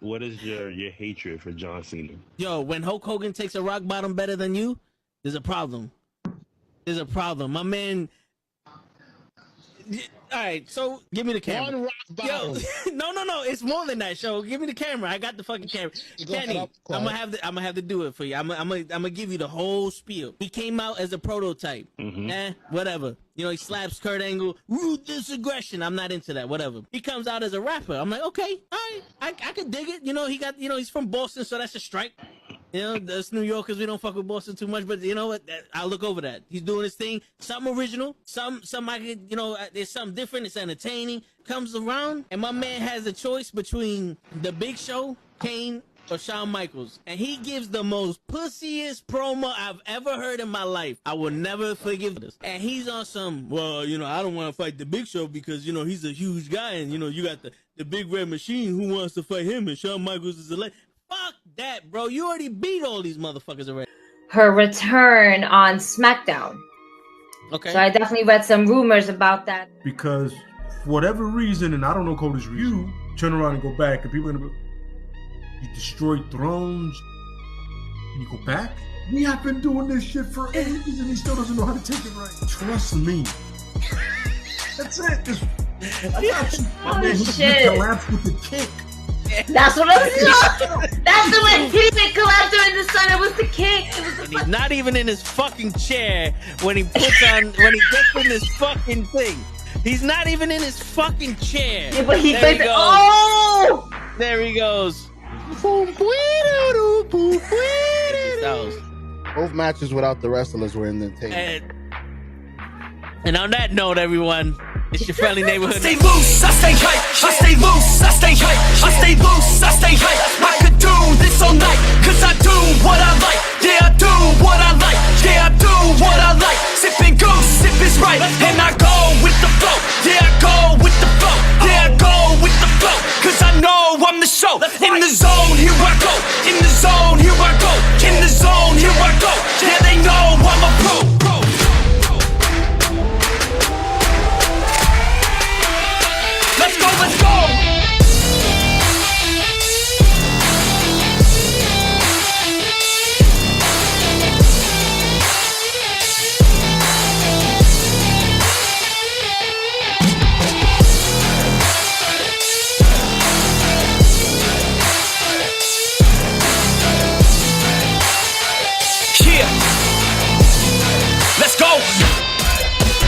what is your hatred for John Cena? Yo, when Hulk Hogan takes a rock bottom better than you, there's a problem. There's a problem. My man. All right, so give me the camera. One rock bottom. Yo, no, it's more than that. Show, give me the camera. I got the fucking camera. Kenny, I'm gonna have to do it for you. I'm gonna give you the whole spiel. He came out as a prototype. Whatever. You know, he slaps Kurt Angle. Ruthless aggression. I'm not into that. Whatever. He comes out as a rapper. I'm like, okay, all right, I could dig it. You know, he's from Boston, so that's a strike. You know, us New Yorkers, we don't fuck with Boston too much, but you know what? I'll look over that. He's doing his thing. Something original. Some I could, you know, there's something different. It's entertaining. Comes around, and my man has a choice between The Big Show, Kane, or Shawn Michaels. And he gives the most pussiest promo I've ever heard in my life. I will never forgive this. And he's on some, well, you know, I don't want to fight The Big Show because, you know, he's a huge guy. And, you know, you got the Big Red Machine who wants to fight him. And Shawn Michaels is a legend. Fuck that, bro. You already beat all these motherfuckers already. Her return on SmackDown. Okay. So I definitely read some rumors about that. Because for whatever reason, and I don't know Cody's reason, you turn around and go back, and people are gonna be, you destroyed thrones, and you go back? We have been doing this shit for ages, and he still doesn't know how to take it right. Trust me. That's it. Just, I got you. My man, he collapsed with the kick. That's what I was doing. That's the way he didn't collapse during the sun. It was the kick. He's not even in his fucking chair when he gets in this fucking thing. He's not even in his fucking chair. Yeah, but he goes. Oh! There he goes. Both matches without the wrestlers were in the table. And on that note, everyone, it's your friendly neighborhood. I stay loose, I stay hype. I stay loose, I stay hype. I stay loose, I stay hype. I could do this all night, cause I do what I like. Yeah, I do what I like. Yeah, I do what I like. Sipping goose, sip is right. And I go with the flow. Yeah, I go with the flow. Yeah, I go with the flow. Cause I know I'm the show. In the zone, here I go. In the zone, here I go. In the zone, here I go. Yeah, they know I'm a pro. Let's go, let's go! Yeah! Let's go!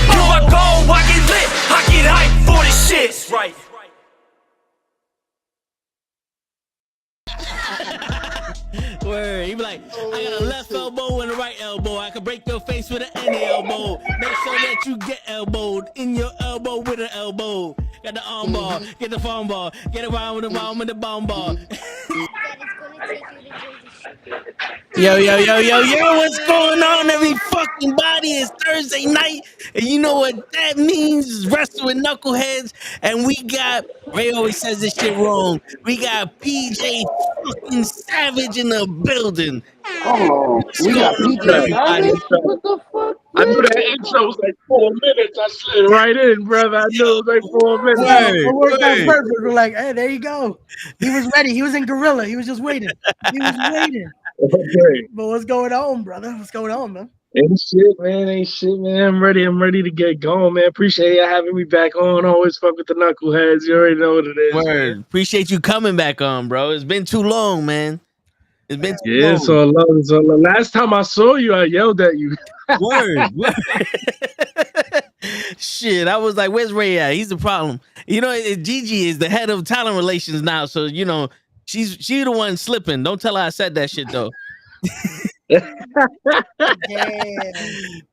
Here I go, I get lit, I get hyped for this shit. Right. Word. He be like, I got a left elbow and a right elbow. I can break your face with an any elbow. Make sure that you get elbowed in your elbow with an elbow. Got the arm ball, get the phone ball, get around with the bomb and the bomb ball. Yo, what's going on, every fucking body? It's Thursday night, and you know what that means? Wrestle with knuckleheads, and we got, Ray always says this shit wrong, we got PJ fucking Savage in the building. Oh, we got PJ Savage? What the fuck? I knew that intro was like 4 minutes. I slid right in, brother. I knew it was like 4 minutes. It worked out perfect. We're like, hey, there you go. He was ready. He was in gorilla. He was just waiting. He was waiting. Okay. But what's going on, brother? What's going on, man? Ain't shit, man. I'm ready to get going, man. Appreciate you having me back on. Always fuck with the knuckleheads. You already know what it is. Word. Appreciate you coming back on, bro. It's been too long, man. It's been too long. So long. Last time I saw you, I yelled at you. Word. Shit, I was like, where's Ray at? He's the problem. You know, Gigi is the head of talent relations now, so you know she's the one slipping. Don't tell her I said that shit though. Damn.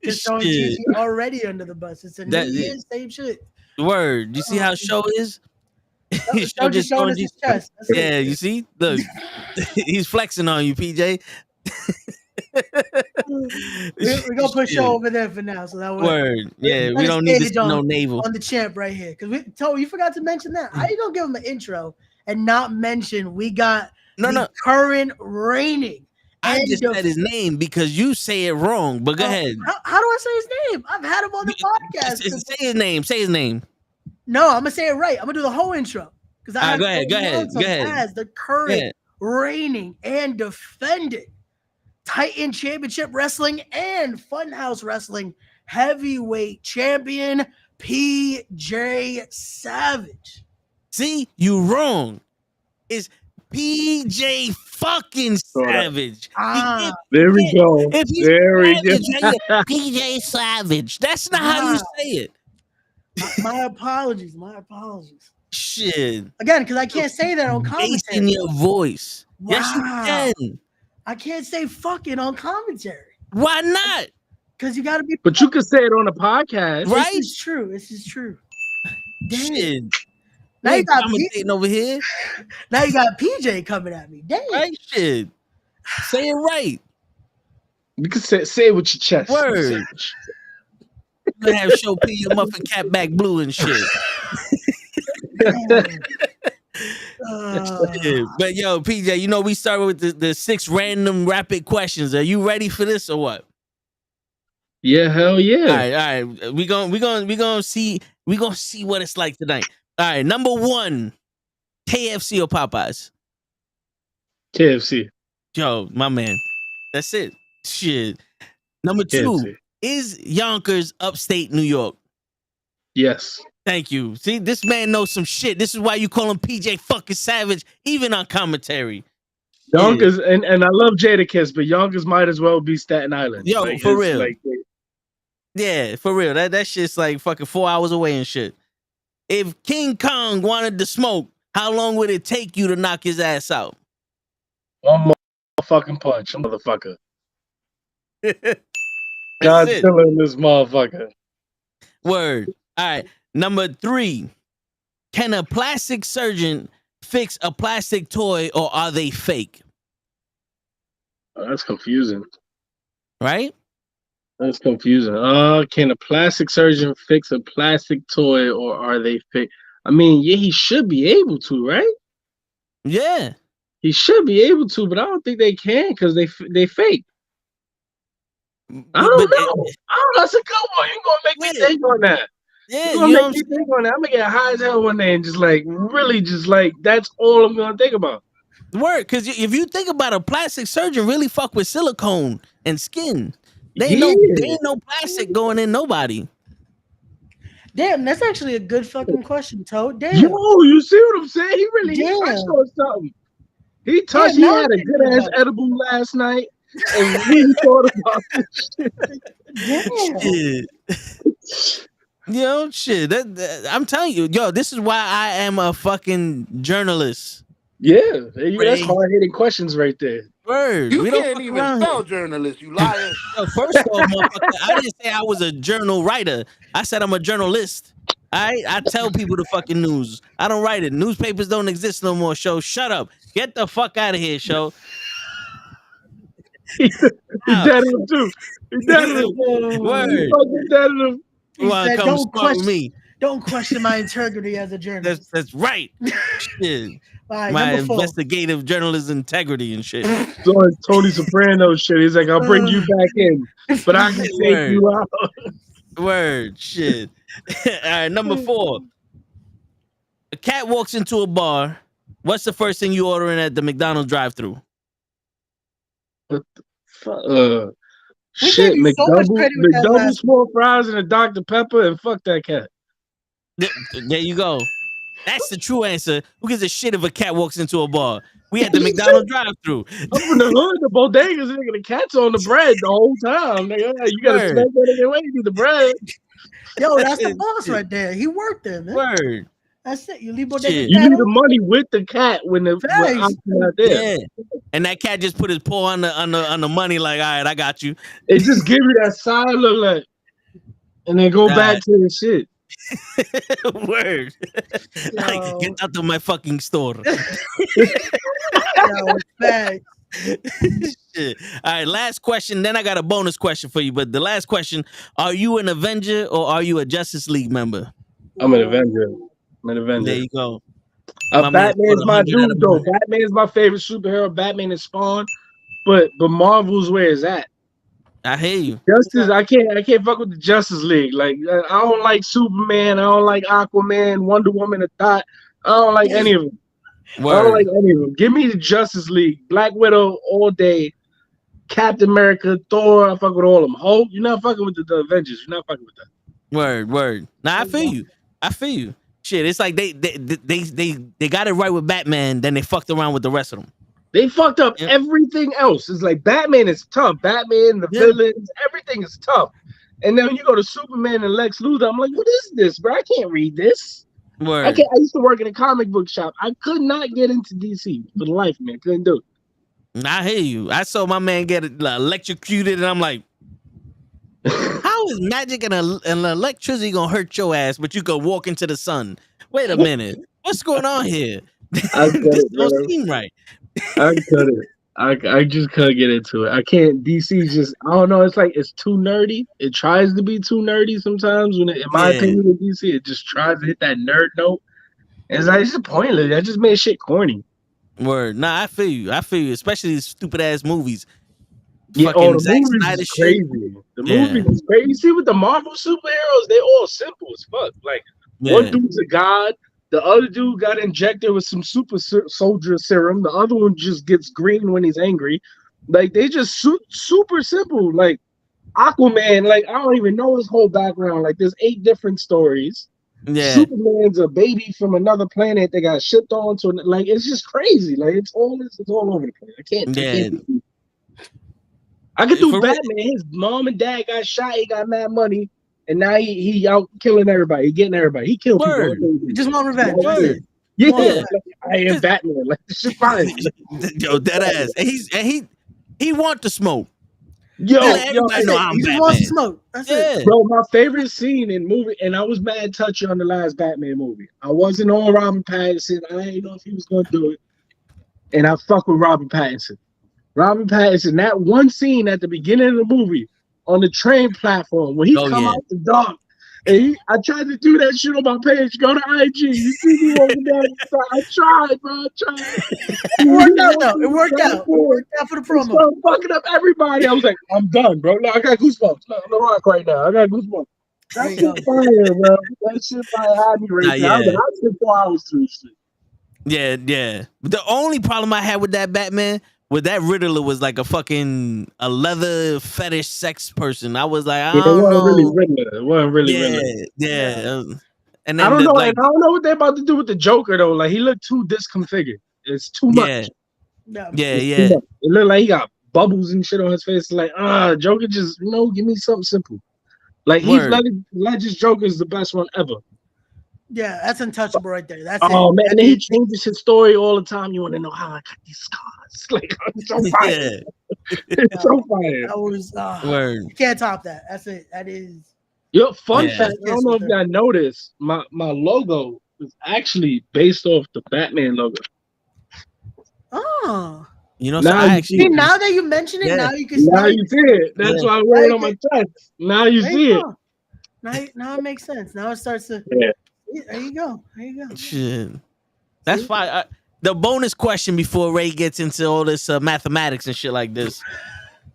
Just throwing Gigi already under the bus. It's a new year, same shit. Word. You see how show is? Show just showing his chest. Yeah, you see? Look, he's flexing on you, PJ. We're gonna put show over there for now. So that word. Yeah, we don't need this no navel on the champ right here. Because you forgot to mention that. How you gonna give him an intro and not mention we got the current reigning? I just said his name because you say it wrong. But go ahead. How do I say his name? I've had him on the podcast. Say his name. Say his name. No, I'm gonna say it right. I'm gonna do the whole intro. Because I go ahead. as the current reigning and defending Titan Championship Wrestling and Funhouse Wrestling heavyweight champion, PJ Savage. See, you wrong. It's PJ fucking Savage. There we go. There we go. PJ Savage. That's not how you say it. My apologies. Shit. Again, because I can't say that on commentary. Bass in your voice. Wow. Yes, you can. I can't say fucking on commentary. Why not? Because you got to be. But you can say it on a podcast. Right? This is true. Damn. Shit. Now you got commentating over here. Now you got PJ coming at me. Damn. Right? Shit. Say it right. You can say it with your chest. Word. You gonna have show P your muffin cap back blue and shit. But yo, PJ, you know we started with the 6 random rapid questions. Are you ready for this or what? Yeah, hell yeah. All right. We gonna see what it's like tonight. All right, number 1, KFC or Popeyes? KFC. Yo, my man. That's it. Shit. Number 2, KFC. Is Yonkers upstate New York? Yes. Thank you. See, this man knows some shit. This is why you call him PJ fucking Savage, even on commentary. Yonkers, and I love Jadakiss, but Yonkers might as well be Staten Island. Yo, like, for real. Yeah, for real. That shit's like fucking 4 hours away and shit. If King Kong wanted to smoke, how long would it take you to knock his ass out? One more fucking punch, motherfucker. Godzilla in this motherfucker. Word. All right. Number 3. Can a plastic surgeon fix a plastic toy or are they fake? Oh, that's confusing. Right? That's confusing. Can a plastic surgeon fix a plastic toy or are they fake? I mean, yeah, he should be able to, right? Yeah. He should be able to, but I don't think they can because they fake. I don't know. That's a good one. You're going to make me think on that. Yeah, You're going to make me think on that. I'm going to get high as hell one day and just like, really just like, that's all I'm going to think about. Word, because if you think about a plastic surgeon really fuck with silicone and skin. They ain't no plastic going in nobody. Damn, that's actually a good fucking question, Toad. Damn. Yo, you see what I'm saying? He really touched on something. He touched. He had a good ass edible last night, and he thought about this shit. Shit. Yo, shit. I'm telling you, yo, this is why I am a fucking journalist. Yeah, that's hard-hitting questions right there. Word. You can't even spell journalist, you liar. Yo, first off, motherfucker, I didn't say I was a journal writer. I said I'm a journalist. I tell people the fucking news. I don't write it. Newspapers don't exist no more, show. Shut up. Get the fuck out of here, show. He's dead of him too. He's dead of him. Word. He's dead of him. He said, don't question my integrity as a journalist. That's right. Shit. Right, my investigative journalist integrity and shit. So it's Tony Soprano shit. He's like, I'll bring you back in, but I can take you out. Word. Shit. All right, number 4. A cat walks into a bar. What's the first thing you ordering at the McDonald's drive-thru? What the fuck? Shit, McDouble small fries and a Dr. Pepper, and fuck that cat. There you go. That's the true answer. Who gives a shit if a cat walks into a bar? We had the McDonald's drive-thru. I'm from the hood, the bodegas, nigga. The cat's on the bread the whole time. Nigga. You gotta smack that nigga away to do the bread. Yo, that's the boss right there. He worked there, man. Word. That's it. You leave bodega. You need the money with the cat when the not there. Yeah. And that cat just put his paw on the money, like, all right, I got you. It just give you that side look like, and then go back to the shit. Word. Like, get out of my fucking store. Shit. All right, last question. Then I got a bonus question for you. But the last question: are you an Avenger or are you a Justice League member? I'm an Avenger. There you go. Batman's my dude, though. Batman's my favorite superhero. Batman is Spawn, but Marvel's where it's at. I hear you. Justice, I can't fuck with the Justice League. Like, I don't like Superman. I don't like Aquaman, Wonder Woman, or Thought. I don't like any of them. Word. I don't like any of them. Give me the Justice League, Black Widow all day, Captain America, Thor. I fuck with all of them. Hulk, you're not fucking with the Avengers. You're not fucking with that. Word. Nah, I feel you. Shit, it's like they got it right with Batman, then they fucked around with the rest of them. They fucked up everything else. It's like Batman is tough. Batman, the villains, everything is tough. And then when you go to Superman and Lex Luthor, I'm like, what is this, bro? I can't read this. Word. I used to work in a comic book shop. I could not get into DC for the life, man. Couldn't do it. I hear you. I saw my man get electrocuted, and I'm like, how is magic and electricity gonna hurt your ass, but you can walk into the sun? Wait a minute. What's going on here? This don't seem right. I couldn't. I just couldn't get into it. I can't. DC just, I don't know. It's like it's too nerdy. It tries to be too nerdy sometimes. In my opinion, with DC, it just tries to hit that nerd note. And it's like it's just pointless. That just made shit corny. Word. Nah, I feel you. Especially these stupid ass movies. Yeah, fucking the movies is crazy. The movies is crazy. You see, with the Marvel superheroes, they all simple as fuck. Like one dude's a god. The other dude got injected with some super soldier serum. The other one just gets green when he's angry. Like they just super simple. Like Aquaman, like I don't even know his whole background. Like there's 8 different stories. Yeah, Superman's a baby from another planet that got shipped on to. Like it's just crazy. Like it's all over the place. I can't. I could do Batman. His mom and dad got shot. He got mad money. And now he out killing everybody. He getting everybody. He killed people. He just want revenge. Yeah, like, I am Batman. Like this is fine. Yo, dead ass. And he want to smoke. Yo, he just wants to smoke. That's it. Bro, my favorite scene in movie, and I was mad touchy on the last Batman movie. I wasn't on Robert Pattinson. I didn't know if he was gonna do it. And I fuck with Robert Pattinson. Robert Pattinson, that one scene at the beginning of the movie on the train platform when he come out the dark, and I tried to do that shit on my page. Go to IG. You see me walking down the side. I tried, bro. I tried. It worked out though. It worked out. It worked out for the promo. So fucking up everybody. I was like, I'm done, bro. No, I got goosebumps. No, I'm the rock right now. I got goosebumps. That shit fire, bro. That shit fire had me right now. I spent 4 hours through shit. Yeah. The only problem I had with that Batman, with that Riddler, was like a leather fetish sex person. I was like, I don't know. It wasn't really Riddler. Yeah. And then I don't know. I don't know what they're about to do with the Joker though. Like he looked too disconfigured. It's too much. Yeah. It looked like he got bubbles and shit on his face. Like, Joker, just give me something simple. Like Heath Ledger's Joker is the best one ever. Yeah, that's untouchable right there. That's man, and he changes his story all the time. You want to know how I got these scars? Like, it's so fire. It's so fire. That was you can't top that. That's it. That is. Yo, fun fact. I don't know if y'all noticed. My logo is actually based off the Batman logo. Oh. You know, now that you mention it, now you can see now you see it. That's why I wear it on my chest. Now you see it. Now it makes sense. Now it starts to. There you go. Shit. That's fine. The bonus question before Ray gets into all this mathematics and shit like this.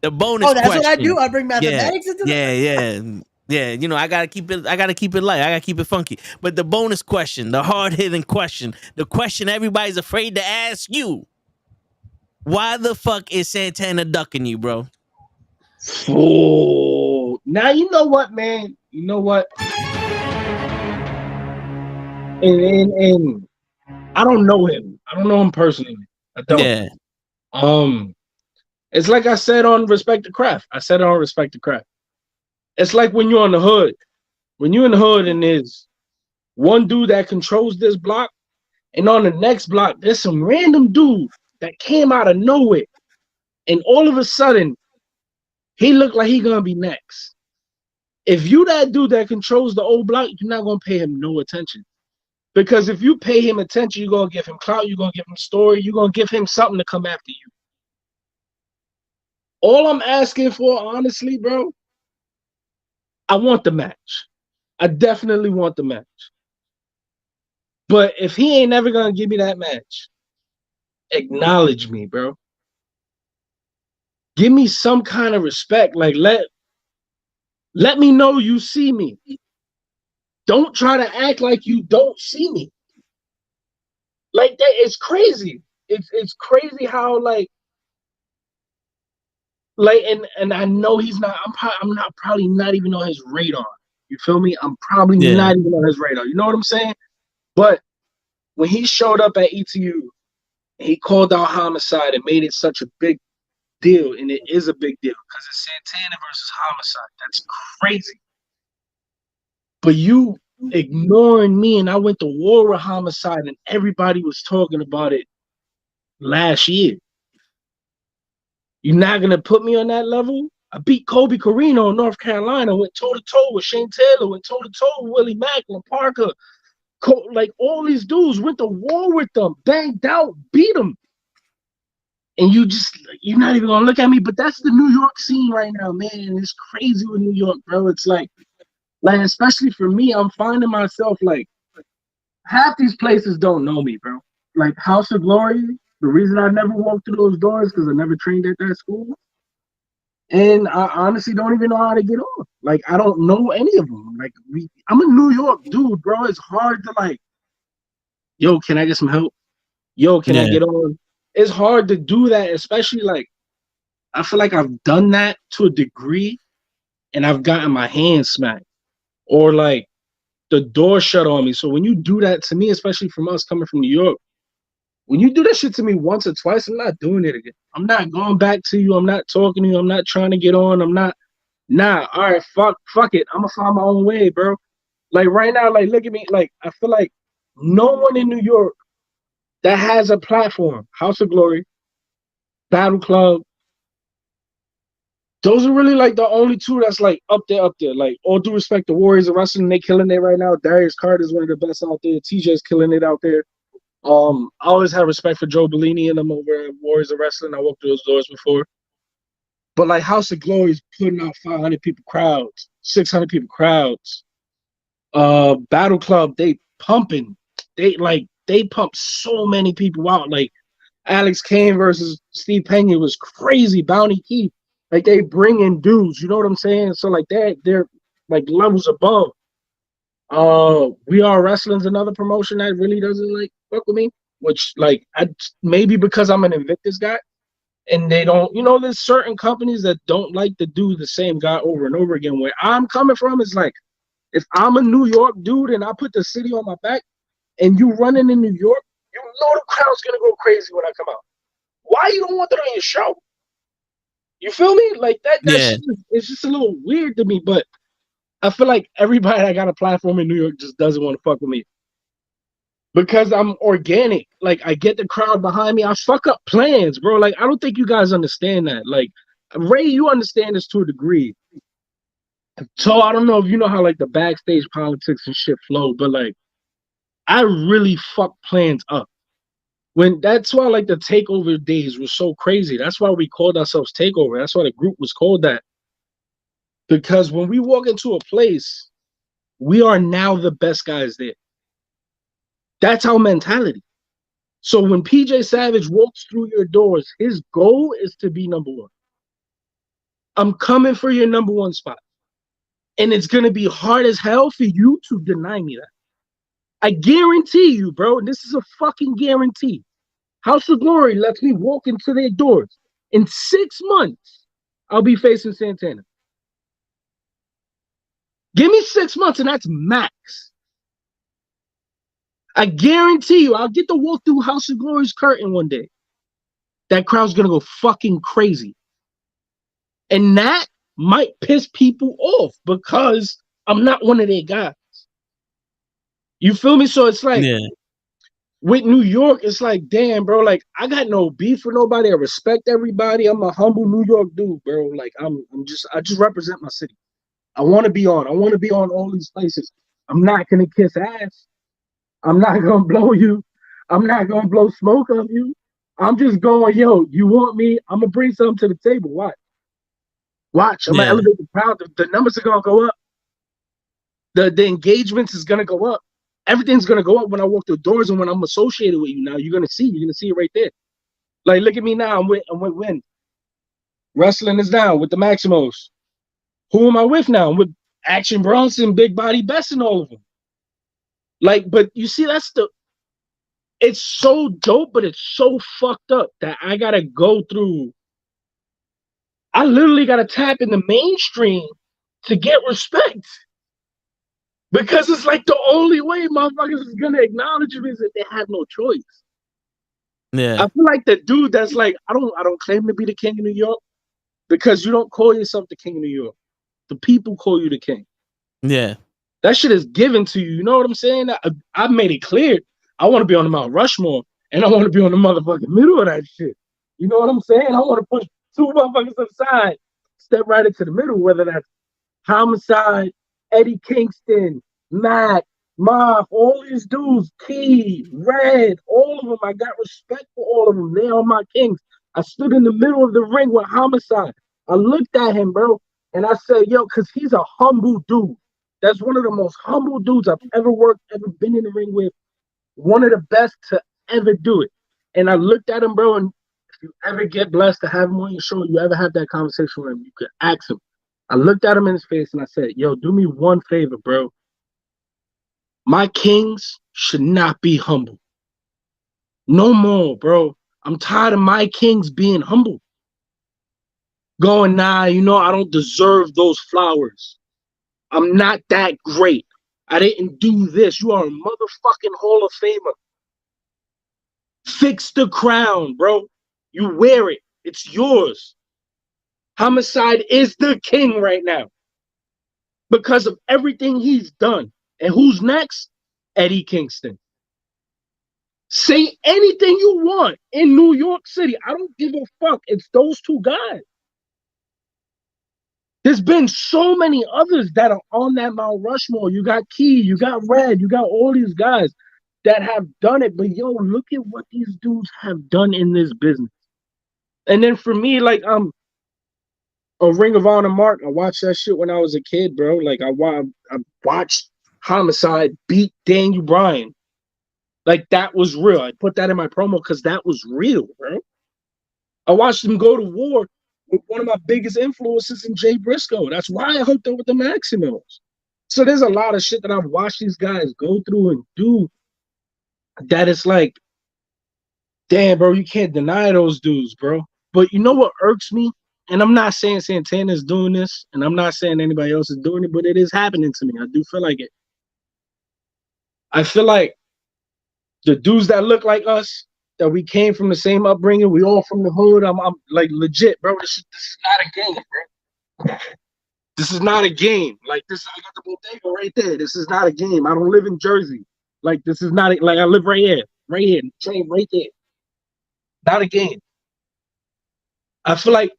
The bonus question. That's what I do. I bring mathematics into that. Yeah. You know, I gotta keep it light. I gotta keep it funky. But the bonus question, the hard-hitting question, the question everybody's afraid to ask you. Why the fuck is Santana ducking you, bro? Oh, now you know what, man. You know what? And I don't know him. I don't know him personally. I don't. Yeah. It's like I said on Respect the Craft. It's like when you're on the hood. When you're in the hood and there's one dude that controls this block, and on the next block, there's some random dude that came out of nowhere. And all of a sudden, he looked like he gonna be next. If you that dude that controls the old block, you're not gonna pay him no attention. Because if you pay him attention, you're going to give him clout, you're going to give him story, you're going to give him something to come after you. All I'm asking for, honestly, bro, I want the match. I definitely want the match. But if he ain't never going to give me that match, acknowledge me, bro. Give me some kind of respect. Like, let me know you see me. Don't try to act like you don't see me. Like that, it's crazy. It's crazy how like and I know he's not. I'm not probably not even on his radar. You feel me? I'm probably not even on his radar. You know what I'm saying? But when he showed up at ETU, he called out Homicide and made it such a big deal, and it is a big deal because it's Santana versus Homicide. That's crazy. But you ignoring me, and I went to war with Homicide, and everybody was talking about it last year. You're not gonna put me on that level? I beat Kobe Carino in North Carolina, went toe to toe with Shane Taylor, went toe to toe with Willie Macklin, Parker, like all these dudes, went to war with them, banged out, beat them. And you're not even gonna look at me, but that's the New York scene right now, man. It's crazy with New York, bro. It's like especially for me, I'm finding myself like half these places don't know me, bro. Like House of Glory, the reason I never walked through those doors because I never trained at that school. And I honestly don't even know how to get on. Like, I don't know any of them. Like, I'm a New York dude, bro. It's hard to like, yo, can I get some help? Yo, can I get on? It's hard to do that, especially like, I feel like I've done that to a degree and I've gotten my hands smacked or like the door shut on me. So when you do that to me, especially from us coming from New York, when you do that shit to me once or twice, I'm not doing it again. I'm not going back to you. I'm not talking to you. I'm not trying to get on. I'm not. Nah. All right. Fuck it. I'm gonna find my own way, bro. Like right now, like look at me. Like I feel like no one in New York that has a platform. House of Glory, Battle Club. Those are really like the only two that's like up there. Like all due respect, the Warriors of Wrestling, they killing it right now. Darius Carter is one of the best out there. TJ's killing it out there. I always have respect for Joe Bellini and them over at Warriors of Wrestling. I walked through those doors before. But like House of Glory is putting out 500 people crowds, 600 people crowds. Battle Club, they pumping. They pump so many people out. Like Alex Kane versus Steve Pena was crazy. Bounty Keith. Like they bring in dudes, you know what I'm saying? So like they're like levels above. We Are Wrestling's another promotion that really doesn't like fuck with me, which like maybe because I'm an Invictus guy and they don't, there's certain companies that don't like to do the same guy over and over again. Where I'm coming from is like, if I'm a New York dude and I put the city on my back and you running in New York, you know the crowd's gonna go crazy when I come out. Why you don't want that on your show? You feel me? Like that shit it's just a little weird to me, but I feel like everybody that got a platform in New York just doesn't want to fuck with me. Because I'm organic. Like, I get the crowd behind me. I fuck up plans, bro. Like, I don't think you guys understand that. Like, Ray, you understand this to a degree. So, I don't know if you know how, like, the backstage politics and shit flow, but, like, I really fuck plans up. That's why, like, the takeover days were so crazy. That's why we called ourselves Takeover. That's why the group was called that. Because when we walk into a place, we are now the best guys there. That's our mentality. So when PJ Savage walks through your doors, his goal is to be number one. I'm coming for your number one spot. And it's going to be hard as hell for you to deny me that. I guarantee you, bro, this is a fucking guarantee. House of Glory lets me walk into their doors. In 6 months, I'll be facing Santana. Give me 6 months, and that's max. I guarantee you, I'll get to walk through House of Glory's curtain one day. That crowd's gonna go fucking crazy. And that might piss people off because I'm not one of their guys. You feel me? So it's like, with New York, it's like, damn, bro, like, I got no beef with nobody. I respect everybody. I'm a humble New York dude, bro. Like, I just represent my city. I want to be on. I want to be on all these places. I'm not going to kiss ass. I'm not going to blow you. I'm not going to blow smoke on you. I'm just going, yo, you want me? I'm going to bring something to the table. Watch. I'm going to elevate the crowd. The numbers are going to go up. The engagements is going to go up. Everything's going to go up when I walk through doors and when I'm associated with you now. You're going to see it right there. Like, look at me now. I'm with Win. Wrestling is down with the Maximos. Who am I with now? I'm with Action Bronson, Big Body Best, and all of them. Like, but you see, it's so dope, but it's so fucked up that I gotta go through. I literally gotta tap in the mainstream to get respect. Because it's like the only way motherfuckers is gonna acknowledge him is that they have no choice. Yeah. I feel like the dude that's like, I don't claim to be the king of New York, because you don't call yourself the king of New York. The people call you the king. Yeah. That shit is given to you. You know what I'm saying? I've made it clear. I want to be on the Mount Rushmore, and I want to be on the motherfucking middle of that shit. You know what I'm saying? I want to push two motherfuckers aside, step right into the middle, whether that's Homicide, Eddie Kingston, Mac, Mob, all these dudes, Key, Red, all of them. I got respect for all of them. They are my kings. I stood in the middle of the ring with Homicide. I looked at him, bro, and I said, yo, because he's a humble dude. That's one of the most humble dudes I've ever worked, ever been in the ring with. One of the best to ever do it. And I looked at him, bro, and if you ever get blessed to have him on your show, you ever have that conversation with him, you could ask him. I looked at him in his face and I said, yo, do me one favor, bro. My kings should not be humble. No more, bro. I'm tired of my kings being humble. Going, nah, you know, I don't deserve those flowers. I'm not that great. I didn't do this. You are a motherfucking Hall of Famer. Fix the crown, bro. You wear it. It's yours. Homicide is the king right now because of everything he's done. And who's next? Eddie Kingston. Say anything you want in New York City. I don't give a fuck. It's those two guys. There's been so many others that are on that Mount Rushmore. You got Key, you got Red, you got all these guys that have done it. But yo, look at what these dudes have done in this business. And then for me, like a Ring of Honor mark, I watched that shit when I was a kid, bro. Like I watched Homicide beat Daniel Bryan. Like that was real. I put that in my promo because that was real, bro. I watched him go to war with one of my biggest influences in Jay Briscoe. That's why I hooked up with the Maximals. So there's a lot of shit that I've watched these guys go through and do that it's like, damn, bro, you can't deny those dudes, bro. But you know what irks me? And I'm not saying Santana's doing this, and I'm not saying anybody else is doing it, but it is happening to me. I do feel like it. I feel like the dudes that look like us, that we came from the same upbringing, we all from the hood. I'm like legit, bro. This is not a game, bro. This is not a game. Like this, I got the bodega right there. This is not a game. I don't live in Jersey. Like this is not like I live right here, train right there. Not a game. I feel like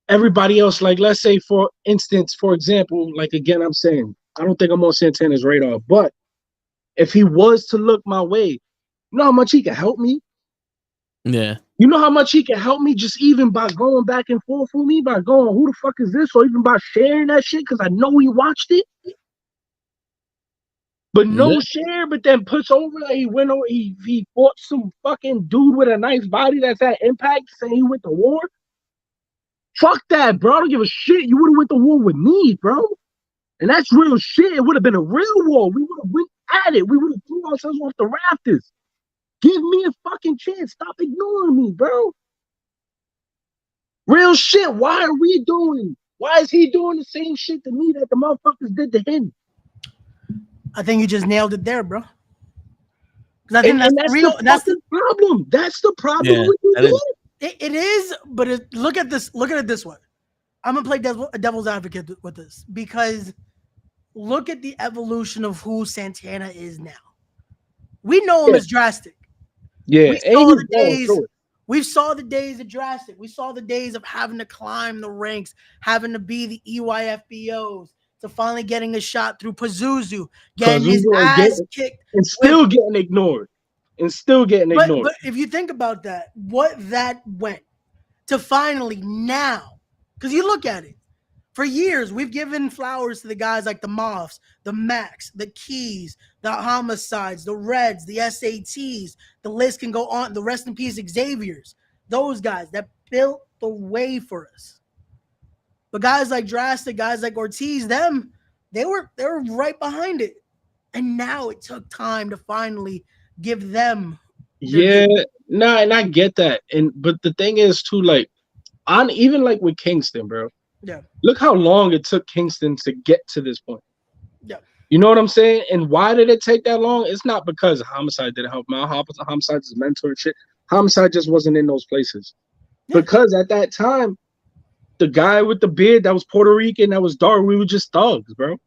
everybody else, like let's say for instance, for example, like again, I'm saying I don't think I'm on Santana's radar, but if he was to look my way, you know how much he can help me? Yeah. You know how much he can help me just even by going back and forth with me, by going, who the fuck is this? Or even by sharing that shit because I know he watched it. But no share, but then puts over that he went over, he fought some fucking dude with a nice body that's at Impact saying he went to war. Fuck that, bro. I don't give a shit. You would have went to war with me, bro. And that's real shit. It would have been a real war. We would have went at it. We would have threw ourselves off the rafters. Give me a fucking chance. Stop ignoring me, bro. Real shit. Why are we doing? Why is he doing the same shit to me that the motherfuckers did to him? I think you just nailed it there, bro. Because I think that's real. That's the problem. That's the problem. Yeah, it is, but look at this. Look at it this way. I'm gonna play devil's advocate with this because look at the evolution of who Santana is now. We know him as drastic. Yeah, we saw the days of drastic. We saw the days of having to climb the ranks, having to be the EYFBOs, to finally getting a shot through Pazuzu, getting his ass kicked, and still getting ignored. But if you think about that, what that went to finally now, because you look at it, for years we've given flowers to the guys like the Moths, the Max, the Keys, the Homicides, the Reds, the SATs. The list can go on. The rest in peace Xaviers, those guys that built the way for us. But guys like Drastic, guys like Ortiz, they were right behind it. And now it took time to finally give them Yeah, nah, and I get that. But the thing is too, like, on even like with Kingston, bro. Yeah. Look how long it took Kingston to get to this point. Yeah. You know what I'm saying? And why did it take that long? It's not because Homicide didn't help him out. Homicide's his mentor and shit. Homicide just wasn't in those places. Yeah. Because at that time, the guy with the beard that was Puerto Rican, that was dark, we were just thugs, bro.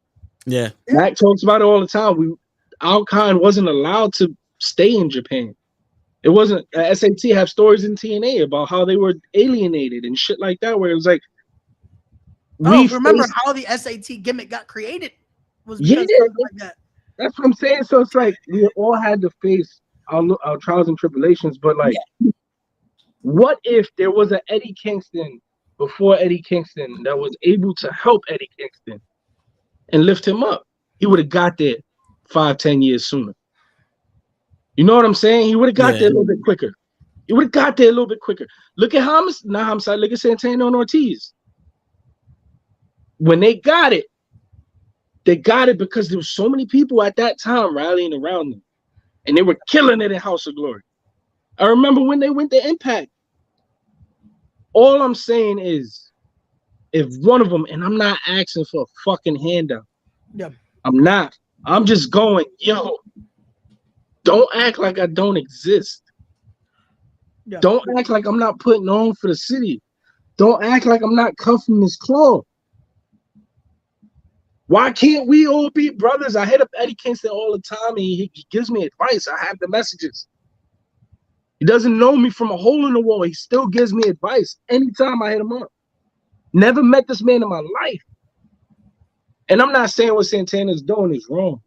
Yeah. Mac talks about it all the time. Our kind wasn't allowed to stay in Japan. It wasn't SAT have stories in TNA about how they were alienated and shit like that, where it was like, remember how the SAT gimmick got created? Was because like that. That's what I'm saying. So it's like we all had to face our trials and tribulations, but like, what if there was an Eddie Kingston before Eddie Kingston that was able to help Eddie Kingston and lift him up? He would have got there 5-10 years sooner. You know what I'm saying? He would have got there a little bit quicker. He would have got there a little bit quicker. Look at Homicide. Look at Santana and Ortiz. When they got it because there were so many people at that time rallying around them, and they were killing it in House of Glory. I remember when they went to Impact. All I'm saying is, if one of them, and I'm not asking for a fucking handout. Yeah. I'm not. I'm just going, yo, don't act like I don't exist. Yeah. Don't act like I'm not putting on for the city. Don't act like I'm not cuffing this claw. Why can't we all be brothers? I hit up Eddie Kingston all the time, and he gives me advice. I have the messages. He doesn't know me from a hole in the wall. He still gives me advice anytime I hit him up. Never met this man in my life. And I'm not saying what Santana's doing is wrong.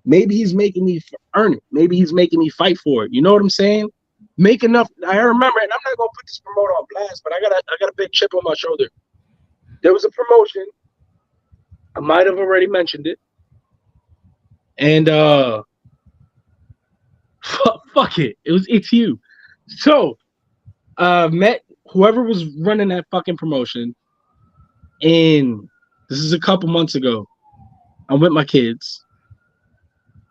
Maybe he's making me earn it. Maybe he's making me fight for it. You know what I'm saying? Make enough. I remember, and I'm not gonna put this promoter on blast, but I got a big chip on my shoulder. There was a promotion. I might have already mentioned it. And fuck it. It was ETU. So met whoever was running that fucking promotion. And this is a couple months ago. I'm with my kids.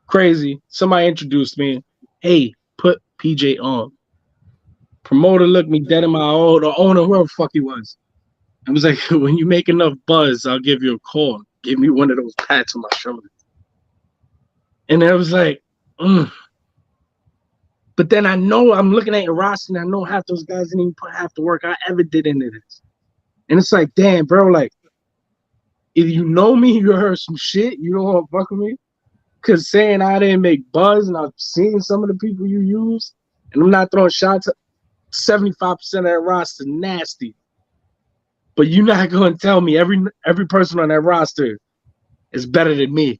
Crazy. Somebody introduced me. Hey, put PJ on. Promoter looked me dead in my eye. The owner, whoever the fuck he was. I was like, when you make enough buzz, I'll give you a call. Give me one of those pats on my shoulder. And I was like, But then I know I'm looking at your roster and I know half those guys didn't even put half the work I ever did into this. And it's like, damn, bro, like, if you know me, you heard some shit, you don't want to fuck with me. Because saying I didn't make buzz and I've seen some of the people you use, and I'm not throwing shots, 75% of that roster nasty. But you're not going to tell me every person on that roster is better than me.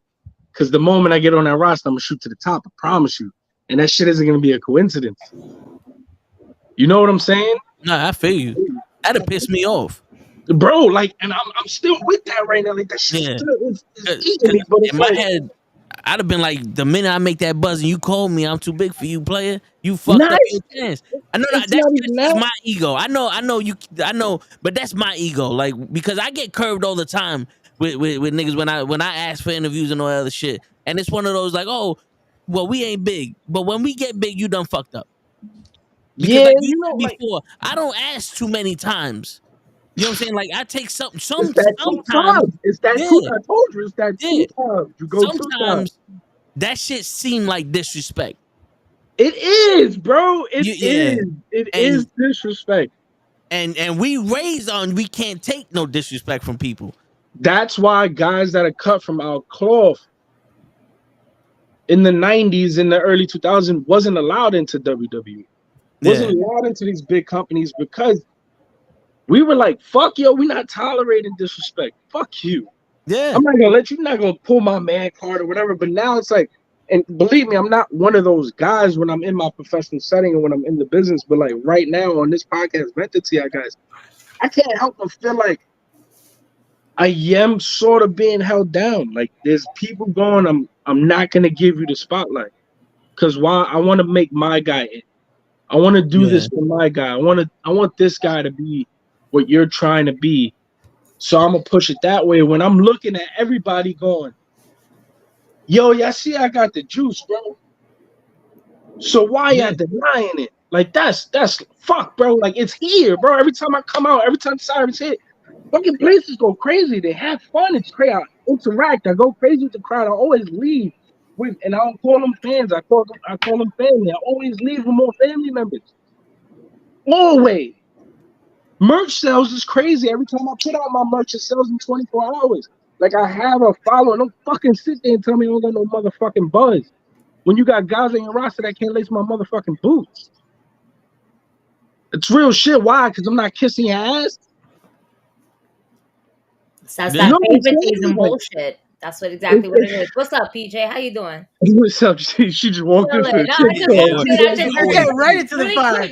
Because the moment I get on that roster, I'm going to shoot to the top. I promise you. And that shit isn't going to be a coincidence. You know what I'm saying? Nah, I feel you. That'd piss me off. Bro, like, and I'm still with that right now. Like, that shit is eating me. But it's in my head, I'd have been like, the minute I make that buzz and you call me, I'm too big for you, player. You fucked up your chance. I know that's my ego. I know, but that's my ego. Like, because I get curved all the time with niggas when I ask for interviews and all that other shit. And it's one of those like, oh, well, we ain't big, but when we get big, you done fucked up. Because yeah, like you know before, I don't ask too many times. You know what I'm saying? Like I take something. Sometimes it's that two. I told you it's that 2 times. You go sometimes that shit seem like disrespect. It is, bro. It is disrespect. And we raised on we can't take no disrespect from people. That's why guys that are cut from our cloth in the 90s, in the early 2000s, wasn't allowed into WWE. Wasn't allowed into these big companies because we were like, fuck yo, we're not tolerating disrespect. Fuck you. Yeah. I'm not gonna let you, not gonna pull my man card or whatever. But now it's like, and believe me, I'm not one of those guys when I'm in my professional setting and when I'm in the business. But like right now on this podcast, vented to you guys, I can't help but feel like I am sort of being held down. Like there's people going, I'm not gonna give you the spotlight because why? I want to make my guy in. I want to do this for my guy. I want this guy to be what you're trying to be. So I'm gonna push it that way. When I'm looking at everybody going, yo, y'all see I got the juice, bro. So why y'all denying it? Like that's fuck, bro. Like it's here, bro. Every time I come out, every time Cyrus hit, fucking places go crazy. They have fun. It's crazy. I interact. I go crazy with the crowd. I always leave with, and I don't call them fans. I call them family. I always leave with more family members. Always. Merch sales is crazy. Every time I put out my merch, it sells in 24 hours. Like I have a following. Don't fucking sit there and tell me I don't got no motherfucking buzz. When you got guys in your roster that can't lace my motherfucking boots. It's real shit. Why? Because I'm not kissing your ass? That's that favoritism bullshit. That's exactly what it is. What's up, PJ? How you doing? What's up? She just walked in. Get right into the fire. Right into the fire.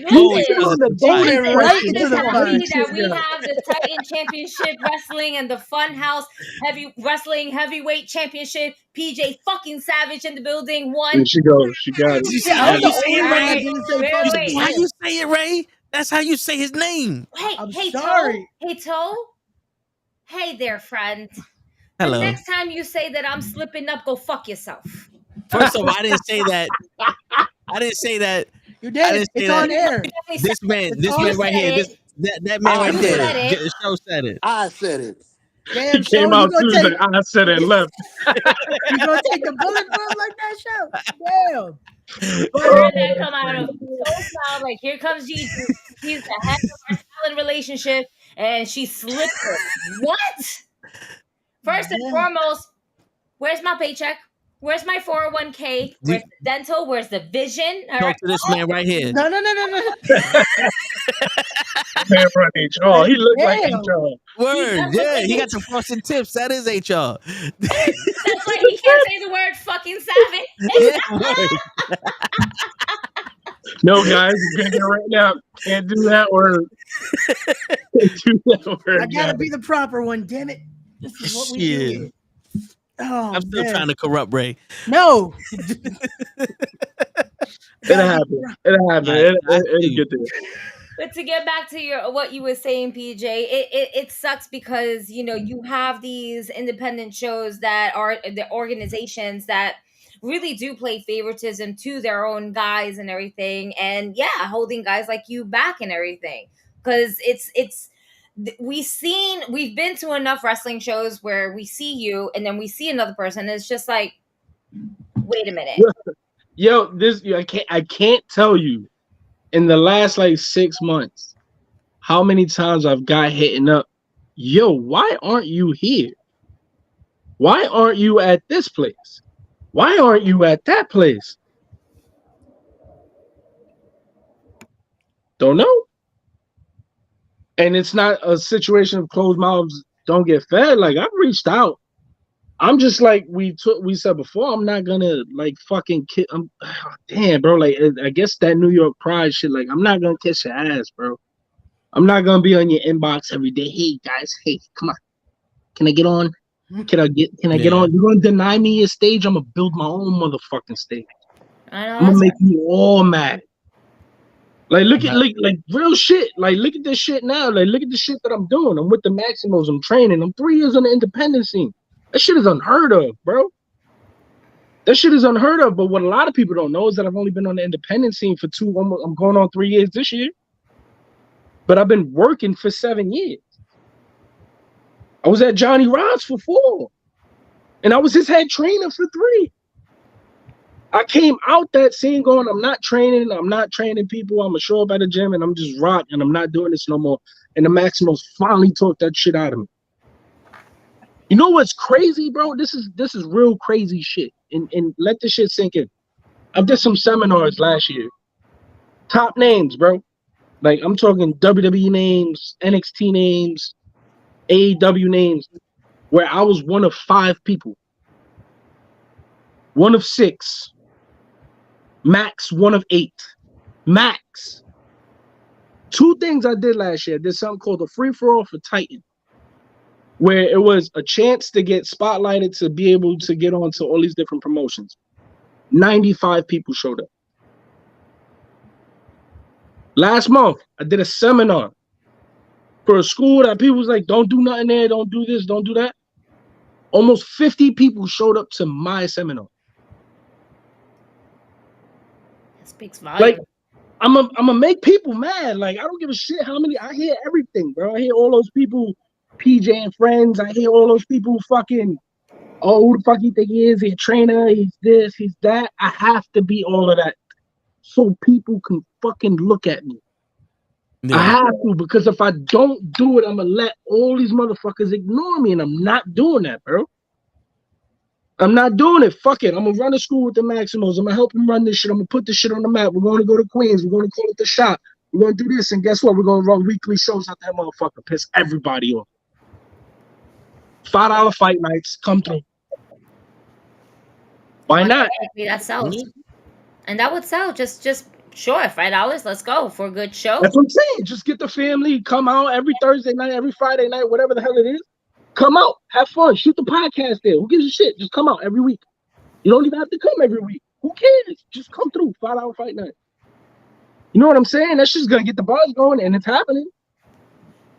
That we have the Titan Championship Wrestling and the Funhouse Heavyweight Championship. PJ fucking Savage in the building. There she goes. She got it. You see how you say it, Ray? How you say it, Ray? That's how you say his name. Hey, sorry. Hey, Toe. Hey there, friend. Hello. The next time you say that I'm slipping up, go fuck yourself. First of all, I didn't say that. I didn't say that. You did. It's on air. This man right here. That man right there. The show said it. I said it. Damn, he came out Tuesday. I said it and left. You gonna take the bullet for him like that, show? Damn. That come out of so like here comes Gigi. He's the head of our talent relationship, and she slipped it. What? First and foremost, where's my paycheck? Where's my 401k? Where's the dental? Where's the vision? Talk to this man right here. No. Man run HR. He looked like HR. Word, yeah. He got the frosted tips. That is HR. That's why he can't say the word fucking savage. Yeah, no, guys, you're gonna get right now. Can't do that word. Can't do that word. I gotta be the proper one, damn it. This is what we do. Oh, I'm still trying to corrupt Ray. No. It'll happen. It'll get there. But to get back to what you were saying, PJ, it sucks because you have these independent shows that are the organizations that really do play favoritism to their own guys and everything, and holding guys like you back and everything because we've been to enough wrestling shows where we see you and then we see another person and it's just like, wait a minute. Yo, I can't tell you in the last like 6 months how many times I've got hitting up. Yo, why aren't you here? Why aren't you at this place? Why aren't you at that place? Don't know. And it's not a situation of closed mouths don't get fed. Like I've reached out. I'm just like we said before. I'm not gonna like fucking kiss. Damn, bro. Like I guess that New York pride shit. Like I'm not gonna kiss your ass, bro. I'm not gonna be on your inbox every day. Hey guys, hey, come on. Can I get on? Can I get on? You're gonna deny me a stage? I'm gonna build my own motherfucking stage. I'm gonna make you all mad. Like look at like real shit. Like look at this shit now. Like look at the shit that I'm doing. I'm with the Maximals. I'm training. I'm 3 years on the independent scene. That shit is unheard of, bro. That shit is unheard of. But what a lot of people don't know is that I've only been on the independent scene for I'm going on 3 years this year. But I've been working for 7 years. I was at Johnny Rod's for 4. And I was his head trainer for 3. I came out that scene going, I'm not training people. I'm going to show up at a gym and I'm just rocking. I'm not doing this no more. And the Maximals finally took that shit out of me. You know what's crazy, bro? This is real crazy shit. And let this shit sink in. I did some seminars last year. Top names, bro. Like I'm talking WWE names, NXT names, AEW names, where I was one of 5 people. One of 6. Max, one of 8. Max. 2 things I did last year. I did something called a free-for-all for Titan, where it was a chance to get spotlighted to be able to get on to all these different promotions. 95 people showed up. Last month, I did a seminar for a school that people was like, don't do nothing there, don't do this, don't do that. Almost 50 people showed up to my seminar. Speaks volume. Like, I'm gonna make people mad. Like, I don't give a shit how many. I hear everything, bro. I hear all those people, PJ and friends. I hear all those people fucking. Oh, who the fuck you think he is? He's a trainer. He's this. He's that. I have to be all of that, so people can fucking look at me. Yeah. I have to, because if I don't do it, I'm gonna let all these motherfuckers ignore me, and I'm not doing that, bro. I'm not doing it. Fuck it. I'm gonna run a school with the Maximals. I'm gonna help them run this shit. I'm gonna put this shit on the map. We're gonna go to Queens. We're gonna call it the shop. We're gonna do this, and guess what? We're gonna run weekly shows out that motherfucker. Piss everybody off. $5 fight nights. Come through. Why not? That sells, and that would sell. Just sure, $5. Let's go for a good show. That's what I'm saying. Just get the family. Come out every Thursday night, every Friday night, whatever the hell it is. Come out, have fun, shoot the podcast there. Who gives a shit? Just come out every week. You don't even have to come every week. Who cares? Just come through. $5 fight night. You know what I'm saying? That's just gonna get the buzz going, and it's happening.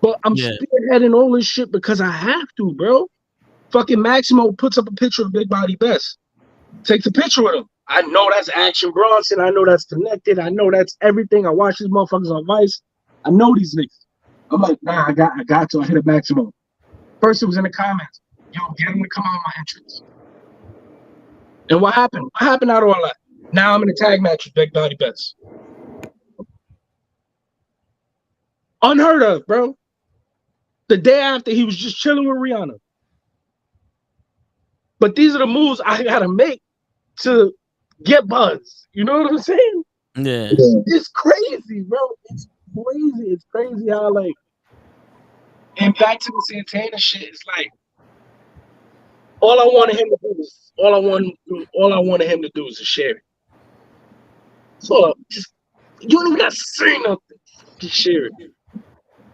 But I'm spearheading all this shit because I have to, bro. Fucking Maximo puts up a picture of Big Body Best. Takes a picture with him. I know that's Action Bronson. I know that's connected. I know that's everything. I watch these motherfuckers on Vice. I know these niggas. I'm like, nah, I got to. I hit a Maximo. First, it was in the comments. Yo, get him to come out of my entrance. And what happened? What happened out of all that? Now I'm in a tag match with Big Body Bets. Unheard of, bro. The day after, he was just chilling with Rihanna. But these are the moves I gotta make to get buzz. You know what I'm saying? Yeah. It's crazy, bro. It's crazy. It's crazy how, like, and back to the Santana shit, it's like all I wanted him to do is to share it. So you don't even gotta say nothing. Just share it.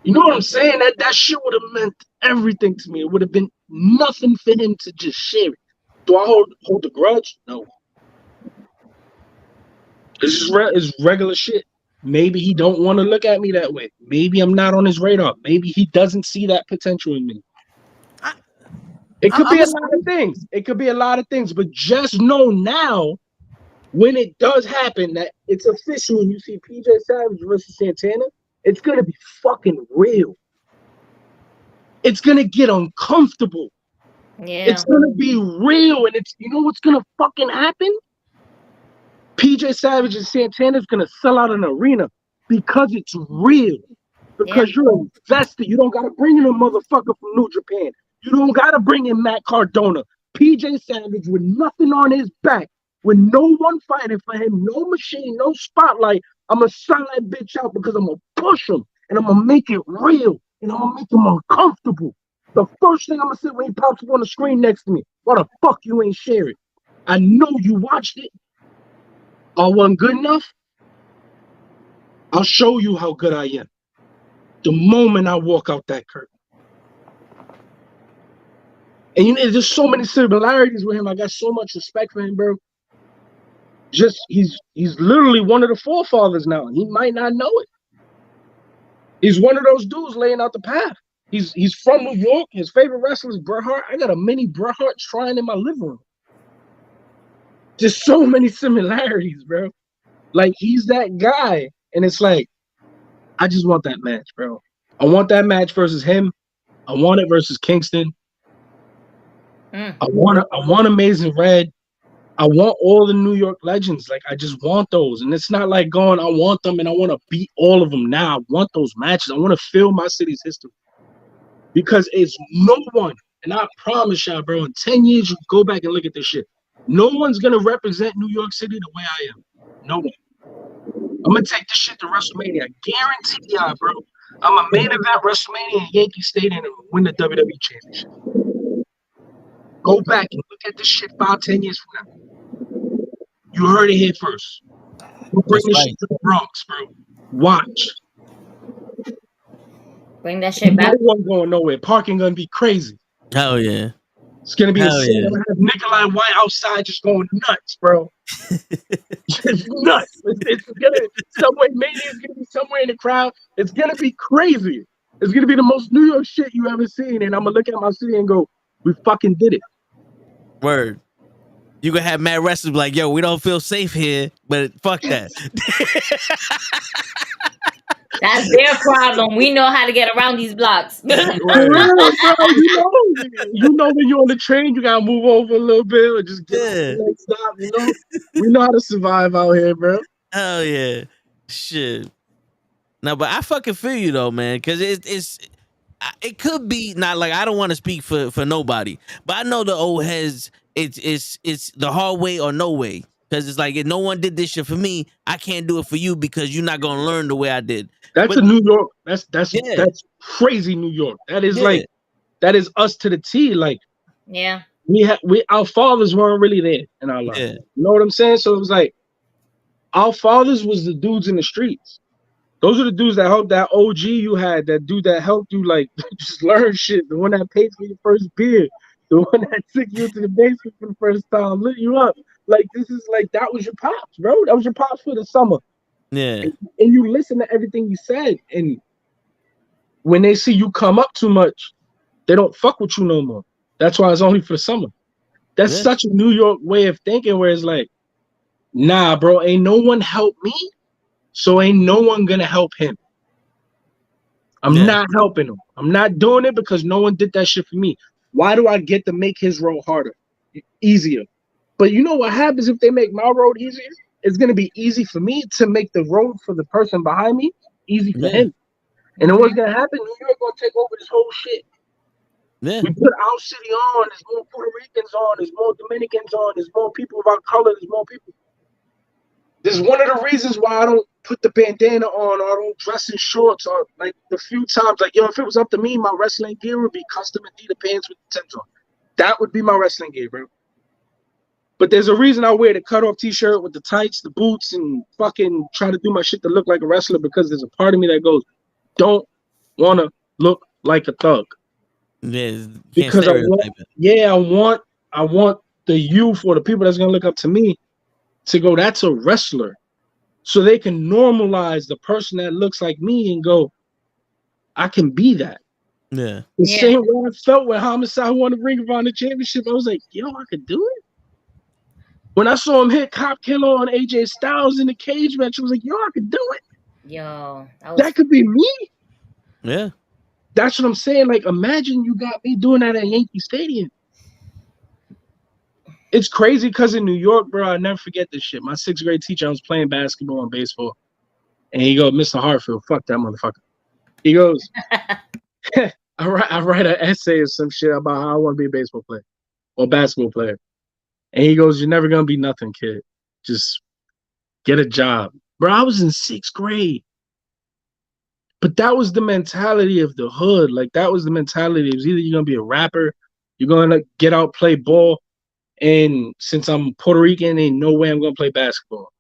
You know what I'm saying? That shit would have meant everything to me. It would have been nothing for him to just share it. Do I hold the grudge? No. It's just it's regular shit. Maybe he don't want to look at me that way. Maybe I'm not on his radar. Maybe he doesn't see that potential in me. It could be a lot of things. It could be a lot of things. But just know now, when it does happen, that it's official and you see PJ Savage versus Santana, it's going to be fucking real. It's going to get uncomfortable. Yeah. It's going to be real. And you know what's going to fucking happen? PJ Savage and Santana is going to sell out an arena because it's real. Because you're invested. You don't got to bring in a motherfucker from New Japan. You don't got to bring in Matt Cardona. PJ Savage with nothing on his back, with no one fighting for him, no machine, no spotlight. I'm going to sell that bitch out because I'm going to push him and I'm going to make it real and I'm going to make him uncomfortable. The first thing I'm going to say when he pops up on the screen next to me, why the fuck you ain't share it? I know you watched it. I wasn't good enough. I'll show you how good I am the moment I walk out that curtain. And you know, there's so many similarities with him. I got so much respect for him, bro. Just he's literally one of the forefathers now. He might not know it. He's one of those dudes laying out the path. He's from New York. His favorite wrestler is Bret Hart. I got a mini Bret Hart shrine in my living room. Just so many similarities, bro. Like, he's that guy. And it's like, I just want that match, bro. I want that match versus him. I want it versus Kingston. I want Amazing Red. I want all the New York legends. Like, I just want those. And it's not like going, I want them and I want to beat all of them now. I want those matches. I want to fill my city's history. Because it's no one, and I promise y'all, bro, in 10 years, you go back and look at this shit. No one's going to represent New York City the way I am. No one. I'm going to take this shit to WrestleMania. I guarantee y'all, bro. I'm a main event WrestleMania in Yankee Stadium and win the WWE Championship. Go back and look at this shit 5-10 years from now. You heard it here first. We'll bring this shit to the Bronx, bro. Watch. Bring that shit back. No one going nowhere. Parking gonna be crazy. Hell yeah. It's gonna be insane. Gonna have Nikolai White outside just going nuts, bro. Just nuts. It's gonna Subway Mania is gonna be somewhere in the crowd. It's gonna be crazy. It's gonna be the most New York shit you ever seen. And I'm gonna look at my city and go, we fucking did it. Word. You gonna have mad wrestlers like, yo, we don't feel safe here, but fuck that. That's their problem. We know how to get around these blocks. For real, bro. You know when you're on the train, you gotta move over a little bit or just get to the next stop. You know, we know how to survive out here, bro. Hell yeah, shit. No, but I fucking feel you though, man, because it could be not like I don't want to speak for nobody, but I know the old heads. It's the hard way or no way. Because it's like if no one did this shit for me, I can't do it for you because you're not gonna learn the way I did. That's a New York. That's crazy New York. That is like that is us to the T. Like our fathers weren't really there in our life. Yeah. You know what I'm saying? So it was like our fathers was the dudes in the streets. Those are the dudes that helped that OG you had, that dude that helped you like just learn shit, the one that paid for your first beer, the one that took you to the basement for the first time, lit you up. Like this is like that was your pops, bro. That was your pops for the summer. Yeah. And you listen to everything you said. And when they see you come up too much, they don't fuck with you no more. That's why it's only for the summer. That's such a New York way of thinking where it's like, nah, bro, ain't no one help me, so ain't no one gonna help him. I'm not helping him. I'm not doing it because no one did that shit for me. Why do I get to make his road harder, easier? But you know what happens if they make my road easier? It's going to be easy for me to make the road for the person behind me easy for him. And then what's going to happen? New York going to take over this whole shit. Yeah. We put our city on. There's more Puerto Ricans on. There's more Dominicans on. There's more people of our color. There's more people. This is one of the reasons why I don't put the bandana on or I don't dress in shorts or like the few times. Like, yo, if it was up to me, my wrestling gear would be custom Adidas pants with the Timbs on. That would be my wrestling gear, bro. But there's a reason I wear the cutoff t-shirt with the tights, the boots, and fucking try to do my shit to look like a wrestler because there's a part of me that goes, don't want to look like a thug. Yeah, because I want the youth or the people that's gonna look up to me to go, that's a wrestler. So they can normalize the person that looks like me and go, I can be that. Yeah. The same way I felt when Homicide won the Ring of Honor championship. I was like, yo, I could do it. When I saw him hit Cop Killer on AJ Styles in the cage match, I was like, yo, I could do it. Yo, that could be me. Yeah. That's what I'm saying. Like, imagine you got me doing that at Yankee Stadium. It's crazy because in New York, bro, I never forget this shit. My 6th grade teacher, I was playing basketball and baseball. And he goes, Mr. Hartfield, fuck that motherfucker. He goes, I write an essay or some shit about how I want to be a baseball player or basketball player. And he goes, you're never going to be nothing, kid. Just get a job. Bro, I was in 6th grade. But that was the mentality of the hood. Like, that was the mentality. It was either you're going to be a rapper, you're going to get out, play ball. And since I'm Puerto Rican, ain't no way I'm going to play basketball.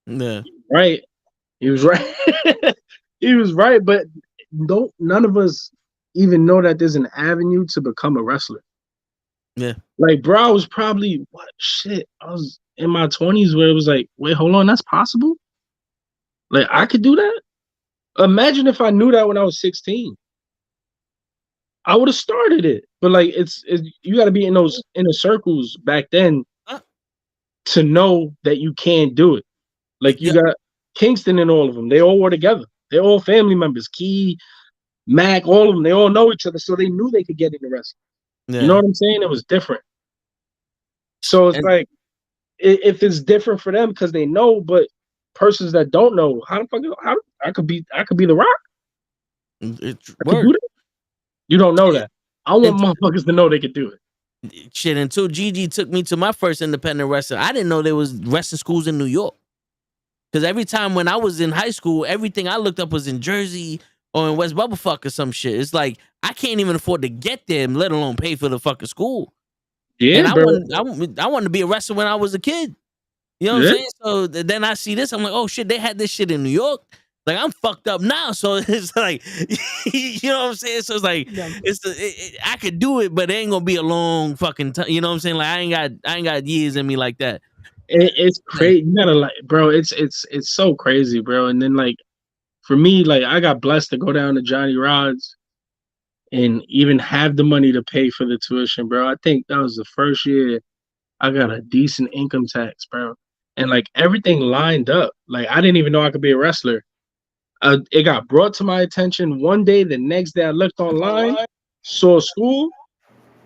Yeah. Right? He was right. He was right. But none of us even know that there's an avenue to become a wrestler. Yeah. Like, bro, I was probably, I was in my 20s where it was like, wait, hold on, that's possible? Like, I could do that? Imagine if I knew that when I was 16. I would have started it. But, like, it's you got to be in those inner circles back then to know that you can do it. Like, you got Kingston and all of them. They all were together. They're all family members. Key, Mac, all of them. They all know each other, so they knew they could get into wrestling. Yeah. You know what I'm saying? It was different. So it's like, if it's different for them because they know, but persons that don't know, how the fuck I could be the Rock? It's I could do that. You don't know that. I want motherfuckers to know they could do it. Shit, until Gigi took me to my first independent wrestling, I didn't know there was wrestling schools in New York. Because every time when I was in high school, everything I looked up was in Jersey or in West Bubblefuck or some shit. It's like, I can't even afford to get there, let alone pay for the fucking school. Yeah, and bro. I wanted to be a wrestler when I was a kid. You know what I'm saying? So then I see this, I'm like, oh shit, they had this shit in New York. Like, I'm fucked up now. So it's like, you know what I'm saying? So it's like, I could do it, but it ain't gonna be a long fucking time. You know what I'm saying? Like, I ain't got years in me like that. It's crazy. You gotta, like, bro, it's so crazy, bro. And then, like, for me, like, I got blessed to go down to Johnny Rod's and even have the money to pay for the tuition, bro. I think that was the first year I got a decent income tax, bro. And like everything lined up. Like I didn't even know I could be a wrestler. It got brought to my attention one day. The next day I looked online, saw school,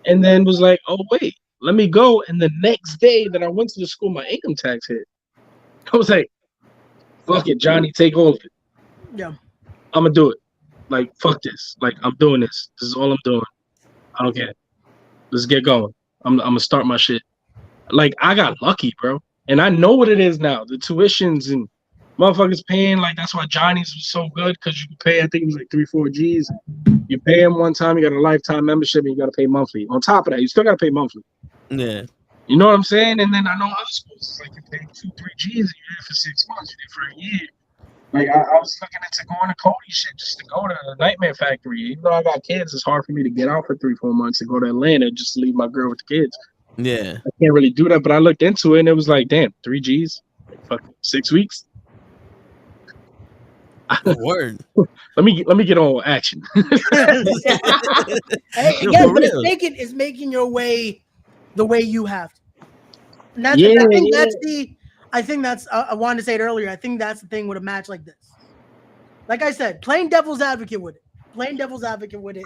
and then was like, oh, wait, let me go. And the next day that I went to the school, my income tax hit. I was like, fuck it, Johnny, take all of it. Yeah. I'm going to do it. Like, fuck this. Like, I'm doing this. This is all I'm doing. I don't care. Let's get going. I'm going to start my shit. Like, I got lucky, bro. And I know what it is now. The tuitions and motherfuckers paying. Like, that's why Johnny's was so good, because you can pay, I think it was like 3-4 G's. You pay him one time, you got a lifetime membership, and you got to pay monthly. On top of that, you still got to pay monthly. Yeah. You know what I'm saying? And then I know other schools, it's like you pay 2-3 G's, and you're there for 6 months, you're there for a year. Like, I was looking into going to Cody shit just to go to the Nightmare Factory. Even though I got kids, it's hard for me to get out for 3-4 months and go to Atlanta just to leave my girl with the kids. Yeah. I can't really do that, but I looked into it, and it was like, damn, 3 G's? Like, fuck, 6 weeks? Word. Let me get on action. Again, but it's making your way the way you have to. And that's, I think that's I wanted to say it earlier. I think that's the thing with a match like this. Like I said, playing devil's advocate with it.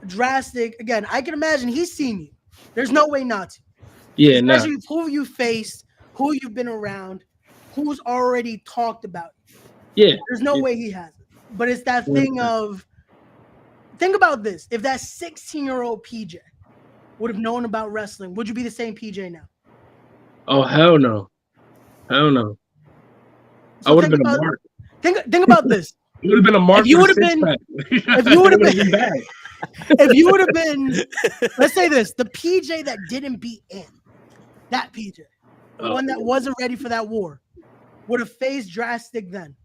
Drastic. Again, I can imagine he's seen you. There's no way not to. Yeah, especially who you faced, who you've been around, who's already talked about you. Yeah. There's no way he hasn't. But it's that thing of, think about this. If that 16-year-old PJ would have known about wrestling, would you be the same PJ now? Oh, hell no. Hell no. So I would have been a mark. Think about this. It would have been a mark. If you would have been, let's say this, the PJ that didn't beat in, that PJ, the one that wasn't ready for that war, would have faced Drastic then.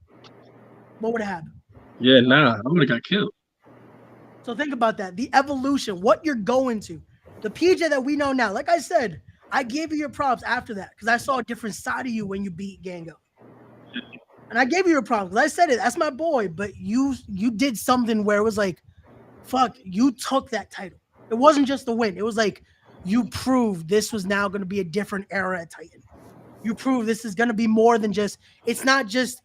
What would have happened? Yeah, I would have got killed. So think about that. The evolution, what you're going to. The PJ that we know now, like I said, I gave you your props after that because I saw a different side of you when you beat Gango. And I gave you your props because I said it. That's my boy. But you did something where it was like, fuck, you took that title. It wasn't just a win. It was like you proved this was now going to be a different era at Titan. You proved this is going to be more than just, it's not just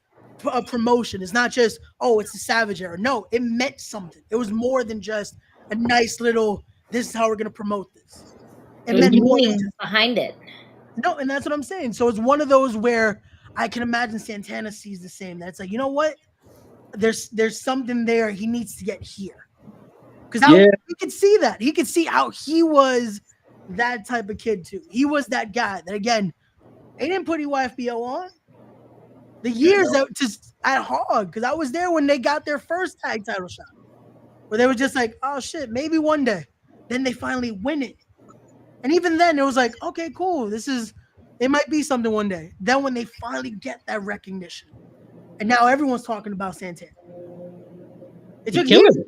a promotion. It's not just, it's a Savage era. No, it meant something. It was more than just a nice little, this is how we're going to promote this. It meant more behind it. No, and that's what I'm saying. So it's one of those where I can imagine Santana sees the same. That's like, you know what? There's something there. He needs to get here. Because he could see that. He could see how he was that type of kid too. He was that guy that, again, they didn't put EYFBO on. The years at Hog, because I was there when they got their first tag title shot. Where they were just like, oh shit, maybe one day. Then they finally win it. And even then, it was like, okay, cool. It might be something one day. Then when they finally get that recognition, and now everyone's talking about Santana. It took years.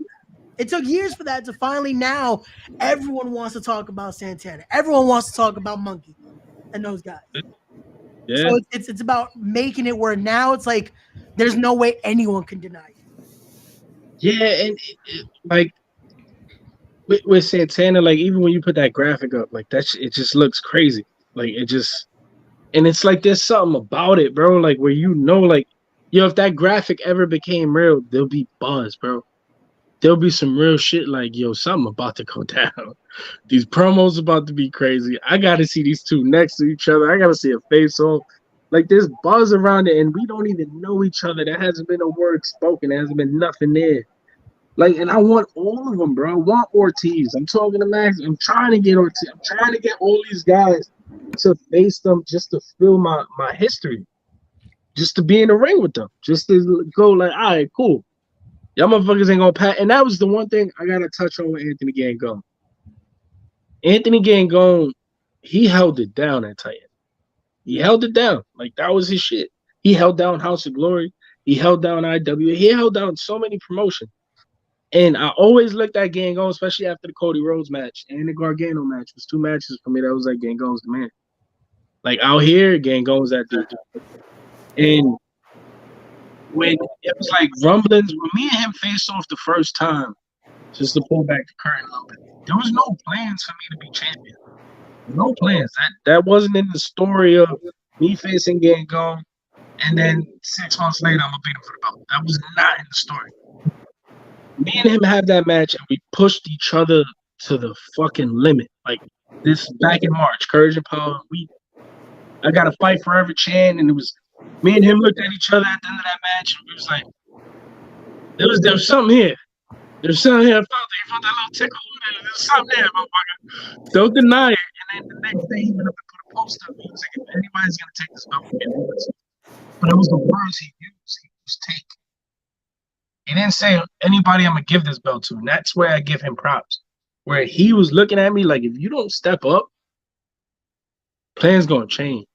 It took years for that to finally now everyone wants to talk about Santana. Everyone wants to talk about Monkey and those guys. Yeah. So it's about making it where now it's like there's no way anyone can deny it. Yeah, and like with Santana, like even when you put that graphic up, like it just looks crazy. Like it just, and it's like there's something about it, bro. Like where like, if that graphic ever became real, there'll be buzz, bro. There'll be some real shit like, something about to go down. These promos about to be crazy. I got to see these two next to each other. I got to see a face-off. Like, there's buzz around it, and we don't even know each other. There hasn't been a word spoken. There hasn't been nothing there. Like, and I want all of them, bro. I want Ortiz. I'm talking to Max. I'm trying to get Ortiz. I'm trying to get all these guys to face them just to feel my history. Just to be in the ring with them. Just to go like, all right, cool. Y'all motherfuckers ain't gonna pat. And that was the one thing I gotta touch on with Anthony Gangone. Anthony Gangone, he held it down at Titan. He held it down. Like, that was his shit. He held down House of Glory. He held down IW. He held down so many promotions. And I always looked at Gangone, especially after the Cody Rhodes match and the Gargano match. It was 2 matches for me that was like Gangone's the man. Like, out here, Gangone's that dude. And when it was like rumblings, when me and him faced off the first time, just to pull back the curtain a little bit, there was no plans for me to be champion. No plans. That wasn't in the story of me facing Gangon, and then 6 months later I'm gonna beat him for the belt. That was not in the story. Me and him had that match, and we pushed each other to the fucking limit. Like this back in March, Courage and Power. I got a fight forever chant, and it was me and him looked at each other at the end of that match, and we was like, there was something here. There's something here. I felt that little tickle. There's something there, motherfucker. Don't deny it. And then the next day, he went up and put a post up. He was like, if anybody's gonna take this belt, but it was the words he used. He was take. He didn't say anybody I'm gonna give this belt to, and that's where I give him props. Where he was looking at me like, if you don't step up, plans gonna change.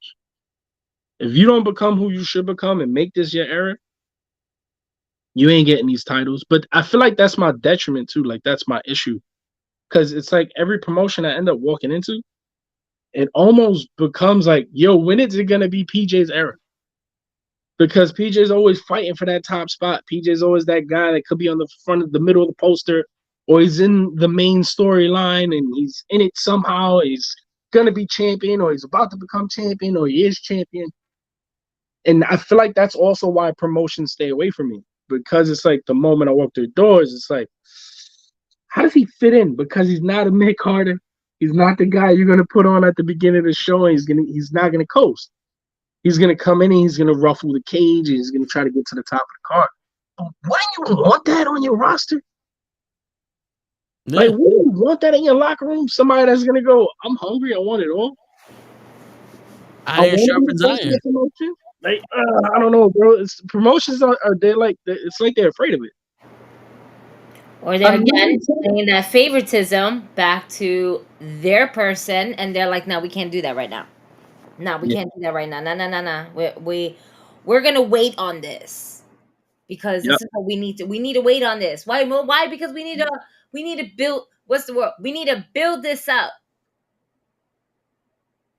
If you don't become who you should become and make this your era, you ain't getting these titles. But I feel like that's my detriment too. Like that's my issue, because it's like every promotion I end up walking into, it almost becomes like, yo, when is it gonna be PJ's era? Because PJ's always fighting for that top spot. PJ's always that guy that could be on the front of the middle of the poster, or he's in the main storyline and he's in it somehow. He's gonna be champion, or he's about to become champion, or he is champion. And I feel like that's also why promotions stay away from me, because it's like the moment I walk through the doors, it's like, how does he fit in? Because he's not a Mick Carter. He's not the guy you're gonna put on at the beginning of the show, and he's not gonna coast. He's gonna come in and he's gonna ruffle the cage and he's gonna try to get to the top of the card. But wouldn't you want that on your roster? Yeah. Like, wouldn't you want that in your locker room? Somebody that's gonna go, I'm hungry, I want it all. Iron sharpens iron. Like, I don't know, bro. Promotions are they like, it's like they're afraid of it. Or they're again bringing that favoritism back to their person, and they're like, no, we can't do that right now. No, we can't do that right now. No. We're gonna wait on this because this is what we need to. We need to wait on this. Why? Why? Because we need to build. What's the word? We need to build this up.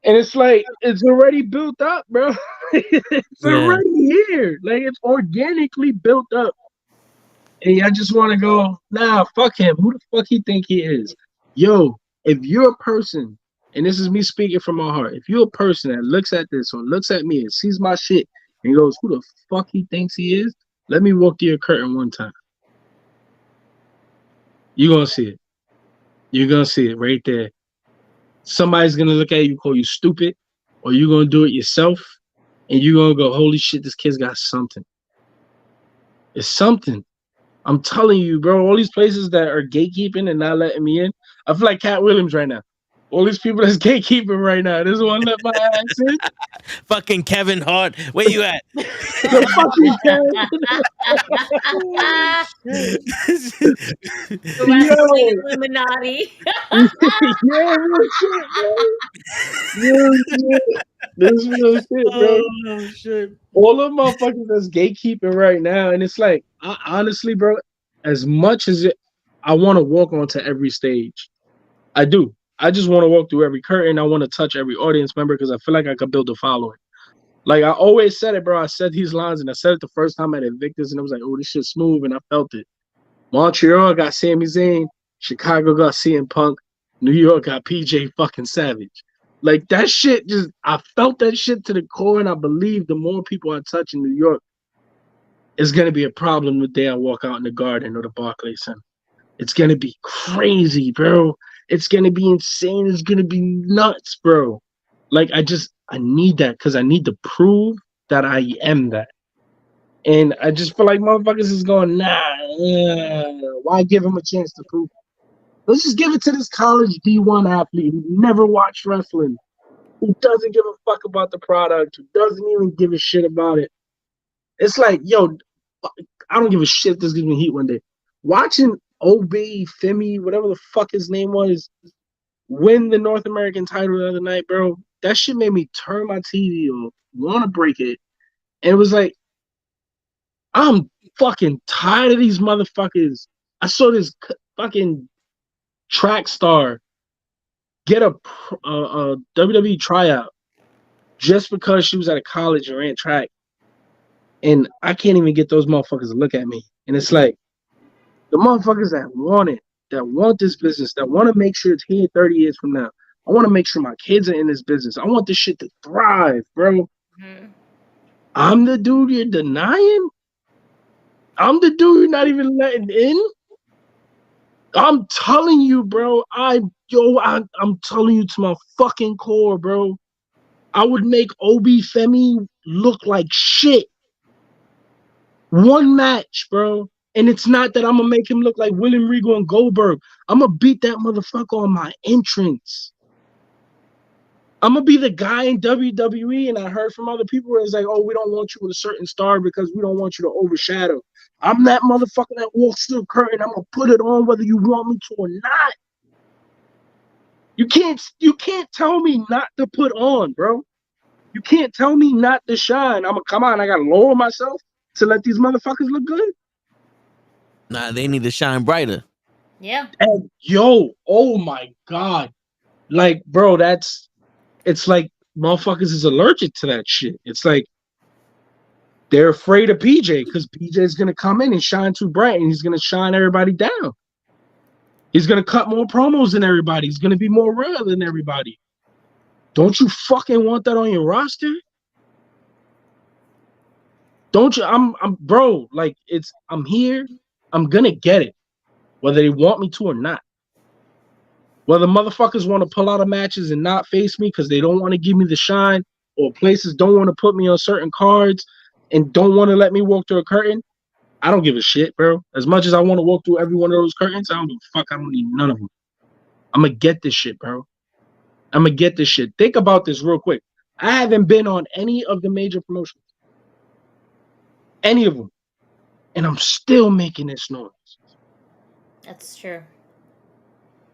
And it's like it's already built up, bro. It's already here. Like it's organically built up. And I just want to go, nah, fuck him. Who the fuck he think he is? Yo, if you're a person, and this is me speaking from my heart, if you're a person that looks at this or looks at me and sees my shit and goes, who the fuck he thinks he is? Let me walk through your curtain one time. You're going to see it. You're going to see it right there. Somebody's going to look at you, call you stupid, or you're going to do it yourself, and you're going to go, holy shit, this kid's got something. It's something. I'm telling you, bro, all these places that are gatekeeping and not letting me in, I feel like Cat Williams right now. All these people that's gatekeeping right now. This one let my ass in. Fucking Kevin Hart. Where you at? Illuminati. This is real shit, bro. Oh, shit. All of motherfuckers that's gatekeeping right now, and it's like, honestly, bro, as much as I want to walk onto every stage, I do. I just want to walk through every curtain. I want to touch every audience member because I feel like I could build a following. Like I always said it, bro. I said these lines, and I said it the first time at Invictus, and I was like, "Oh, this shit's smooth," and I felt it. Montreal got Sami Zayn, Chicago got CM Punk, New York got PJ fucking Savage. Like that shit, just I felt that shit to the core, and I believe the more people I touch in New York, it's gonna be a problem the day I walk out in the Garden or the Barclays Center. It's gonna be crazy, bro. It's going to be insane. It's going to be nuts, bro. Like, I need that because I need to prove that I am that. And I just feel like motherfuckers is going, why give him a chance to prove it? Let's just give it to this college D1 athlete who never watched wrestling, who doesn't give a fuck about the product, who doesn't even give a shit about it. It's like, yo, I don't give a shit if this gives me heat one day. Watching OB, Femi, whatever the fuck his name was, win the North American title the other night, bro. That shit made me turn my TV or want to break it. And it was like, I'm fucking tired of these motherfuckers. I saw this fucking track star get a WWE tryout just because she was at a college and ran track. And I can't even get those motherfuckers to look at me. And it's like, the motherfuckers that want it, that want this business, that want to make sure it's here 30 years from now, I want to make sure my kids are in this business. I want this shit to thrive, bro. Mm-hmm. I'm the dude you're denying. I'm the dude you're not even letting in. I'm telling you, bro. I'm telling you to my fucking core, bro. I would make Obi Femi look like shit. One match, bro. And it's not that I'm gonna make him look like William Regal and Goldberg. I'm gonna beat that motherfucker on my entrance. I'm gonna be the guy in WWE, and I heard from other people where it's like, oh, we don't want you with a certain star because we don't want you to overshadow. I'm that motherfucker that walks through the curtain. I'm gonna put it on whether you want me to or not. You can't tell me not to put on, bro. You can't tell me not to shine. I'm gonna come on. I gotta lower myself to let these motherfuckers look good. Nah, they need to shine brighter. Yeah. And yo, oh my god, like, bro, it's like motherfuckers is allergic to that shit. It's like they're afraid of PJ because PJ is gonna come in and shine too bright, and he's gonna shine everybody down. He's gonna cut more promos than everybody. He's gonna be more real than everybody. Don't you fucking want that on your roster? Don't you? I'm bro. Like I'm here. I'm gonna get it, whether they want me to or not. Whether motherfuckers want to pull out of matches and not face me because they don't want to give me the shine, or places don't want to put me on certain cards and don't want to let me walk through a curtain, I don't give a shit, bro. As much as I want to walk through every one of those curtains, I don't give a fuck. I don't need none of them. I'm gonna get this shit, bro. I'm gonna get this shit. Think about this real quick. I haven't been on any of the major promotions. Any of them. And I'm still making this noise. That's true.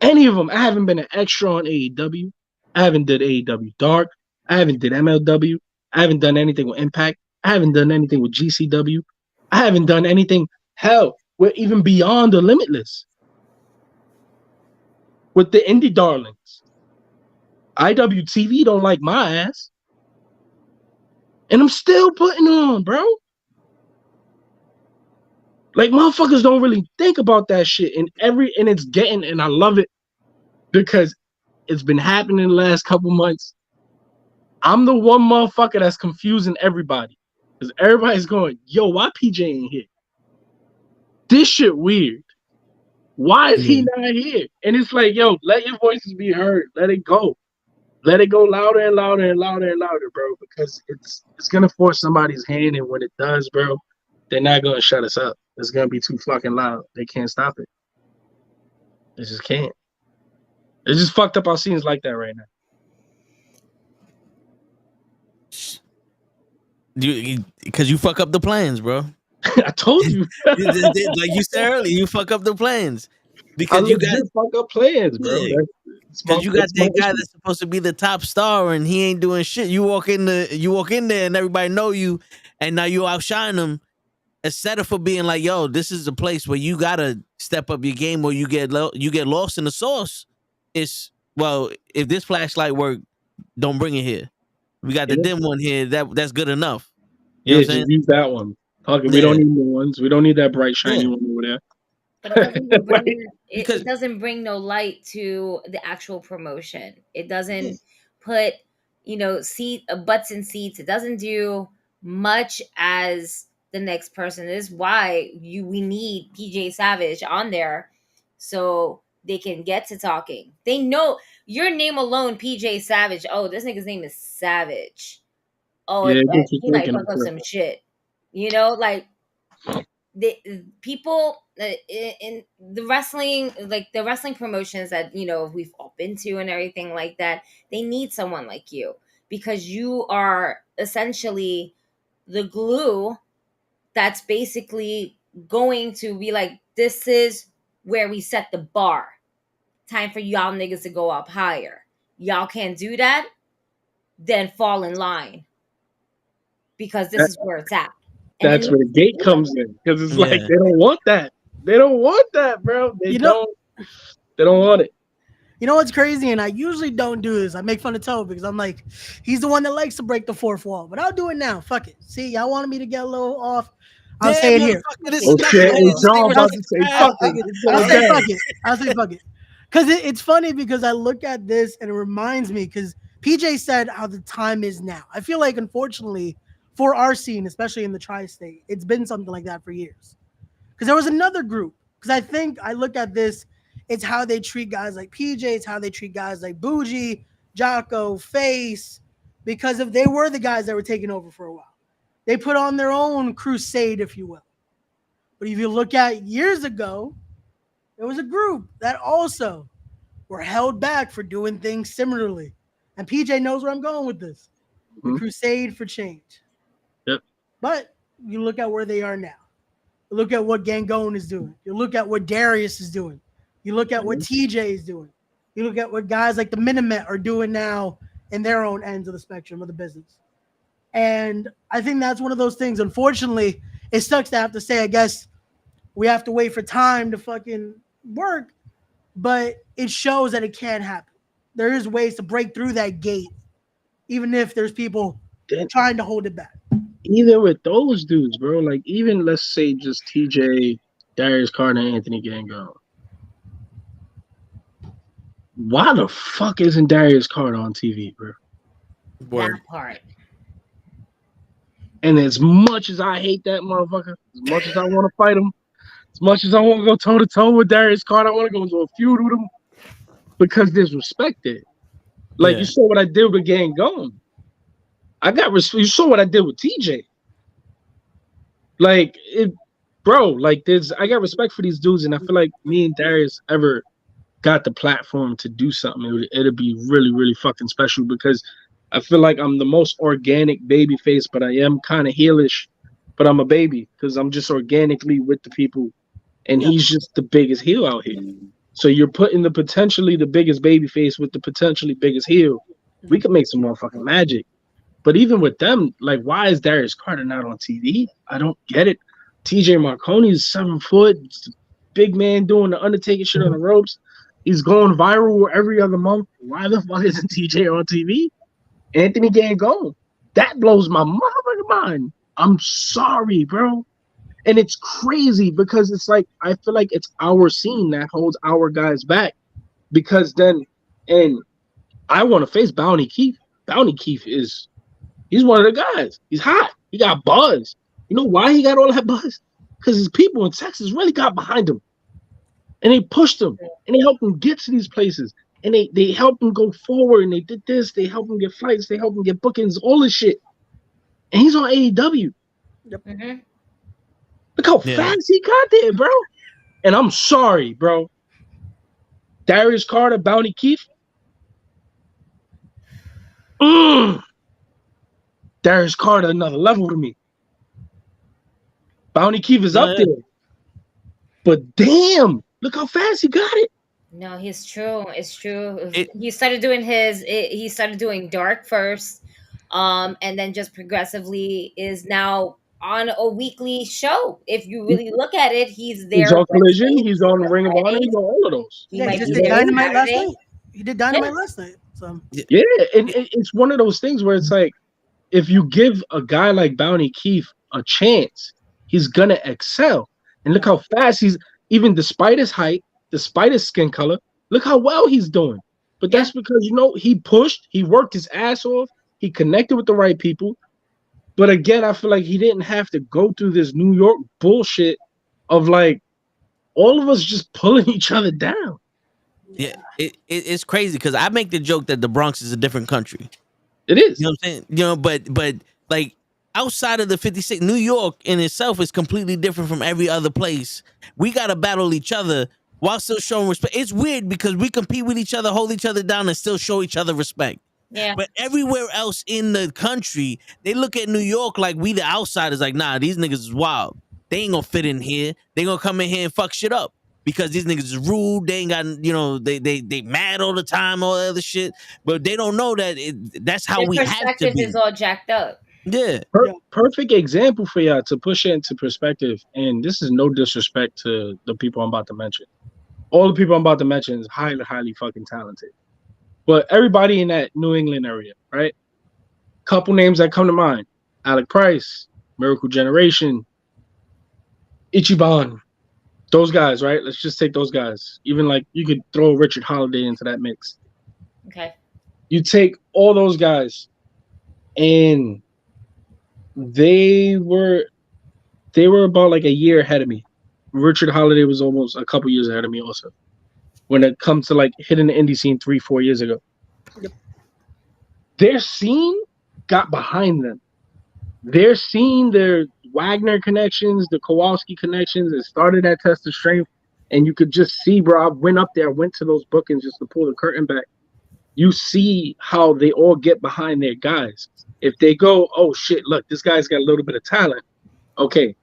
Any of them. I haven't been an extra on AEW. I haven't did AEW Dark. I haven't did MLW. I haven't done anything with Impact. I haven't done anything with GCW. I haven't done anything, hell, we're even beyond the Limitless. With the indie darlings. IWTV don't like my ass. And I'm still putting on, bro. Like, motherfuckers don't really think about that shit. And it's getting, and I love it because it's been happening the last couple months. I'm the one motherfucker that's confusing everybody. Because everybody's going, yo, why PJ ain't here? This shit weird. Why is he not here? And it's like, yo, let your voices be heard. Let it go. Let it go louder and louder and louder and louder, bro. Because it's gonna force somebody's hand, and when it does, bro, they're not gonna shut us up. It's gonna be too fucking loud. They can't stop it. They just can't. It's just fucked up our scenes like that right now. Because you fuck up the plans, bro. I told you. Like you said earlier, you fuck up the plans. Because you got fuck up plans, bro. Yeah. Because you got that guy that's supposed to be the top star and he ain't doing shit. You walk in there and everybody know you, and now you outshine them. Instead of for being like, yo, this is a place where you gotta step up your game or you get lost in the sauce. It's, well, if this flashlight work, don't bring it here. We got the dim one here. That's good enough. You know what I'm saying? Use that one. Okay, we don't need new ones. We don't need that bright shiny one over there. But it doesn't bring no light to the actual promotion. It doesn't put, butts in seats. It doesn't do much as the next person. This is why we need PJ Savage on there so they can get to talking. They know your name alone, PJ Savage. Oh, this nigga's name is Savage. Oh, he like fuck up some shit. Like the people in the wrestling, like the wrestling promotions that we've all been to and everything like that. They need someone like you because you are essentially the glue that's basically going to be like, this is where we set the bar. Time for y'all niggas to go up higher. Y'all can't do that, then fall in line. Because this is where it's at. And that's where the gate comes in. Because it's like, they don't want that. They don't want that, bro. They don't want it. You know what's crazy? And I usually don't do this. I make fun of Toe because I'm like, he's the one that likes to break the fourth wall. But I'll do it now. Fuck it. See, y'all wanted me to get a little off. I'll say it here. Okay, John about to say fuck it. I'll say fuck it. Because it's funny because I look at this and it reminds me because PJ said how the time is now. I feel like, unfortunately, for our scene, especially in the tri-state, it's been something like that for years. Because there was another group. Because I think I look at this, it's how they treat guys like PJ, it's how they treat guys like Bougie, Jocko, Face, because if they were the guys that were taking over for a while. They put on their own crusade, if you will. But if you look at years ago, there was a group that also were held back for doing things similarly. And PJ knows where I'm going with this. The crusade for change. Yep. But you look at where they are now. You look at what Gangone is doing. You look at what Darius is doing. You look at what TJ is doing. You look at what guys like the Minimet are doing now in their own ends of the spectrum of the business. And I think that's one of those things. Unfortunately, it sucks to have to say, I guess we have to wait for time to fucking work, but it shows that it can happen. There is ways to break through that gate, even if there's people trying to hold it back. Even with those dudes, bro, like even let's say just TJ, Darius Carter, and Anthony Gangone. Why the fuck isn't Darius Carter on TV, bro? That part. And as much as I hate that motherfucker, as much as I want to fight him, as much as I want to go toe to toe with Darius Carter, I want to go into a feud with him because there's respect there. Like you saw what I did with Gangone. I got respect. You saw what I did with TJ. Like it, bro. Like I got respect for these dudes, and I feel like me and Darius ever got the platform to do something, it'd be really, really fucking special because I feel like I'm the most organic baby face, but I am kind of heelish, but I'm a baby because I'm just organically with the people, and he's just the biggest heel out here. So you're putting the potentially the biggest baby face with the potentially biggest heel. We could make some motherfucking magic. But even with them, like, why is Darius Carter not on TV? I don't get it. TJ Marconi is 7 foot, big man doing the Undertaker shit on the ropes. He's going viral every other month. Why the fuck isn't TJ on TV? Anthony Gangone. That blows my motherfucking mind. I'm sorry, bro. And it's crazy because it's like, I feel like it's our scene that holds our guys back. Because then, and I want to face Bounty Keith. Bounty Keith he's one of the guys. He's hot. He got buzz. You know why he got all that buzz? Because his people in Texas really got behind him. And they pushed him. And they helped him get to these places. And they helped him go forward. And they did this. They helped him get flights. They helped him get bookings. All this shit. And he's on AEW. Yep. Mm-hmm. Look how fast he got there, bro. And I'm sorry, bro. Darius Carter, Bounty Keith. Darius Carter, another level to me. Bounty Keith is up there. But damn, look how fast he got it. No, it's true. It's true. He started doing he started doing dark first, and then just progressively is now on a weekly show. If you really look at it, he's there. He's on Collision. He's on Ring of Honor. He's on all of those. He just did Dynamite last night. He did Dynamite last night. So yeah, and it's one of those things where it's like, if you give a guy like Bounty Keith a chance, he's gonna excel. And look how fast he's, even despite his height, despite his skin color, look how well he's doing. But that's because, you know, he pushed, he worked his ass off, he connected with the right people. But again, I feel like he didn't have to go through this New York bullshit of like all of us just pulling each other down. Yeah, it's crazy because I make the joke that the Bronx is a different country. It is. You know what I'm saying? You know, but like outside of the 56, New York in itself is completely different from every other place. We gotta battle each other while still showing respect. It's weird because we compete with each other, hold each other down, and still show each other respect. Yeah. But everywhere else in the country, they look at New York like we the outsiders. Like, nah, these niggas is wild. They ain't gonna fit in here. They gonna come in here and fuck shit up because these niggas is rude. They ain't got, you know, they mad all the time, all that other shit. But they don't know that that's how we have to be. Perspective is all jacked up. Yeah. Perfect example for y'all to push it into perspective. And this is no disrespect to the people I'm about to mention. All the people I'm about to mention is highly, highly fucking talented. But everybody in that New England area, right? Couple names that come to mind. Alec Price, Miracle Generation, Ichiban, Those guys, right? Let's just take those guys. Even like you could throw Richard Holiday into that mix. Okay. You take all those guys, and they were about like a year ahead of me. Richard Holiday was almost a couple years ahead of me also. When it comes to like hitting the indie scene 3-4 years ago. Yep. Their scene got behind them. Their scene, their Wagner connections, the Kowalski connections, it started at Test of Strength, and you could just see, bro, I went up there, went to those bookings just to pull the curtain back. You see how they all get behind their guys. If they go, oh shit, look, this guy's got a little bit of talent. Okay,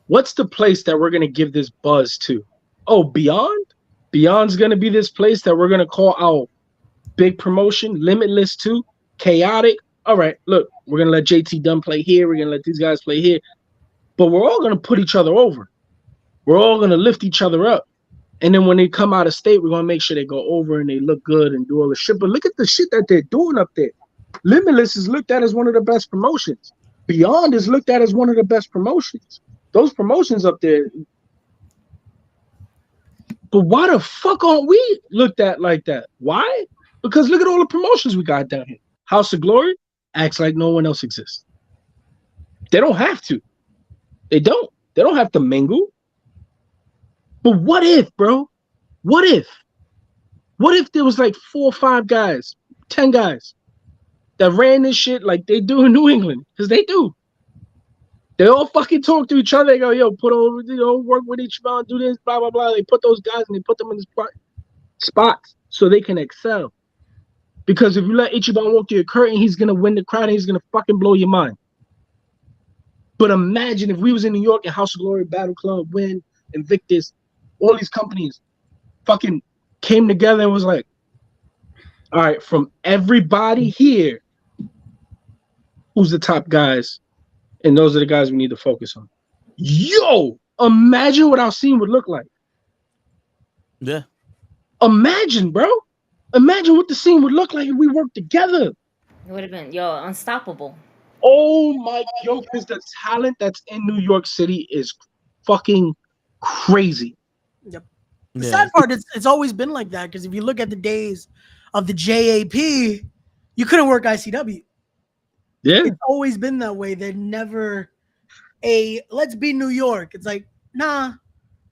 what's the place that we're going to give this buzz to? Oh, Beyond? Beyond's going to be this place that we're going to call our big promotion, Limitless 2, Chaotic. All right, look, we're going to let JT Dunn play here. We're going to let these guys play here. But we're all going to put each other over. We're all going to lift each other up. And then when they come out of state, we're going to make sure they go over and they look good and do all the shit. But look at the shit that they're doing up there. Limitless is looked at as one of the best promotions. Beyond is looked at as one of the best promotions. Those promotions up there. But why the fuck aren't we looked at like that? Why? Because look at all the promotions we got down here. House of Glory acts like no one else exists. They don't have to. They don't. They don't have to mingle. But what if, bro? What if? What if there was like 4 or 5 guys, 10 guys that ran this shit like they do in New England? Because they do. They all fucking talk to each other. They go, yo, put over, work with each other, do this, blah, blah, blah. They put those guys and they put them in the spots so they can excel. Because if you let Ichiban walk through your curtain, he's going to win the crowd and he's going to fucking blow your mind. But imagine if we was in New York and House of Glory, Battle Club, Win, Invictus, all these companies fucking came together and was like, all right, from everybody here, who's the top guys? And those are the guys we need to focus on. Yo, imagine what our scene would look like. Yeah. Imagine, bro. Imagine what the scene would look like if we worked together. It would have been, unstoppable. Oh my God, because the talent that's in New York City is fucking crazy. Yep. The sad part is it's always been like that, because if you look at the days of the JAP, you couldn't work ICW. Yeah. It's always been that way. They're never let's be New York. It's like, nah,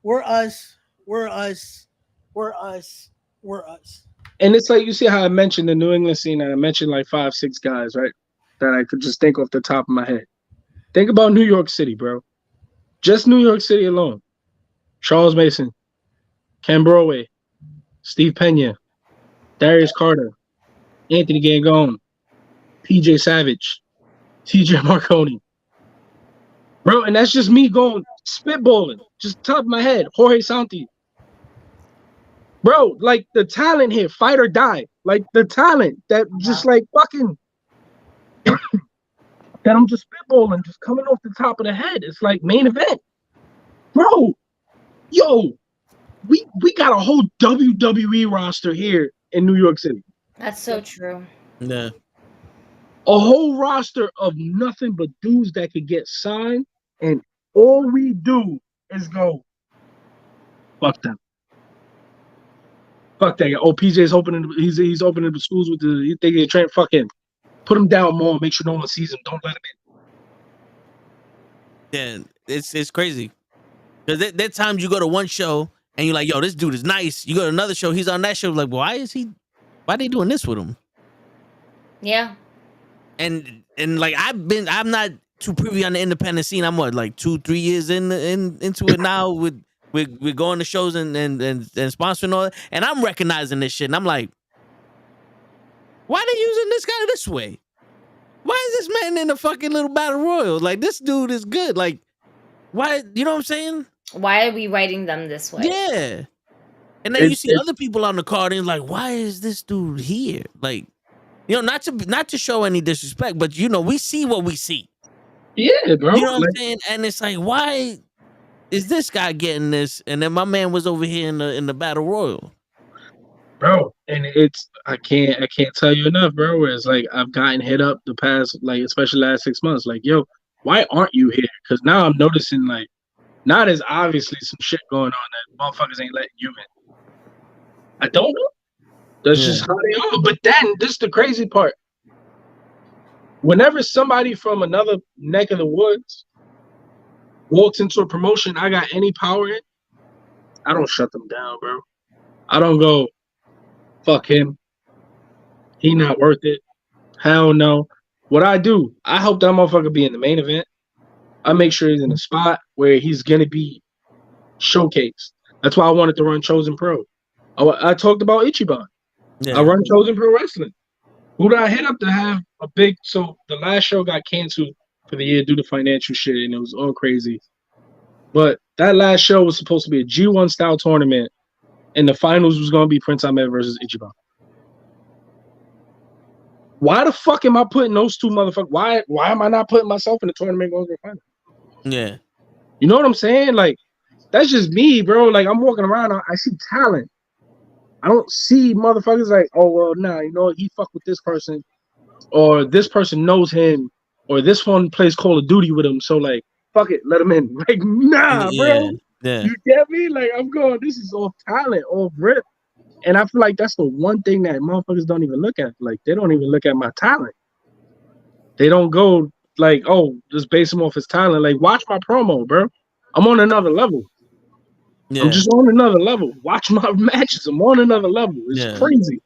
we're us. We're us. We're us. We're us. And it's like, you see how I mentioned the New England scene, and I mentioned like 5-6 guys, right? That I could just think off the top of my head. Think about New York City, bro. Just New York City alone. Charles Mason, Ken Broadway, Steve Pena, Darius Carter, Anthony Gangone, PJ Savage, TJ Marconi. Bro, and that's just me going spitballing, just top of my head. Jorge Santi. Bro, like the talent here, fight or die. Like the talent that just like fucking that I'm just spitballing, just coming off the top of the head. It's like main event. Bro, yo, we got a whole WWE roster here in New York City. That's so true. Yeah. A whole roster of nothing but dudes that could get signed, and all we do is go, fuck them. Fuck that guy. Oh, PJ's opening. He's opening the schools with the. They get trained. Fuck him. Put him down more. Make sure no one sees him. Don't let him in. Yeah, it's crazy. Because there times you go to one show and you're like, yo, this dude is nice. You go to another show, he's on that show. Like, why are they doing this with him? Yeah. And like I'm not too privy on the independent scene. I'm what, like 2-3 years into it now with. We're going to shows and sponsoring all that, and I'm recognizing this shit, and I'm like, why are they using this guy this way? Why is this man in a fucking little battle royal? Like, this dude is good. Like, why? You know what I'm saying? Why are we writing them this way? Yeah. And then you see other people on the card, and you're like, why is this dude here? Like, not to show any disrespect, but we see what we see. Yeah, bro. You know what I'm saying? And it's like, why is this guy getting this? And then my man was over here in the battle royal, bro. And I can't tell you enough, bro. Where it's like I've gotten hit up the past, like especially last 6 months, like, yo, why aren't you here? Because now I'm noticing like Not as obviously some shit going on that motherfuckers ain't letting you in. I don't know. That's just how they are. But then this is the crazy part. Whenever somebody from another neck of the woods walks into a promotion I got any power in, I don't shut them down, bro. I don't go, fuck him. He not worth it. Hell no. What I do, I help that motherfucker be in the main event. I make sure he's in a spot where he's going to be showcased. That's why I wanted to run Chosen Pro. I talked about Ichiban. Yeah. I run Chosen Pro Wrestling. Who did I hit up to have a big... So the last show got canceled for the year due to financial shit, and it was all crazy. But that last show was supposed to be a G1 style tournament, and the finals was going to be Prince Ahmed versus Ichiban. Why the fuck am I putting those two motherfuckers? Why am I not putting myself in the tournament going to the final? Yeah. You know what I'm saying? Like, that's just me, bro. Like, I'm walking around, I see talent. I don't see motherfuckers like, oh, well, nah, you know, he fuck with this person, or this person knows him, or this one plays Call of Duty with him, so, like, fuck it, let him in. Like, nah, bro. Yeah. You get me? Like, I'm going, this is all talent, all rip. And I feel like that's the one thing that motherfuckers don't even look at. Like, they don't even look at my talent. They don't go, like, oh, just base him off his talent. Like, watch my promo, bro. I'm on another level. Yeah. I'm just on another level. Watch my matches. I'm on another level. It's crazy.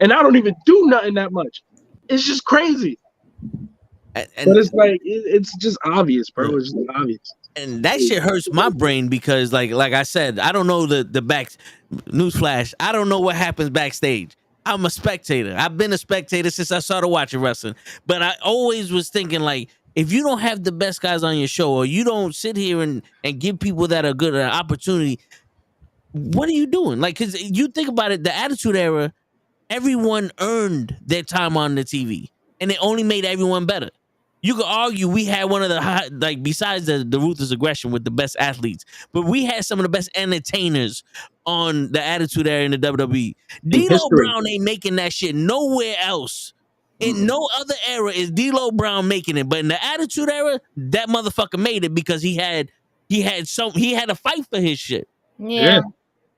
And I don't even do nothing that much. It's just crazy. But it's like, it's just obvious, bro. It's just obvious. And that shit hurts my brain because, like I said, I don't know the back. Newsflash, I don't know what happens backstage. I'm a spectator. I've been a spectator since I started watching wrestling. But I always was thinking, like, if you don't have the best guys on your show, or you don't sit here and give people that are good an opportunity, what are you doing? Like, because you think about it, the Attitude Era, everyone earned their time on the TV, and it only made everyone better. You could argue we had one of the high, like, besides the Ruthless Aggression with the best athletes, but we had some of the best entertainers on the Attitude Era in the WWE. D'Lo Brown ain't making that shit nowhere else. In no other era is D'Lo Brown making it, but in the Attitude Era, that motherfucker made it because he had a fight for his shit. Yeah.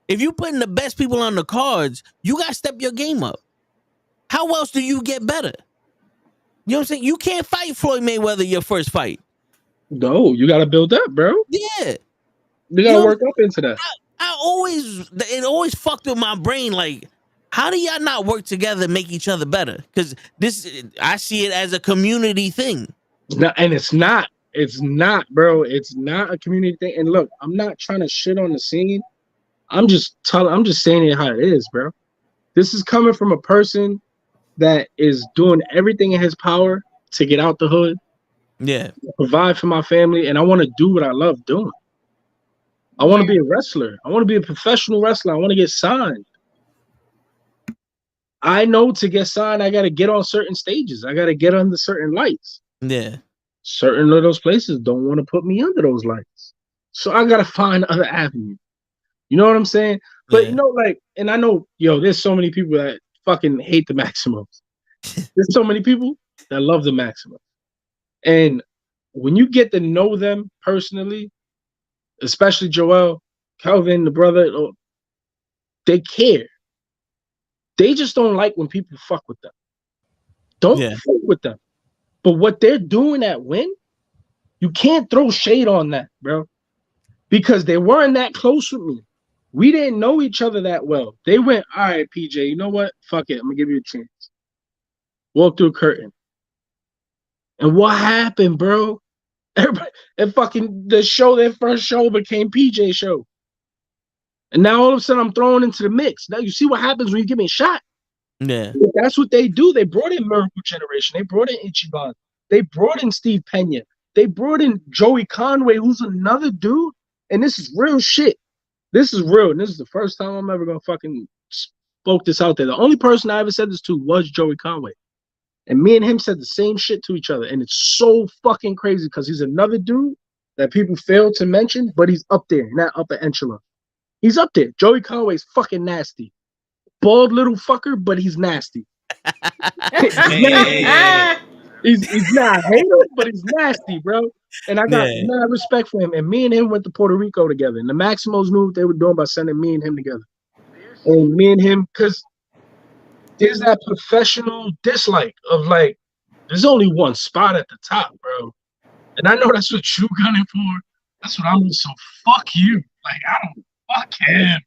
If you putting the best people on the cards, you gotta step your game up. How else do you get better? You know what I'm saying? You can't fight Floyd Mayweather your first fight. No, you got to build up, bro. Yeah. You got to work up into that. It always fucked with my brain. Like, how do y'all not work together and make each other better? Because I see it as a community thing. It's not, bro. It's not a community thing. And look, I'm not trying to shit on the scene. I'm just saying it how it is, bro. This is coming from a person that is doing everything in his power to get out the hood, provide for my family, and I want to do what I love doing. I want to be a wrestler. I want to be a professional wrestler. I want to get signed. I know to get signed, I got to get on certain stages. I got to get under certain lights. Yeah. Certain of those places don't want to put me under those lights. So I got to find other avenues. You know what I'm saying? But, you know, like, and I know, there's so many people that fucking hate the Maximums. There's so many people that love the Maximums. And when you get to know them personally, especially Joel, Calvin, the brother, they care. They just don't like when people fuck with them. Don't fuck with them. But what they're doing at Win, you can't throw shade on that, bro. Because they weren't that close with me. We didn't know each other that well. They went, all right, PJ, you know what? Fuck it. I'm going to give you a chance. Walk through a curtain. And what happened, bro? Everybody, their first show became PJ's show. And now all of a sudden I'm thrown into the mix. Now you see what happens when you give me a shot. Yeah. That's what they do. They brought in Miracle Generation. They brought in Ichiban. They brought in Steve Pena. They brought in Joey Conway, who's another dude. And this is real shit. This is real. And this is the first time I'm ever going to fucking spoke this out there. The only person I ever said this to was Joey Conway. And me and him said the same shit to each other. And it's so fucking crazy because he's another dude that people fail to mention, but he's up there in that upper echelon. He's up there. Joey Conway's fucking nasty. Bald little fucker, but he's nasty. He's not a hater, but he's nasty, bro. And I got mad respect for him. And me and him went to Puerto Rico together. And the Maximos knew what they were doing by sending me and him together. And me and him, because there's that professional dislike of like, there's only one spot at the top, bro. And I know that's what you gunning for. That's what I'm. So fuck you. Like, I don't fuck him.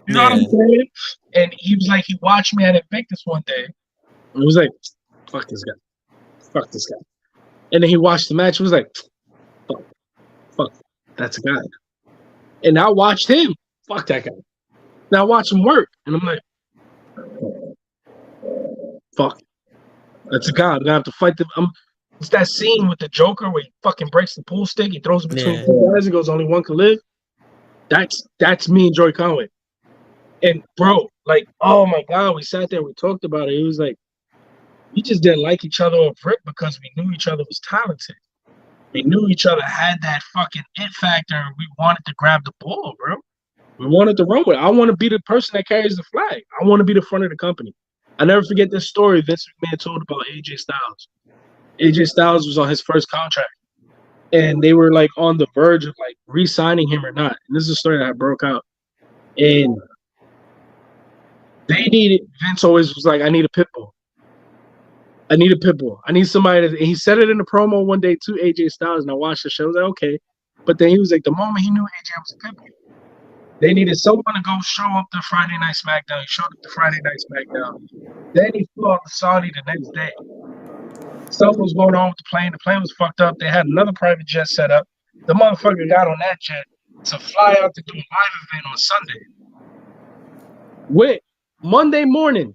You know what I'm saying? And he was like, he watched me at Invictus one day. And he was like, fuck this guy. Fuck this guy. And then he watched the match. He was like, fuck, that's a guy. And I watched him. Fuck that guy. Now I watch him work. And I'm like, fuck. That's a guy. I'm gonna have to fight them. It's that scene with the Joker where he fucking breaks the pool stick. He throws it between two guys and goes, only one can live. That's me and Joy Conway. And bro, like, oh my God, we sat there, we talked about it. It was like, we just didn't like each other off rip because we knew each other was talented. We knew each other had that fucking it factor. And we wanted to grab the ball, bro. We wanted to run with it. I want to be the person that carries the flag. I want to be the front of the company. I never forget this story Vince McMahon told about AJ Styles. AJ Styles was on his first contract. And they were like on the verge of like re-signing him or not. And this is a story that broke out. And they needed, Vince always was like, I need a pit bull. I need a pit bull. I need somebody and he said it in the promo one day to AJ Styles, and I watched the show. I was like, okay. But then he was like, the moment he knew AJ was a pit bull, they needed someone to go show up the Friday Night SmackDown. He showed up the Friday Night SmackDown. Then he flew out to Saudi the next day. Something was going on with the plane. The plane was fucked up. They had another private jet set up. The motherfucker got on that jet to fly out to do a live event on Sunday. Went Monday morning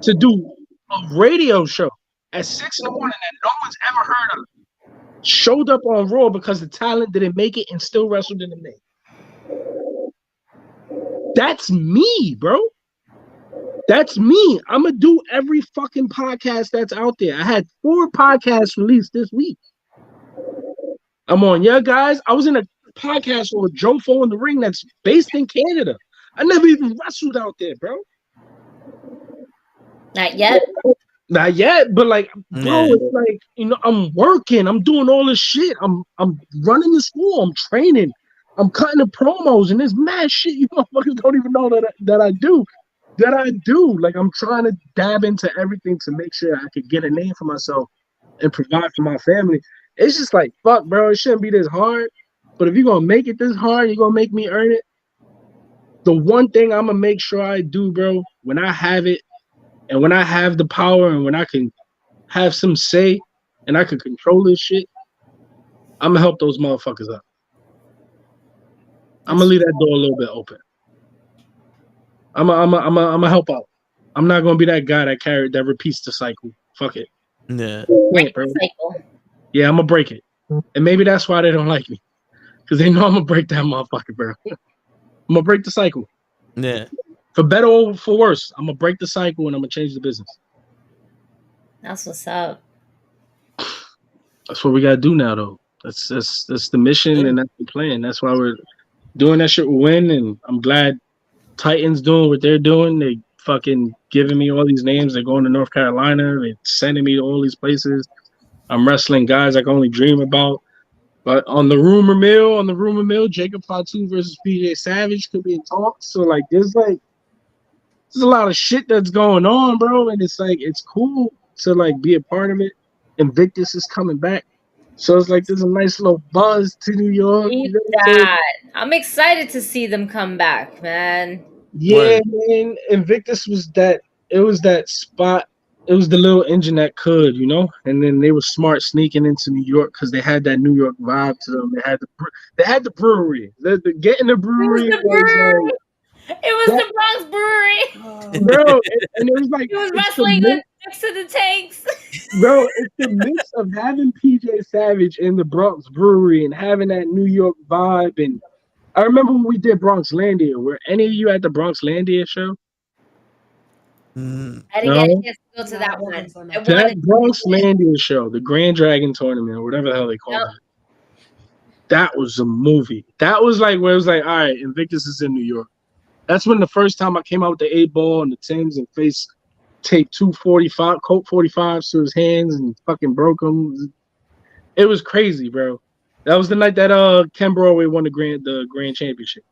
to do a radio show at 6 in the morning that no one's ever heard of. Showed up on Raw because the talent didn't make it and still wrestled in the name. That's me, bro. That's me. I'm going to do every fucking podcast that's out there. I had 4 podcasts released this week. I'm on guys. I was in a podcast with Joe Fo in the Ring that's based in Canada. I never even wrestled out there, bro. Not yet. Not yet, but like, bro, it's like, you know, I'm working. I'm doing all this shit. I'm running the school. I'm training. I'm cutting the promos, and there's mad shit you motherfuckers don't even know that I do. Like, I'm trying to dab into everything to make sure I could get a name for myself and provide for my family. It's just like, fuck, bro, it shouldn't be this hard. But if you're going to make it this hard, you're going to make me earn it. The one thing I'm going to make sure I do, bro, when I have it, and when I have the power, and when I can have some say, and I can control this shit, I'm going to help those motherfuckers out. I'm going to leave that door a little bit open. I'm a help out. I'm not gonna be that guy that repeats the cycle. Fuck it. Yeah. Break the cycle. Yeah, I'm gonna break it. And maybe that's why they don't like me. Because they know I'm gonna break that motherfucker, bro. I'm gonna break the cycle. Yeah. For better or for worse, I'm gonna break the cycle and I'm gonna change the business. That's what's up. That's what we gotta do now, though. That's the mission and that's the plan. That's why we're doing that shit with Win, and I'm glad Titans doing what they're doing. They fucking giving me all these names. They're going to North Carolina. They're sending me to all these places. I'm wrestling guys I can only dream about. But on the rumor mill, Jacob Fatu versus PJ Savage could be in talks. So like there's a lot of shit that's going on, bro. And it's like it's cool to like be a part of it. Invictus is coming back. So it's like there's a nice little buzz to New York. I'm excited to see them come back, man. Yeah, man. Invictus was that. It was that spot. It was the little engine that could, you know. And then they were smart sneaking into New York because they had that New York vibe to them. They had the brewery. Getting the brewery. It was the Bronx Brewery. Bro, and it was like he was wrestling next to the tanks. Bro, it's the mix of having PJ Savage in the Bronx Brewery and having that New York vibe. And I remember when we did Bronx Landia. Were any of you at the Bronx Landia show? I didn't get a chance to go to that one. That Bronx Landia show, the Grand Dragon Tournament, or whatever the hell they call it. That was a movie. That was like where it was like, all right, Invictus is in New York. That's when the first time I came out with the 8-ball and the Timbs and face taped 245 Colt 45s to his hands and fucking broke them. It was crazy, bro. That was the night that Ken Broadway won the grand championship.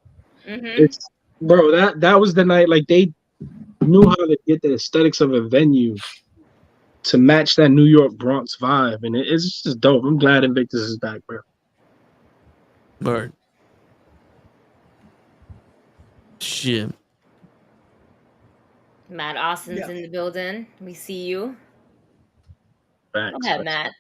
It's bro, that was the night like they knew how to get the aesthetics of a venue to match that New York Bronx vibe, and it's just dope. I'm glad Invictus is back, bro. Word. Shit. Matt Austin's in the building. We see you. Facts. Go ahead, Matt.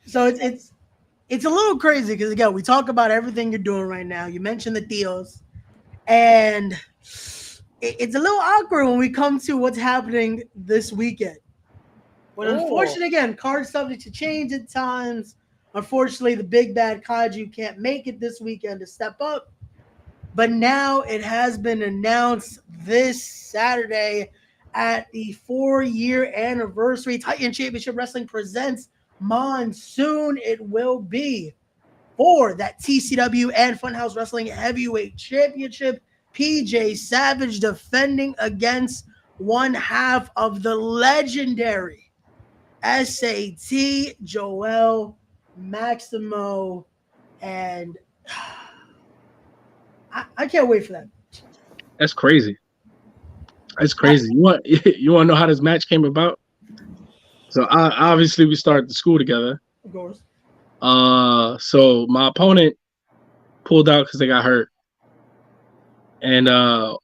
So it's a little crazy because again, we talk about everything you're doing right now. You mentioned the deals, and it's a little awkward when we come to what's happening this weekend. But unfortunately, again, cards subject to change at times. Unfortunately, the big bad Kaiju can't make it this weekend to step up. But now it has been announced this Saturday at the 4-year anniversary Titan Championship Wrestling presents Monsoon. It will be for that TCW and Funhouse Wrestling Heavyweight Championship. PJ Savage defending against one half of the legendary SAT, Joel, Maximo, and I can't wait for that. That's crazy. That's crazy. You want to know how this match came about? So obviously we started the school together. Of course. So my opponent pulled out because they got hurt, and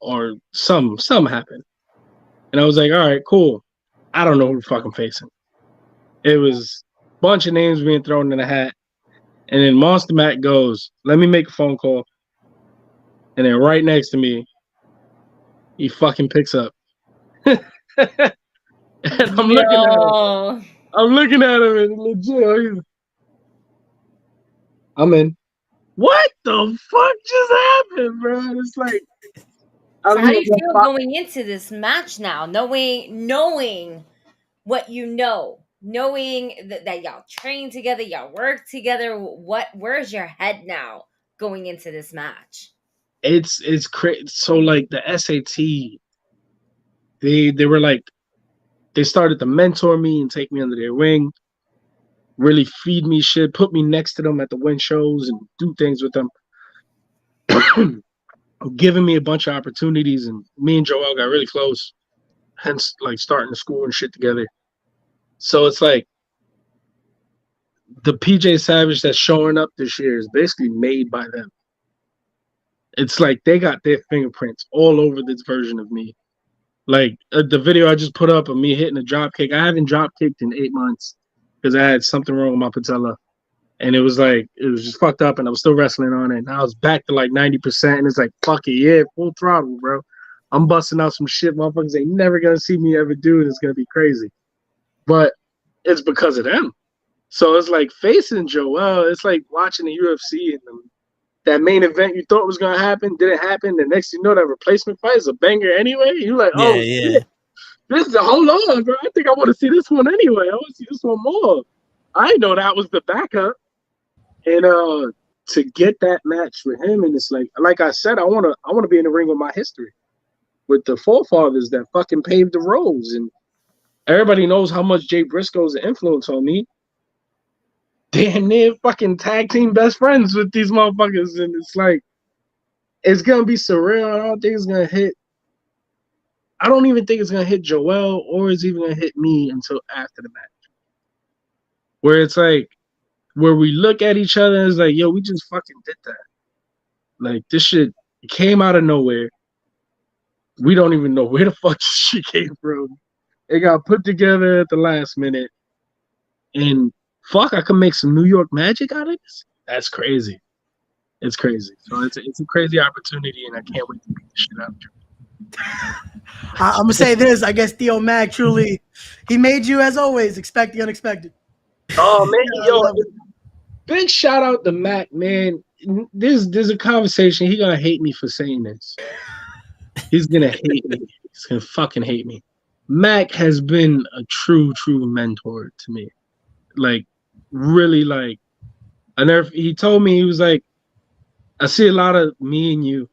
or something happened, and I was like, all right, cool. I don't know who the fuck I'm facing. It was a bunch of names being thrown in the hat, and then Monster Matt goes, "Let me make a phone call," and then right next to me, he fucking picks up. And I'm looking at him and legit. I'm in. What the fuck just happened, bro? It's like. So how do you feel going into this match now, knowing what you know, knowing that y'all train together, y'all work together? Where's your head now going into this match? It's crazy. So like the SAT, they were like. They started to mentor me and take me under their wing, really feed me shit, put me next to them at the win shows and do things with them, giving me a bunch of opportunities. And me and Joel got really close, hence like starting the school and shit together. So it's like the PJ Savage that's showing up this year is basically made by them. It's like they got their fingerprints all over this version of me. Like the video I just put up of me hitting a drop kick. I haven't drop kicked in 8 months because I had something wrong with my patella, and it was just fucked up, and I was still wrestling on it. And I was back to like 90%, and it's like fuck it, yeah, full throttle, bro. I'm busting out some shit motherfuckers ain't never gonna see me ever do, and it's gonna be crazy. But it's because of them. So it's like facing Joel. It's like watching the UFC and that main event you thought was gonna happen didn't happen. The next you know, that replacement fight is a banger anyway. You're like, oh yeah. This is a hold on, bro. I think I want to see this one anyway. I want to see this one more. I didn't know that was the backup. And to get that match with him, and it's like I said, I wanna be in the ring with my history, with the forefathers that fucking paved the roads. And everybody knows how much Jay Briscoe's an influence on me. Damn near fucking tag team best friends with these motherfuckers, and it's like it's gonna be surreal. I don't think it's gonna hit. I don't even think it's gonna hit Joel, or it's even gonna hit me until after the match. Where it's like, where we look at each other and it's like, yo, we just fucking did that. Like this shit came out of nowhere. We don't even know where the fuck this shit came from. It got put together at the last minute, and fuck, I could make some New York magic out of this. That's crazy. It's crazy. So it's a crazy opportunity, and I can't wait to beat the shit out of you. I'm gonna say this. I guess Theo Mac truly, he made you as always expect the unexpected. Oh man, yo, big shout out to Mac, man. There's a conversation. He gonna hate me for saying this. He's gonna hate me. He's gonna fucking hate me. Mac has been a true mentor to me. Like, really, like, he told me, he was like, I see a lot of me and you,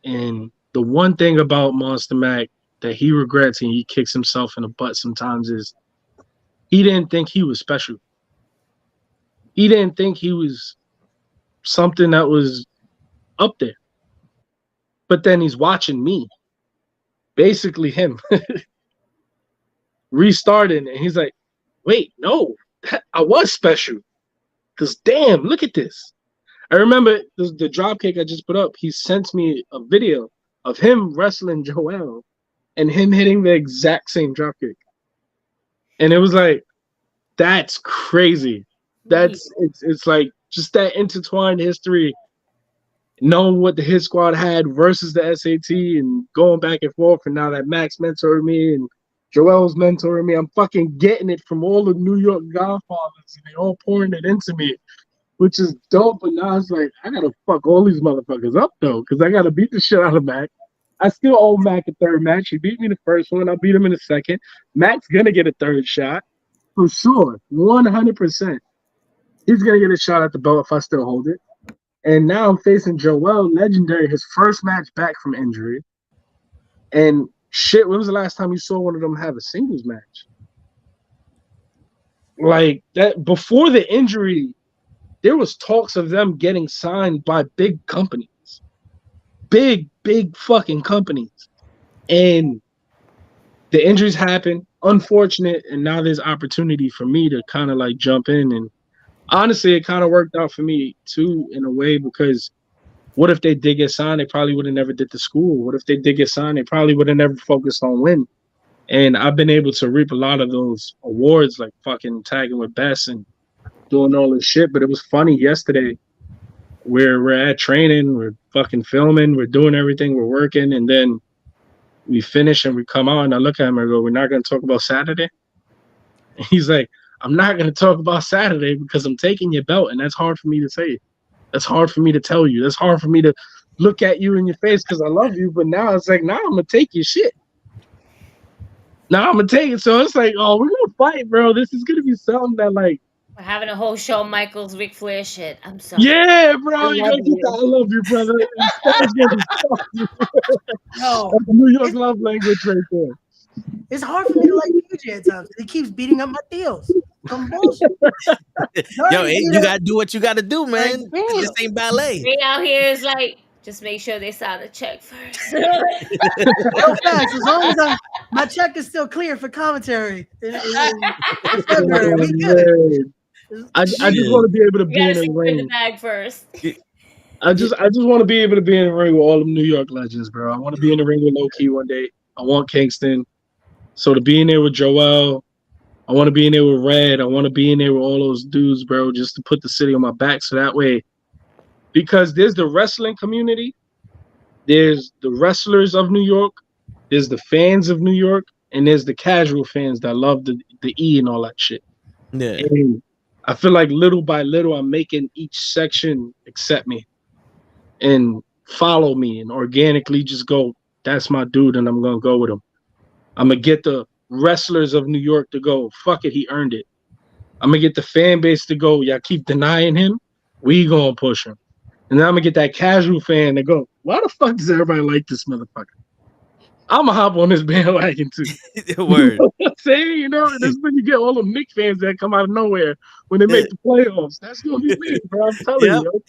and the one thing about Monster Mac that he regrets and he kicks himself in the butt sometimes is he didn't think he was special. He didn't think he was something that was up there. But then he's watching me, basically him, restarting, and he's like, wait, no, I was special. Because damn, look at this. I remember the dropkick I just put up. He sent me a video of him wrestling Joel and him hitting the exact same dropkick. And it was like, that's crazy. It's like just that intertwined history, knowing what the Hit Squad had versus the SAT and going back and forth. And now that Max mentored me and Joel's mentoring me, I'm fucking getting it from all the New York Godfathers, and they all pouring it into me, which is dope. But now it's like, I gotta fuck all these motherfuckers up though, because I gotta beat the shit out of Mac. I still owe Mac a third match. He beat me the first one. I'll beat him in the second. Mac's gonna get a third shot for sure, 100%. He's gonna get a shot at the belt if I still hold it. And now I'm facing Joel, legendary, his first match back from injury. And shit, when was the last time you saw one of them have a singles match? Like that before the injury, there was talks of them getting signed by big companies. Big fucking companies. And the injuries happened, unfortunate, and now there's opportunity for me to kind of like jump in. And honestly, it kind of worked out for me too in a way, because what if they did get signed? They probably would have never did the school. What if they did get signed? They probably would have never focused on win. And I've been able to reap a lot of those awards, like fucking tagging with Bess and doing all this shit. But it was funny yesterday. We're at training, we're fucking filming, we're doing everything, we're working, and then we finish and we come out, and I look at him and I go, we're not going to talk about Saturday? And he's like, I'm not going to talk about Saturday because I'm taking your belt, and that's hard for me to say. That's hard for me to tell you. That's hard for me to look at you in your face because I love you, but now it's like, now I'm going to take your shit. Now I'm going to take it. So it's like, oh, we're going to fight, bro. This is going to be something that, like, We're having a whole show, Michael's Ric Flair shit. I'm sorry. yeah, bro. You gotta get that. I love you, brother. No, that's the New York love language right there. it's hard for me to like PJ at times. He keeps beating up my deals. Some bullshit. Yo, hey, you gotta do what you gotta do, man. Like, This ain't ballet. They out here is like, just make sure they sign the check first. No facts. As long as my check is still clear for commentary in February, we good. I just want to be able to be in a the ring. bag first. I just want to be able to be in a ring with all them New York legends, bro. I want to be in the ring with Low Key one day. I want Kingston. So to be in there with Joel, I want to be in there with Red. I want to be in there with all those dudes, bro, just to put the city on my back. So that way, because there's the wrestling community, there's the wrestlers of New York, there's the fans of New York, and there's the casual fans that love the E and all that shit. Yeah. And I feel like little by little, I'm making each section accept me and follow me and organically just go, that's my dude, and I'm going to go with him. I'm going to get the wrestlers of New York to go, fuck it, he earned it. I'm going to get the fan base to go, y'all keep denying him, we going to push him. And then I'm going to get that casual fan to go, why the fuck does everybody like this motherfucker? I'm going to hop on this bandwagon too. Word. You know what I'm saying? You know, and that's when you get all the Knicks fans that come out of nowhere when they make the playoffs. That's going to be me, bro. I'm telling you.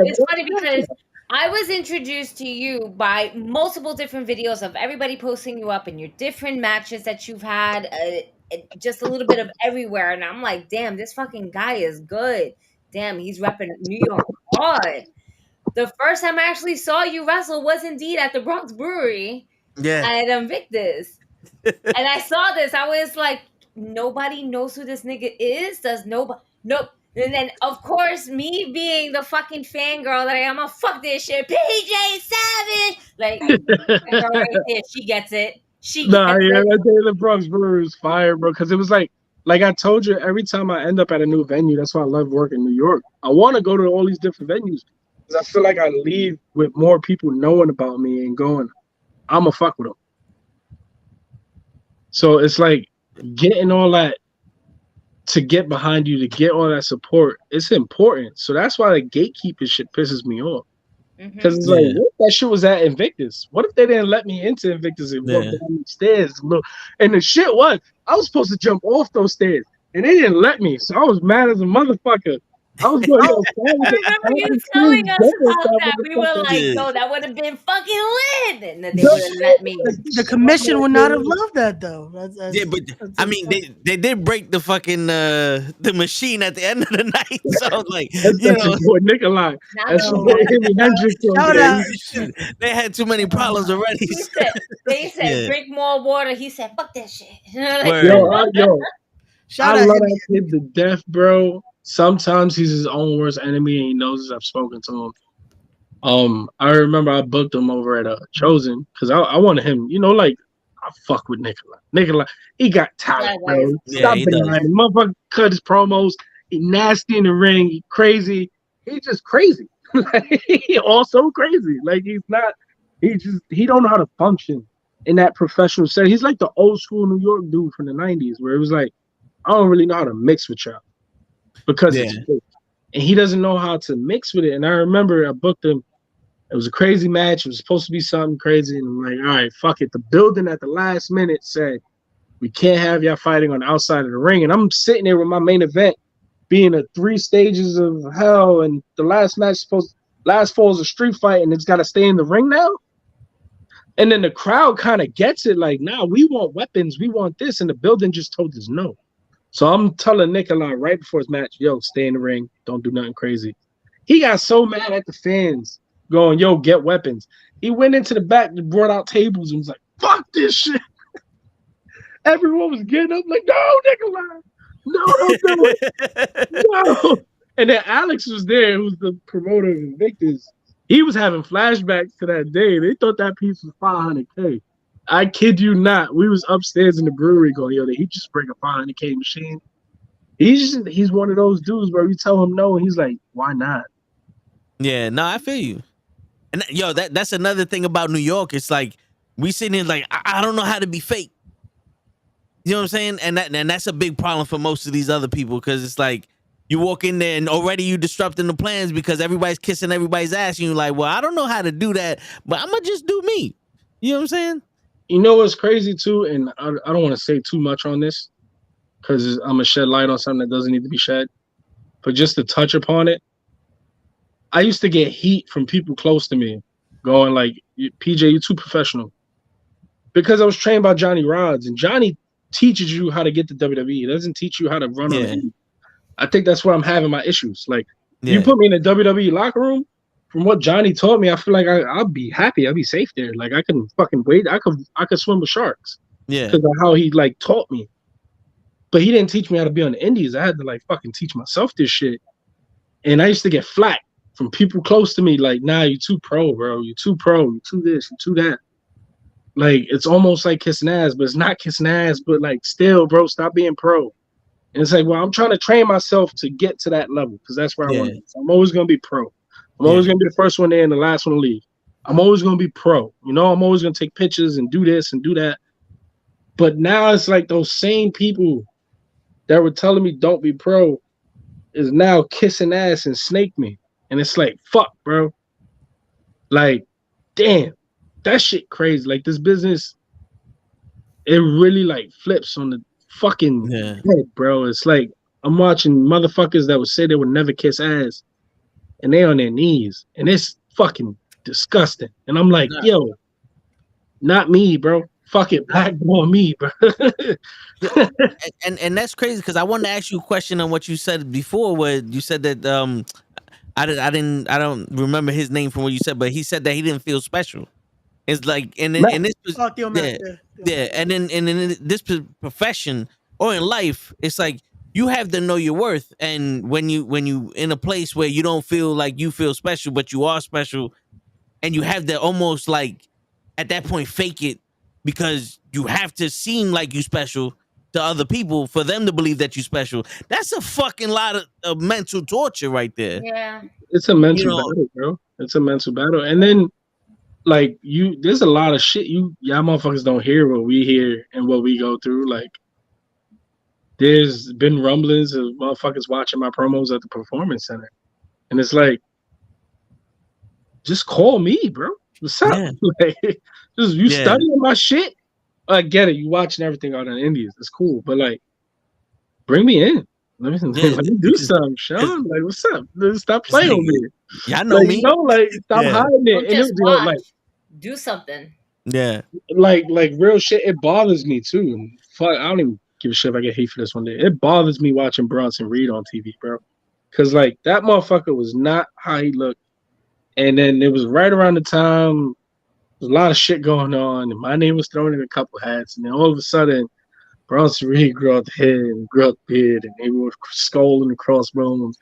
It's funny because I was introduced to you by multiple different videos of everybody posting you up and your different matches that you've had, just a little bit of everywhere. And I'm like, damn, this fucking guy is good. Damn, he's repping New York hard. The first time I actually saw you wrestle was indeed at the Bronx Brewery. Yeah. At Invictus. And I saw this. I was like, nobody knows who this nigga is? Does nobody? Nope. And then, of course, me being the fucking fangirl that I am, fuck this shit. PJ Savage! Like, right there, she gets it. Nah, yeah, that day the Bronx Brewery was fire, bro. Because it was like I told you, every time I end up at a new venue, that's why I love working in New York. I want to go to all these different venues. Because I feel like I leave with more people knowing about me and going, I'm going to fuck with them. So it's like getting all that to get behind you, to get all that support, it's important. So that's why the gatekeeper shit pisses me off. Because it's like, what if that shit was at Invictus? What if they didn't let me into Invictus and walk down the stairs? And the shit was, I was supposed to jump off those stairs, and they didn't let me. So I was mad as a motherfucker. I was going, yo, I remember you telling us about that. We were like, yo, that would have been fucking lit. And then they wouldn't let me. The commission would not have loved that though. Yeah, but I mean, they did break the fucking the machine at the end of the night. So like, that's your boy Nikolai. That's your boy Jimi Hendrix. They had too many problems already. They said drink more water. He said, fuck that shit. Yo, I love that kid to death, bro. Sometimes he's his own worst enemy, and he knows as I've spoken to him. I remember I booked him over at Chosen because I wanted him. You know, like I fuck with Nikolai. Nikolai, he got talent, bro. Stop denying him. Motherfucker cut his promos. He nasty in the ring. He crazy. He's just crazy. He also crazy. Like he's not. He don't know how to function in that professional setting. He's like the old school New York dude from the '90s, where it was like, I don't really know how to mix with y'all. Because it's fake. And he doesn't know how to mix with it. And I remember I booked him. It was a crazy match. It was supposed to be something crazy. And I'm like, all right, fuck it. The building at the last minute said, we can't have y'all fighting on the outside of the ring. And I'm sitting there with my main event being a 3 stages of hell. And the last match last fall is a street fight. And it's got to stay in the ring now. And then the crowd kind of gets it. Like, nah, we want weapons. We want this. And the building just told us no. So I'm telling Nikolai right before his match, yo, stay in the ring. Don't do nothing crazy. He got so mad at the fans going, yo, get weapons. He went into the back and brought out tables and was like, fuck this shit. Everyone was getting up like, no, Nikolai. No, don't do it. No. And then Alex was there, who's the promoter of Invictus. He was having flashbacks to that day. They thought that piece was $500K. I kid you not. We was upstairs in the brewery going, yo, did he just bring a $500K machine? He's one of those dudes where you tell him no, and he's like, why not? Yeah, no, I feel you. And yo, that's another thing about New York. It's like we sitting here like, I don't know how to be fake. You know what I'm saying? And that's a big problem for most of these other people, because it's like you walk in there and already you disrupting the plans because everybody's kissing everybody's ass, and you're like, well, I don't know how to do that, but I'm gonna just do me. You know what I'm saying? You know what's crazy too, and I don't want to say too much on this because I'm gonna shed light on something that doesn't need to be shed. But just to touch upon it, I used to get heat from people close to me, going like, "PJ, you're too professional," because I was trained by Johnny Rods, and Johnny teaches you how to get to WWE. He doesn't teach you how to run on it. I think that's where I'm having my issues. Like, you put me in a WWE locker room. From what Johnny taught me, I feel like I'll be happy. I'll be safe there. Like I can fucking wait. I could swim with sharks. Yeah. Because of how he like taught me. But he didn't teach me how to be on the indies. I had to like fucking teach myself this shit. And I used to get flack from people close to me. Like, nah, you too pro, bro. You too pro. You too this. You too that. Like, it's almost like kissing ass, but it's not kissing ass. But like, still, bro, stop being pro. And it's like, well, I'm trying to train myself to get to that level because that's where I want to be. So I'm always gonna be pro. I'm always going to be the first one there and the last one to leave. I'm always going to be pro. You know, I'm always going to take pictures and do this and do that. But now it's like those same people that were telling me don't be pro is now kissing ass and snake me. And it's like, fuck, bro. Like, damn, that shit crazy. Like, this business, it really, like, flips on the fucking head, bro. It's like I'm watching motherfuckers that would say they would never kiss ass. And they on their knees, and it's fucking disgusting. And I'm like, yo, not me, bro. Fuck it, blackball me, bro. and that's crazy because I wanted to ask you a question on what you said before, where you said that I don't remember his name from what you said, but he said that he didn't feel special. It's like, and this was, and then in this profession or in life, it's like, you have to know your worth, and when you in a place where you don't feel like you feel special, but you are special, and you have to almost like at that point fake it because you have to seem like you special to other people for them to believe that you special. That's a fucking lot of mental torture right there. Yeah, it's a mental battle, bro. It's a mental battle, and then like there's a lot of shit y'all motherfuckers don't hear what we hear and what we go through, like. There's been rumblings of motherfuckers watching my promos at the Performance Center. And it's like, just call me, bro. What's up? Yeah. Like, just studying my shit. I get it. You watching everything out in Indies. It's cool, but like, bring me in. Let me do something, Sean. Like, what's up? Stop playing with me. Y'all know me. Like, stop hiding it. Don't And just it was, watch. like, Do something. Yeah. Like real shit. It bothers me too. Fuck, I don't even give a shit if I get hate for this one day. It bothers me watching Bronson Reed on TV, bro. Cause like that motherfucker was not how he looked. And then it was right around the time there's a lot of shit going on, and my name was thrown in a couple hats, and then all of a sudden, Bronson Reed grew out the head and grew out the beard, and they were skull and the crossbones.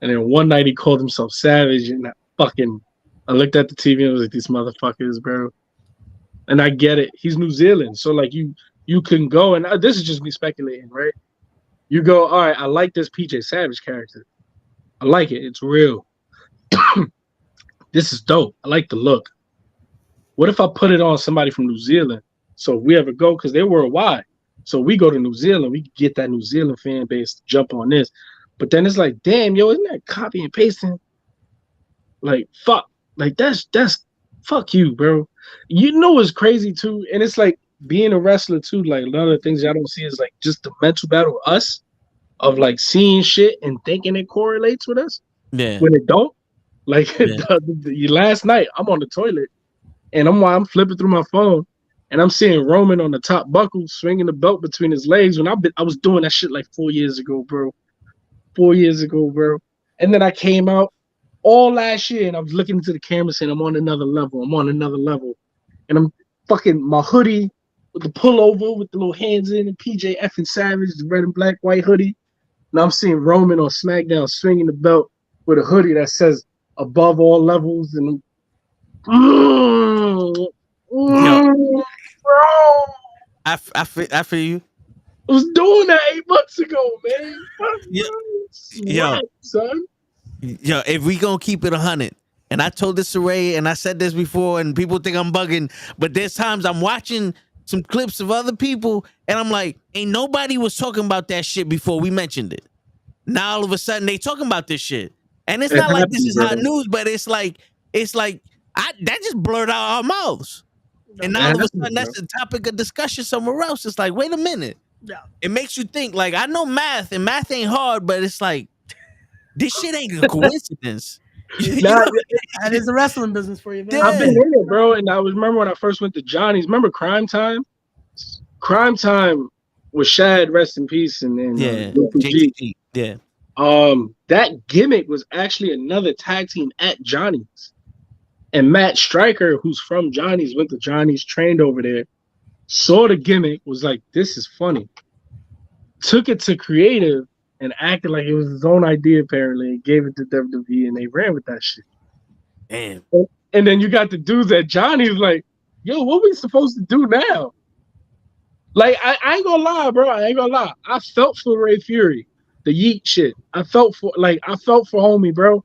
And then one night he called himself Savage, and I looked at the TV and I was like, these motherfuckers, bro. And I get it. He's New Zealand, so like you can go, and this is just me speculating, right? You go, all right, I like this PJ Savage character. I like it. It's real. This is dope. I like the look. What if I put it on somebody from New Zealand? So if we ever go, because they're worldwide. So we go to New Zealand, we get that New Zealand fan base to jump on this. But then it's like, damn, yo, isn't that copy and pasting? Like, fuck. Like, that's fuck you, bro. You know what's crazy too? And it's like being a wrestler too, like a lot of the things I don't see is like just the mental battle of us of like seeing shit and thinking it correlates with us. Yeah. When it don't. Like last night, I'm on the toilet and I'm flipping through my phone and I'm seeing Roman on the top buckle swinging the belt between his legs when I was doing that shit like 4 years ago, bro. 4 years ago, bro. And then I came out all last year and I was looking into the camera saying I'm on another level. I'm on another level. And I'm fucking my hoodie with the pullover with the little hands in and PJ effing Savage, the red and black white hoodie. And I'm seeing Roman on SmackDown swinging the belt with a hoodie that says above all levels. And bro, I feel you. I was doing that 8 months ago, man. Yo, son. Yo, if we gonna keep it 100, and I told this to Ray, and I said this before, and people think I'm bugging, but there's times I'm watching some clips of other people, and I'm like, ain't nobody was talking about that shit before we mentioned it. Now all of a sudden they talking about this shit, and it's not like this is hot news, but it's like that just blurred out our mouths, and now all of a sudden that's the topic of discussion somewhere else. It's like, wait a minute. Yeah. It makes you think. Like, I know math, and math ain't hard, but it's like, this shit ain't a coincidence. That is the wrestling business for you, man. I've been in it, bro. And I remember when I first went to Johnny's. Remember Crime Time? Crime Time was Shad, rest in peace, and then JTG. Yeah. That gimmick was actually another tag team at Johnny's, and Matt Stryker, who's from Johnny's, went to Johnny's, trained over there, saw the gimmick, was like, "This is funny." Took it to creative. And acted like it was his own idea, apparently, and gave it to WWE, and they ran with that shit. Damn. And then you got the dudes at Johnny's like, yo, what we supposed to do now? Like, I ain't gonna lie, bro. I ain't gonna lie. I felt for Ray Fury, the Yeet shit. I felt for homie, bro.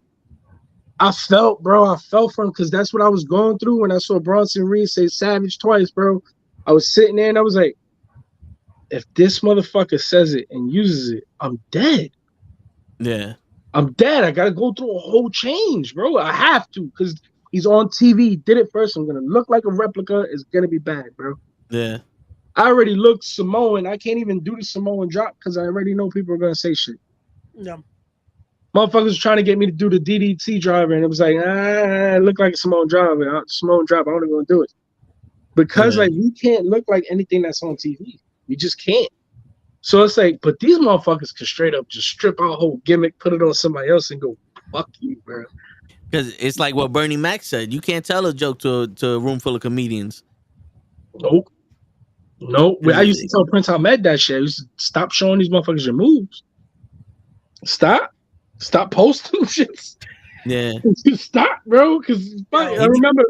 I felt for him because that's what I was going through when I saw Bronson Reed say Savage twice, bro. I was sitting there and I was like, if this motherfucker says it and uses it, I'm dead. Yeah. I'm dead. I got to go through a whole change, bro. I have to because he's on TV. Did it first. I'm going to look like a replica. It's going to be bad, bro. Yeah. I already looked Samoan. I can't even do the Samoan drop because I already know people are going to say shit. Yeah. Motherfuckers was trying to get me to do the DDT driver, and it was like, I look like a Samoan driver. Samoan drop. I'm only going to do it. Because, like, we can't look like anything that's on TV. We just can't. So it's like, but these motherfuckers can straight up just strip our whole gimmick, put it on somebody else, and go, fuck you, bro. Because it's like what Bernie Mac said. You can't tell a joke to a room full of comedians. Nope. I used to tell Prince Ahmed that shit. I used to stop showing these motherfuckers your moves. Stop posting shit. Yeah. Stop, bro. Because I remember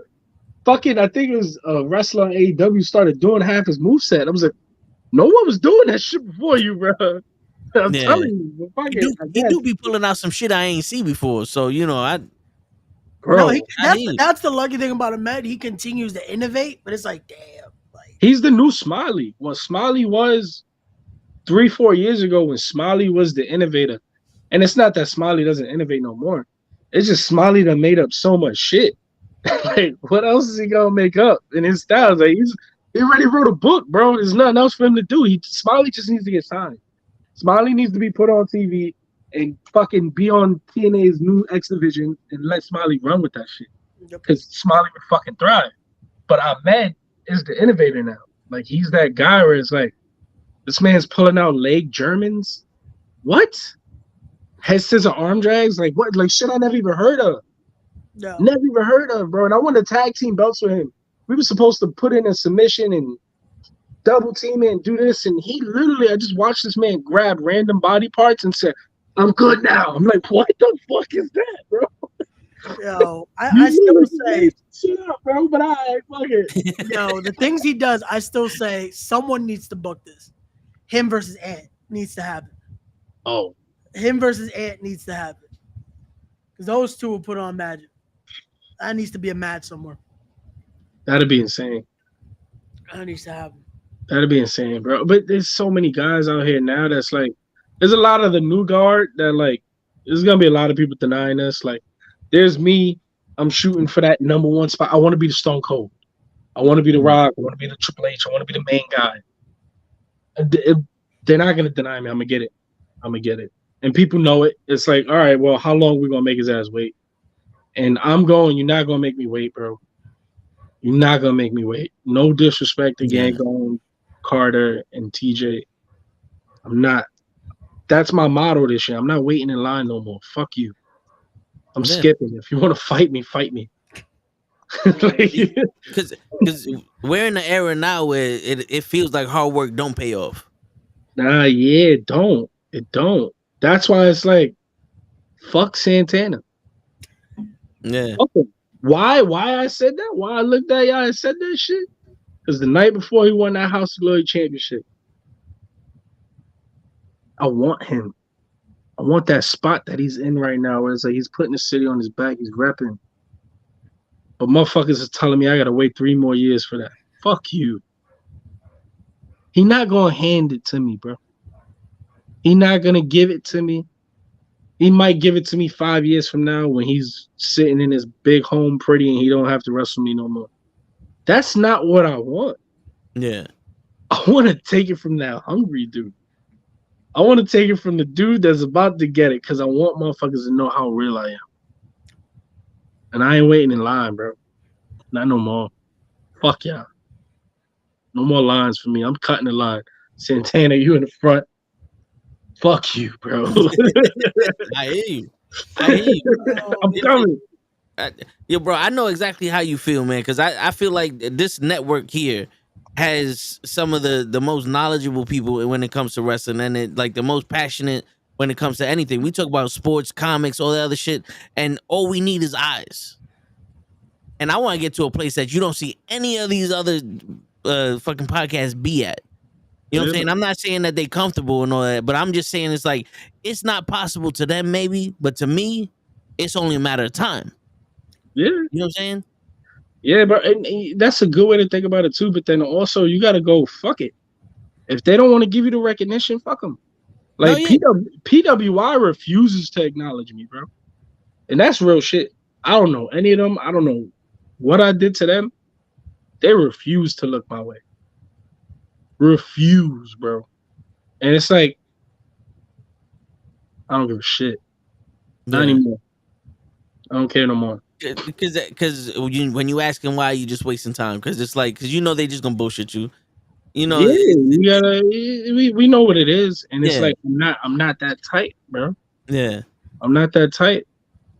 I think it was a wrestler on AEW started doing half his moveset. I was like, no one was doing that shit before you, bro. I'm telling you. He do be pulling out some shit I ain't see before. So, that's the lucky thing about Ahmed. He continues to innovate, but it's like, damn. Like, he's the new Smiley. What Smiley was 3-4 years ago when Smiley was the innovator. And it's not that Smiley doesn't innovate no more. It's just Smiley that made up so much shit. Like, what else is he gonna make up in his styles? Like, He already wrote a book, bro. There's nothing else for him to do. Smiley just needs to get signed. Smiley needs to be put on TV and fucking be on TNA's new X Division and let Smiley run with that shit. Because Smiley would fucking thrive. But Ahmed is the innovator now. Like, he's that guy where it's like, this man's pulling out leg Germans. What? Head scissor arm drags? Like, what? Like, shit I never even heard of. No. Never even heard of, bro. And I wanted tag team belts with him. We were supposed to put in a submission and double team it and do this. And he literally, I just watched this man grab random body parts and said, I'm good now. I'm like, what the fuck is that, bro? Yo, I still say, shut up, bro. But fuck it. Yo, the things he does, I still say someone needs to book this. Him versus Ant needs to happen. Oh. Him versus Ant needs to happen. Because those two will put on magic. That needs to be a match somewhere. That'd be insane. That needs to happen. That'd be insane, bro. But there's so many guys out here now that's like, there's a lot of the new guard that like, there's gonna be a lot of people denying us. Like, there's me. I'm shooting for that number one spot. I want to be the Stone Cold. I want to be the Rock. I want to be the Triple H. I want to be the main guy. They're not gonna deny me. I'm gonna get it. And people know it. It's like, all right, well, how long we gonna make his ass wait? And I'm going. You're not gonna make me wait, bro. You're not gonna make me wait. No disrespect to Gangone, Carter, and TJ. I'm not. That's my motto this year. I'm not waiting in line no more. Fuck you. I'm skipping. If you want to fight me, fight me. Because we're in the era now where it feels like hard work don't pay off. Nah, yeah, it don't. It don't. That's why it's like, fuck Santana. Yeah. Okay. Why I said that? Why I looked at y'all and said that shit? Because the night before he won that House of Glory championship, I want him. I want that spot that he's in right now where it's like he's putting the city on his back, he's repping. But motherfuckers is telling me I gotta wait 3 more years for that. Fuck you. He not gonna hand it to me, bro. He not gonna give it to me. He might give it to me 5 years from now when he's sitting in his big home pretty and he don't have to wrestle me no more. That's not what I want. Yeah. I want to take it from that hungry dude. I want to take it from the dude that's about to get it because I want motherfuckers to know how real I am. And I ain't waiting in line, bro. Not no more. Fuck y'all. No more lines for me. I'm cutting the line. Santana, you in the front. Fuck you, bro. I hear you. I'm coming. Yo, bro, I know exactly how you feel, man, because I feel like this network here has some of the most knowledgeable people when it comes to wrestling, and like the most passionate when it comes to anything. We talk about sports, comics, all that other shit, and all we need is eyes. And I want to get to a place that you don't see any of these other fucking podcasts be at. You know what I'm saying? I'm not saying that they comfortable and all that, but I'm just saying it's like, it's not possible to them maybe, but to me, it's only a matter of time. Yeah. You know what I'm saying? Yeah, bro. And that's a good way to think about it too. But then also you got to go, fuck it. If they don't want to give you the recognition, fuck them. Like PWI refuses to acknowledge me, bro. And that's real shit. I don't know any of them. I don't know what I did to them. They refuse to look my way. Refuse, bro. And it's like, I don't give a shit. Not anymore. I don't care no more. Because when you ask them why, you just wasting time. Because it's like, because you know they just gonna bullshit you. You know, we know what it is, and it's like I'm not that tight, bro. Yeah, I'm not that tight.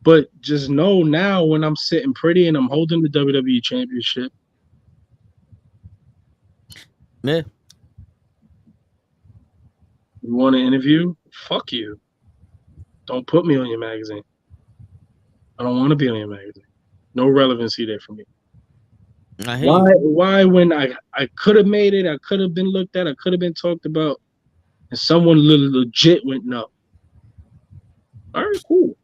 But just know now when I'm sitting pretty and I'm holding the WWE Championship. Yeah. You want to interview? Fuck you. Don't put me on your magazine. I don't want to be on your magazine. No relevancy there for me. Why when I could have made it, I could have been looked at, I could have been talked about, and someone legit went no. All right, cool.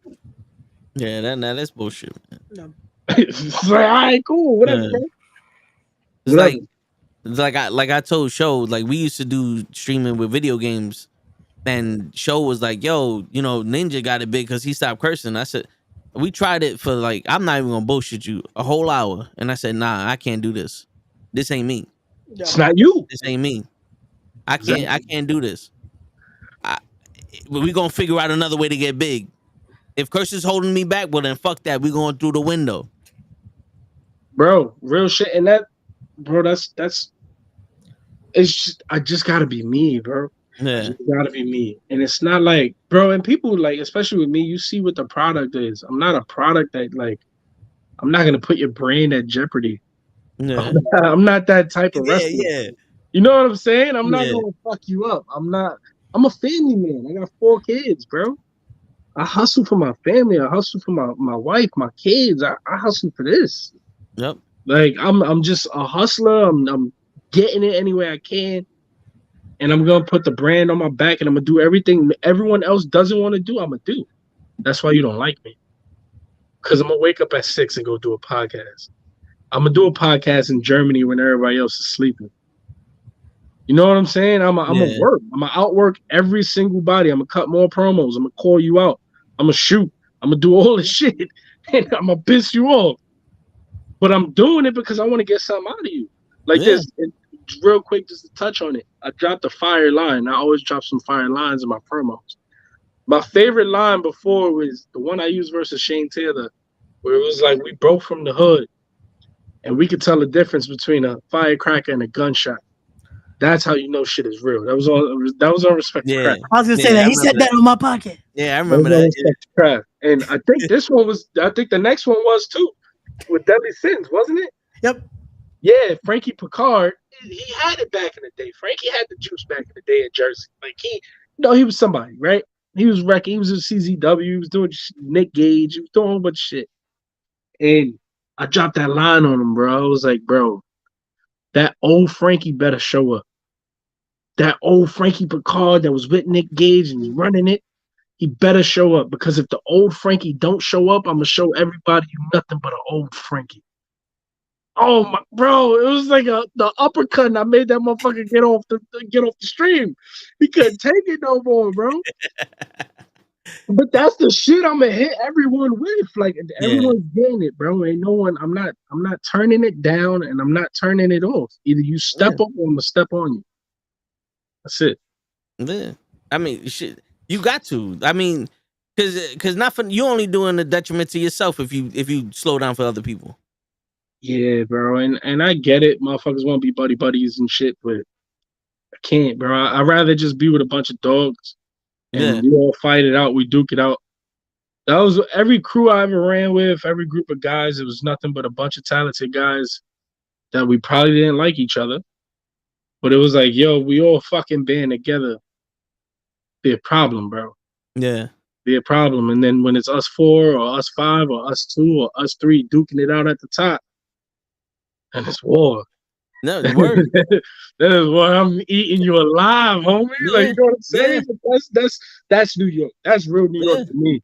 Yeah, that's bullshit, man. No. It's like, all right, cool, whatever. Yeah. It's like I told Show, like we used to do streaming with video games, and Show was like, yo, you know, Ninja got it big because he stopped cursing. I said, we tried it for like, I'm not even gonna bullshit you, a whole hour. And I said, nah, I can't do this. This ain't me. It's not you. This ain't me. I can't do this. We gonna figure out another way to get big. If Curse is holding me back, well then fuck that. We going through the window, bro. Real shit. And that, bro, that's. It's just, I just gotta be me, bro. Yeah, just gotta be me. And it's not like, bro. And people like, especially with me, you see what the product is. I'm not a product that like. I'm not gonna put your brain at jeopardy. yeah. I'm not that type of wrestler. Yeah. You know what I'm saying? I'm not gonna fuck you up. I'm a family man. I got 4 kids, bro. I hustle for my family. I hustle for my wife, my kids. I hustle for this. Yep. Like I'm just a hustler. I'm getting it any way I can. And I'm gonna put the brand on my back and I'm gonna do everything everyone else doesn't want to do, I'm gonna do. That's why you don't like me. Cause I'm gonna wake up at 6 and go do a podcast. I'm gonna do a podcast in Germany when everybody else is sleeping. You know what I'm saying? I'm gonna work. I'm gonna outwork every single body. I'm gonna cut more promos. I'm gonna call you out. I'm gonna shoot. I'm gonna do all this shit, and I'm gonna piss you off. But I'm doing it because I want to get something out of you. Like this, and real quick, just to touch on it. I dropped a fire line. I always drop some fire lines in my promos. My favorite line before was the one I used versus Shane Taylor, where it was like we broke from the hood, and we could tell the difference between a firecracker and a gunshot. That's how you know shit is real. That was on Respect to Craft. I was gonna say that. He said that on my podcast. Yeah, I remember that. Respect to Craft. And I think this one was. I think the next one was too, with Deadly Sins, wasn't it? Yep. Yeah, Frankie Picard. He had it back in the day. Frankie had the juice back in the day in Jersey. Like he was somebody, right? He was wrecking. He was in CZW. He was doing Nick Gage. He was doing a whole bunch of shit. And I dropped that line on him, bro. I was like, bro, that old Frankie better show up. That old Frankie Picard that was with Nick Gage and was running it, he better show up, because if the old Frankie don't show up, I'm gonna show everybody you nothing but an old Frankie. Oh my, bro, it was like the uppercut, and I made that motherfucker get off the stream. He couldn't take it no more, bro. But that's the shit I'm gonna hit everyone with. Like everyone's getting it, bro. Ain't no one. I'm not turning it down, and I'm not turning it off. Either you step up, or I'm gonna step on you. That's it. Yeah. I mean, shit. You got to. I mean, because not for you only doing the detriment to yourself if you slow down for other people. Yeah, bro, and I get it. Motherfuckers want to be buddies and shit, but I can't, bro. I'd rather just be with a bunch of dogs and we all fight it out. We duke it out. That was every crew I ever ran with, every group of guys. It was nothing but a bunch of talented guys that we probably didn't like each other. But it was like, yo, we all fucking band together. Be a problem, bro. Yeah. Be a problem. And then when it's us 4 or us 5 or us 2 or us 3 duking it out at the top, and it's war. No, it's word. That is what I'm eating you alive, homie. Yeah. Like, you know what I'm saying? Yeah. That's New York. That's real New York to me.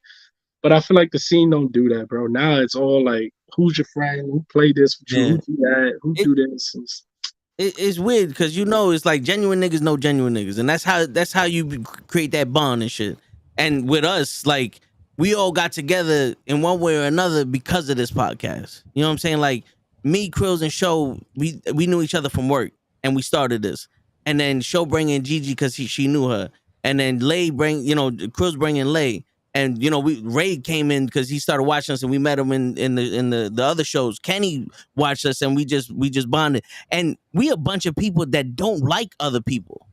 But I feel like the scene don't do that, bro. Now it's all like, who's your friend? Who played this with you? Who do that? Who do this? It's weird because it's like genuine niggas know genuine niggas, and that's how you create that bond and shit. And with us, like, we all got together in one way or another because of this podcast. You know what I'm saying? Like, me, Krills, and Show, we knew each other from work, and we started this. And then Show bringing Gigi because she knew her, and then Krills bringing Lay. And Ray came in because he started watching us, and we met him in the other shows. Kenny watched us, and we just bonded. And we a bunch of people that don't like other people,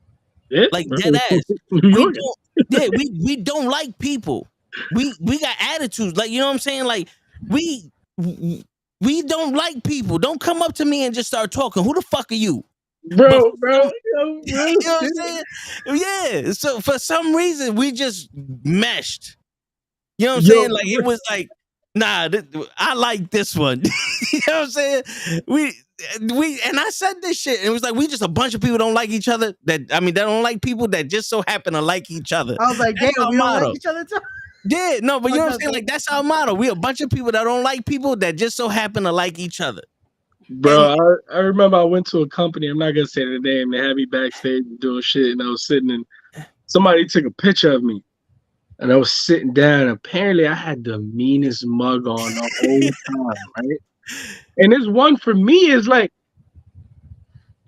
like dead ass. We don't like people. We got attitudes, like, you know what I'm saying. Like we don't like people. Don't come up to me and just start talking. Who the fuck are you? Bro. You know what I'm saying? Yeah. So for some reason we just meshed. You know what I'm saying? Like, it was like, nah, I like this one. You know what I'm saying? We and I said this shit. It was like, we just a bunch of people don't like each other. That don't like people that just so happen to like each other. I was like, damn, we don't like each other too. Yeah, no, but you know what I'm saying? Like, that's our motto. We a bunch of people that don't like people that just so happen to like each other. Bro, I remember I went to a company, I'm not gonna say the name, they had me backstage doing shit, and I was sitting and somebody took a picture of me. And I was sitting down. Apparently, I had the meanest mug on the whole time, right? And this one for me is like,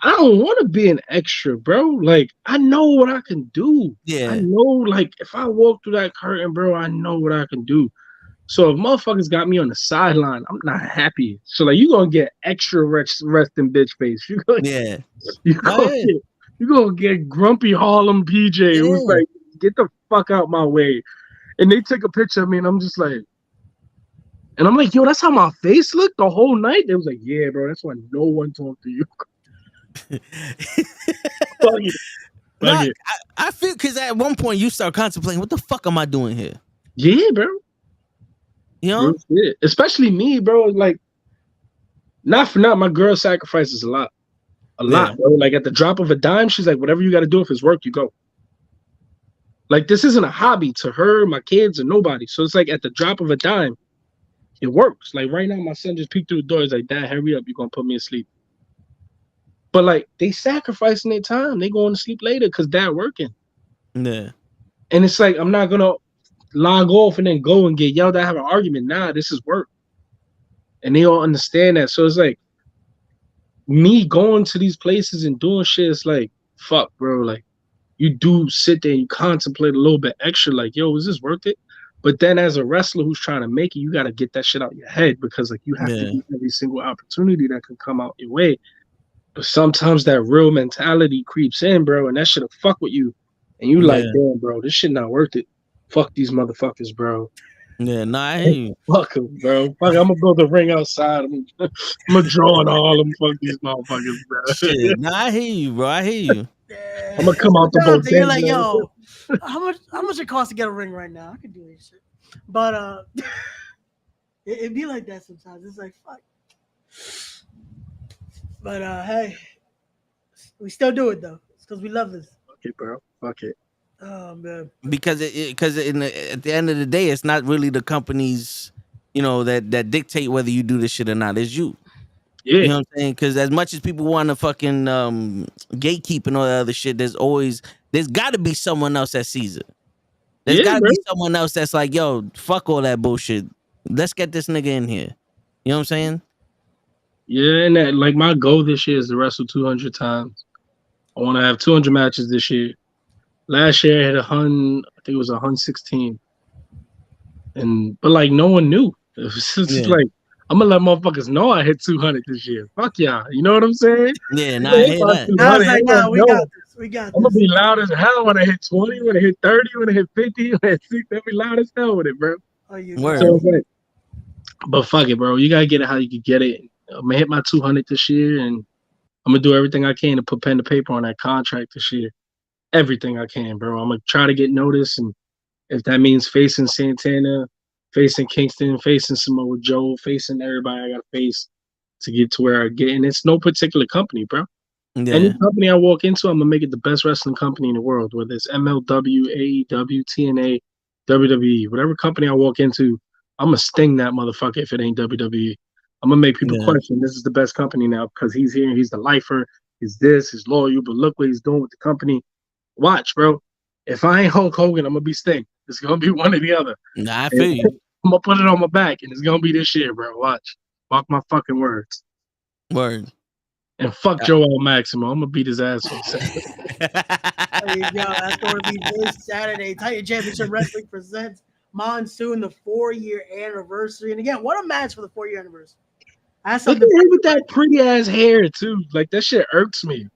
I don't want to be an extra, bro. Like, I know what I can do. Yeah. I know, like, if I walk through that curtain, bro, I know what I can do. So if motherfuckers got me on the sideline, I'm not happy. So like, you gonna get extra resting bitch face. You gonna you gonna get grumpy Harlem PJ who's like, get the fuck out my way. And they take a picture of me, and I'm just like, and I'm like, yo, that's how my face looked the whole night. They was like, yeah, bro, that's why no one talked to you. Fuck it. No, I feel because at one point you start contemplating, what the fuck am I doing here? Yeah, bro. You know, especially me, bro. Like, not for nothing, my girl sacrifices a lot, bro. Like at the drop of a dime, she's like, whatever you got to do, if it's work, you go. Like, this isn't a hobby to her, my kids, or nobody. So it's like at the drop of a dime, it works. Like right now, my son just peeked through the door. He's like, Dad, hurry up, you're gonna put me to sleep. But like, they sacrificing their time. They going to sleep later because Dad working. Yeah. And it's like, I'm not gonna log off and then go and get yelled at, have an argument. Nah, this is work. And they all understand that. So it's like, me going to these places and doing shit, it's like, fuck, bro. Like, you do sit there and you contemplate a little bit extra, like, yo, is this worth it? But then as a wrestler who's trying to make it, you got to get that shit out your head because like you have to do every single opportunity that can come out your way. But sometimes that real mentality creeps in, bro, and that shit'll fuck with you. And you like, damn, bro, this shit not worth it. Fuck these motherfuckers, bro. Yeah, nah, I hear you. Fuck them, bro. Fuck, I'm gonna build a ring outside. I'm gonna draw on all them. Fuck these motherfuckers, bro. Shit, nah, I hear you, bro. I hear you. I'm gonna come out the boat. You're like, yo, how much it costs to get a ring right now? I could do this shit. But it be like that sometimes. It's like, fuck. But hey, we still do it though. It's because we love this. Fuck it, bro. Fuck it. Oh man. Because at the end of the day, it's not really the companies, you know, that dictate whether you do this shit or not. It's you. Yeah. You know what I'm saying? Because as much as people want to fucking gatekeep and all that other shit, there's got to be someone else that sees it. There's got to be someone else that's like, yo, fuck all that bullshit. Let's get this nigga in here. You know what I'm saying? Yeah, and that, like, my goal this year is to wrestle 200 times. I want to have 200 matches this year. Last year I had I think it was 116. But like, no one knew. It was just like, I'm gonna let motherfuckers know I hit 200 this year. Fuck y'all. You know what I'm saying? Yeah, nah, I hear that. I was like, nah, we got this. We got this. I'm gonna be loud as hell when I hit 20, when I hit 30, when I hit 50, when I hit 60. I'll be loud as hell with it, bro. Oh, you so, but fuck it, bro. You gotta get it how you can get it. I'm gonna hit my 200 this year, and I'm gonna do everything I can to put pen to paper on that contract this year. Everything I can, bro. I'm gonna try to get noticed, and if that means facing Santana, facing Kingston, facing Samoa Joe, facing everybody I gotta face to get to where I get. And it's no particular company, bro. Yeah. Any company I walk into, I'm gonna make it the best wrestling company in the world, whether it's MLW, AEW, TNA, WWE, whatever company I walk into, I'm gonna sting that motherfucker if it ain't WWE. I'm gonna make people question this is the best company now because he's here, he's the lifer, he's this, he's loyal, but look what he's doing with the company. Watch, bro. If I ain't Hulk Hogan, I'm gonna be Sting. It's gonna be one or the other. Nah, I feel you. I'm gonna put it on my back, and it's gonna be this year, bro. Watch. Fuck my fucking words. Word. And fuck Joel Maximo. I'm gonna beat his ass. There you go. That's going to be this Saturday. Titan Championship Wrestling presents Monsoon, the 4-year anniversary. And again, what a match for the 4-year anniversary. Look at him with that pretty ass hair too. Like, that shit irks me.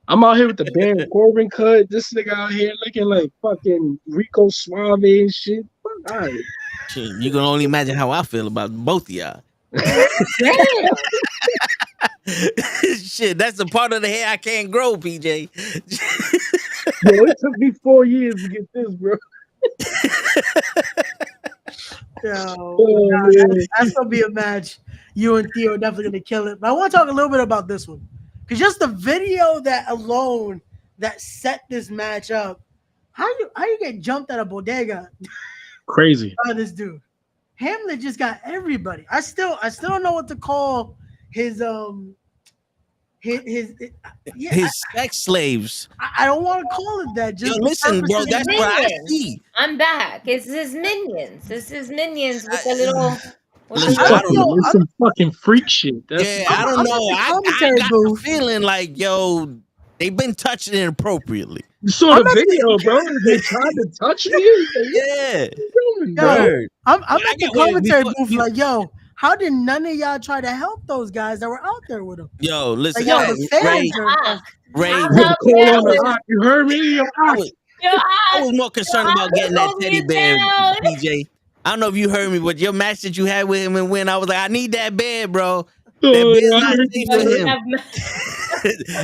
I'm out here with the Baron Corbin cut. This nigga out here looking like fucking Rico Suave and shit. Fuck, all right. Shit, you can only imagine how I feel about both of y'all. Shit, that's the part of the hair I can't grow, PJ. Bro, it took me 4 years to get this, bro. That's gonna be a match. You and Theo are definitely gonna kill it. But I want to talk a little bit about this one. Because just the video that alone that set this match up, how you get jumped at a bodega? Crazy. By this dude. Hamlet just got everybody. I still don't know what to call his sex slaves. I don't want to call it that. Just listen, bro, that's what I see. I'm back. It's his minions. It's his minions with the little Listen, I don't know. It's some fucking freak shit. I don't know. I got the feeling like, yo, they've been touching it inappropriately. You saw the video, bro. They tried to touch me. Yeah. Yo, I'm at the commentary booth like, yo, how did none of y'all try to help those guys that were out there with them? Yo, listen, like, yo, the fans Ray, you heard me? I was more concerned about getting that teddy bear, PJ. I don't know if you heard me, but your match that you had with him and when I was like, I need that bear, bro. That bear's not safe for him.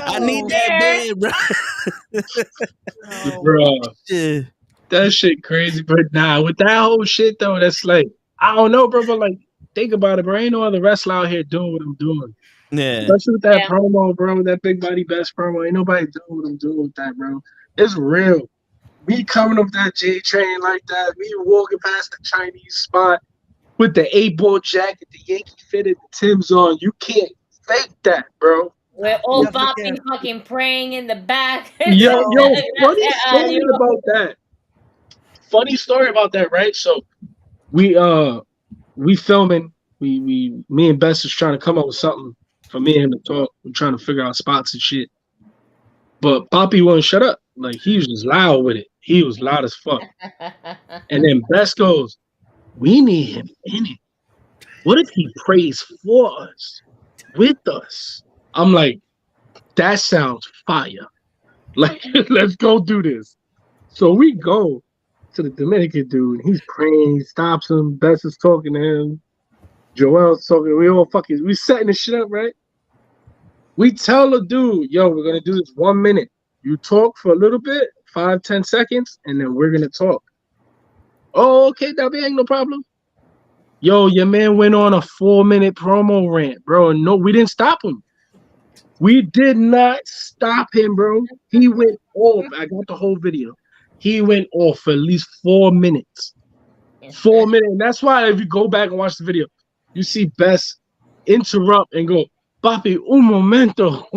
I need that bear, bro. Bro, that shit crazy. But nah, with that whole shit though, that's like, I don't know, bro. But like, think about it, bro. Ain't no other wrestler out here doing what I'm doing. Yeah. Especially with that promo, bro. That Big Body Best promo. Ain't nobody doing what I'm doing with that, bro. It's real. Me coming up that J train like that, me walking past the Chinese spot with the 8-ball jacket, the Yankee fitted, the Tim's on. You can't fake that, bro. We're all bopping, fucking praying in the back. Yo, funny story about that. Funny story about that, right? So we filming. Me and Bess is trying to come up with something for me and him to talk. We're trying to figure out spots and shit. But Poppy wouldn't shut up. Like, he was just loud with it. He was loud as fuck. And then Bess goes, we need him in it. What if he prays for us, with us? I'm like, that sounds fire. Like, let's go do this. So we go to the Dominican dude. He's praying. He stops him. Bess is talking to him. Joel's talking. We setting the shit up, right? We tell the dude, yo, we're going to do this 1 minute. You talk for a little bit, 5-10 seconds, and then we're going to talk. Oh, okay, that ain't no problem. Yo, your man went on a 4-minute promo rant, bro. And no, we didn't stop him. We did not stop him, bro. He went off. I got the whole video. He went off for at least 4 minutes. 4 minutes. And that's why if you go back and watch the video, you see Bess interrupt and go, Papi, un momento.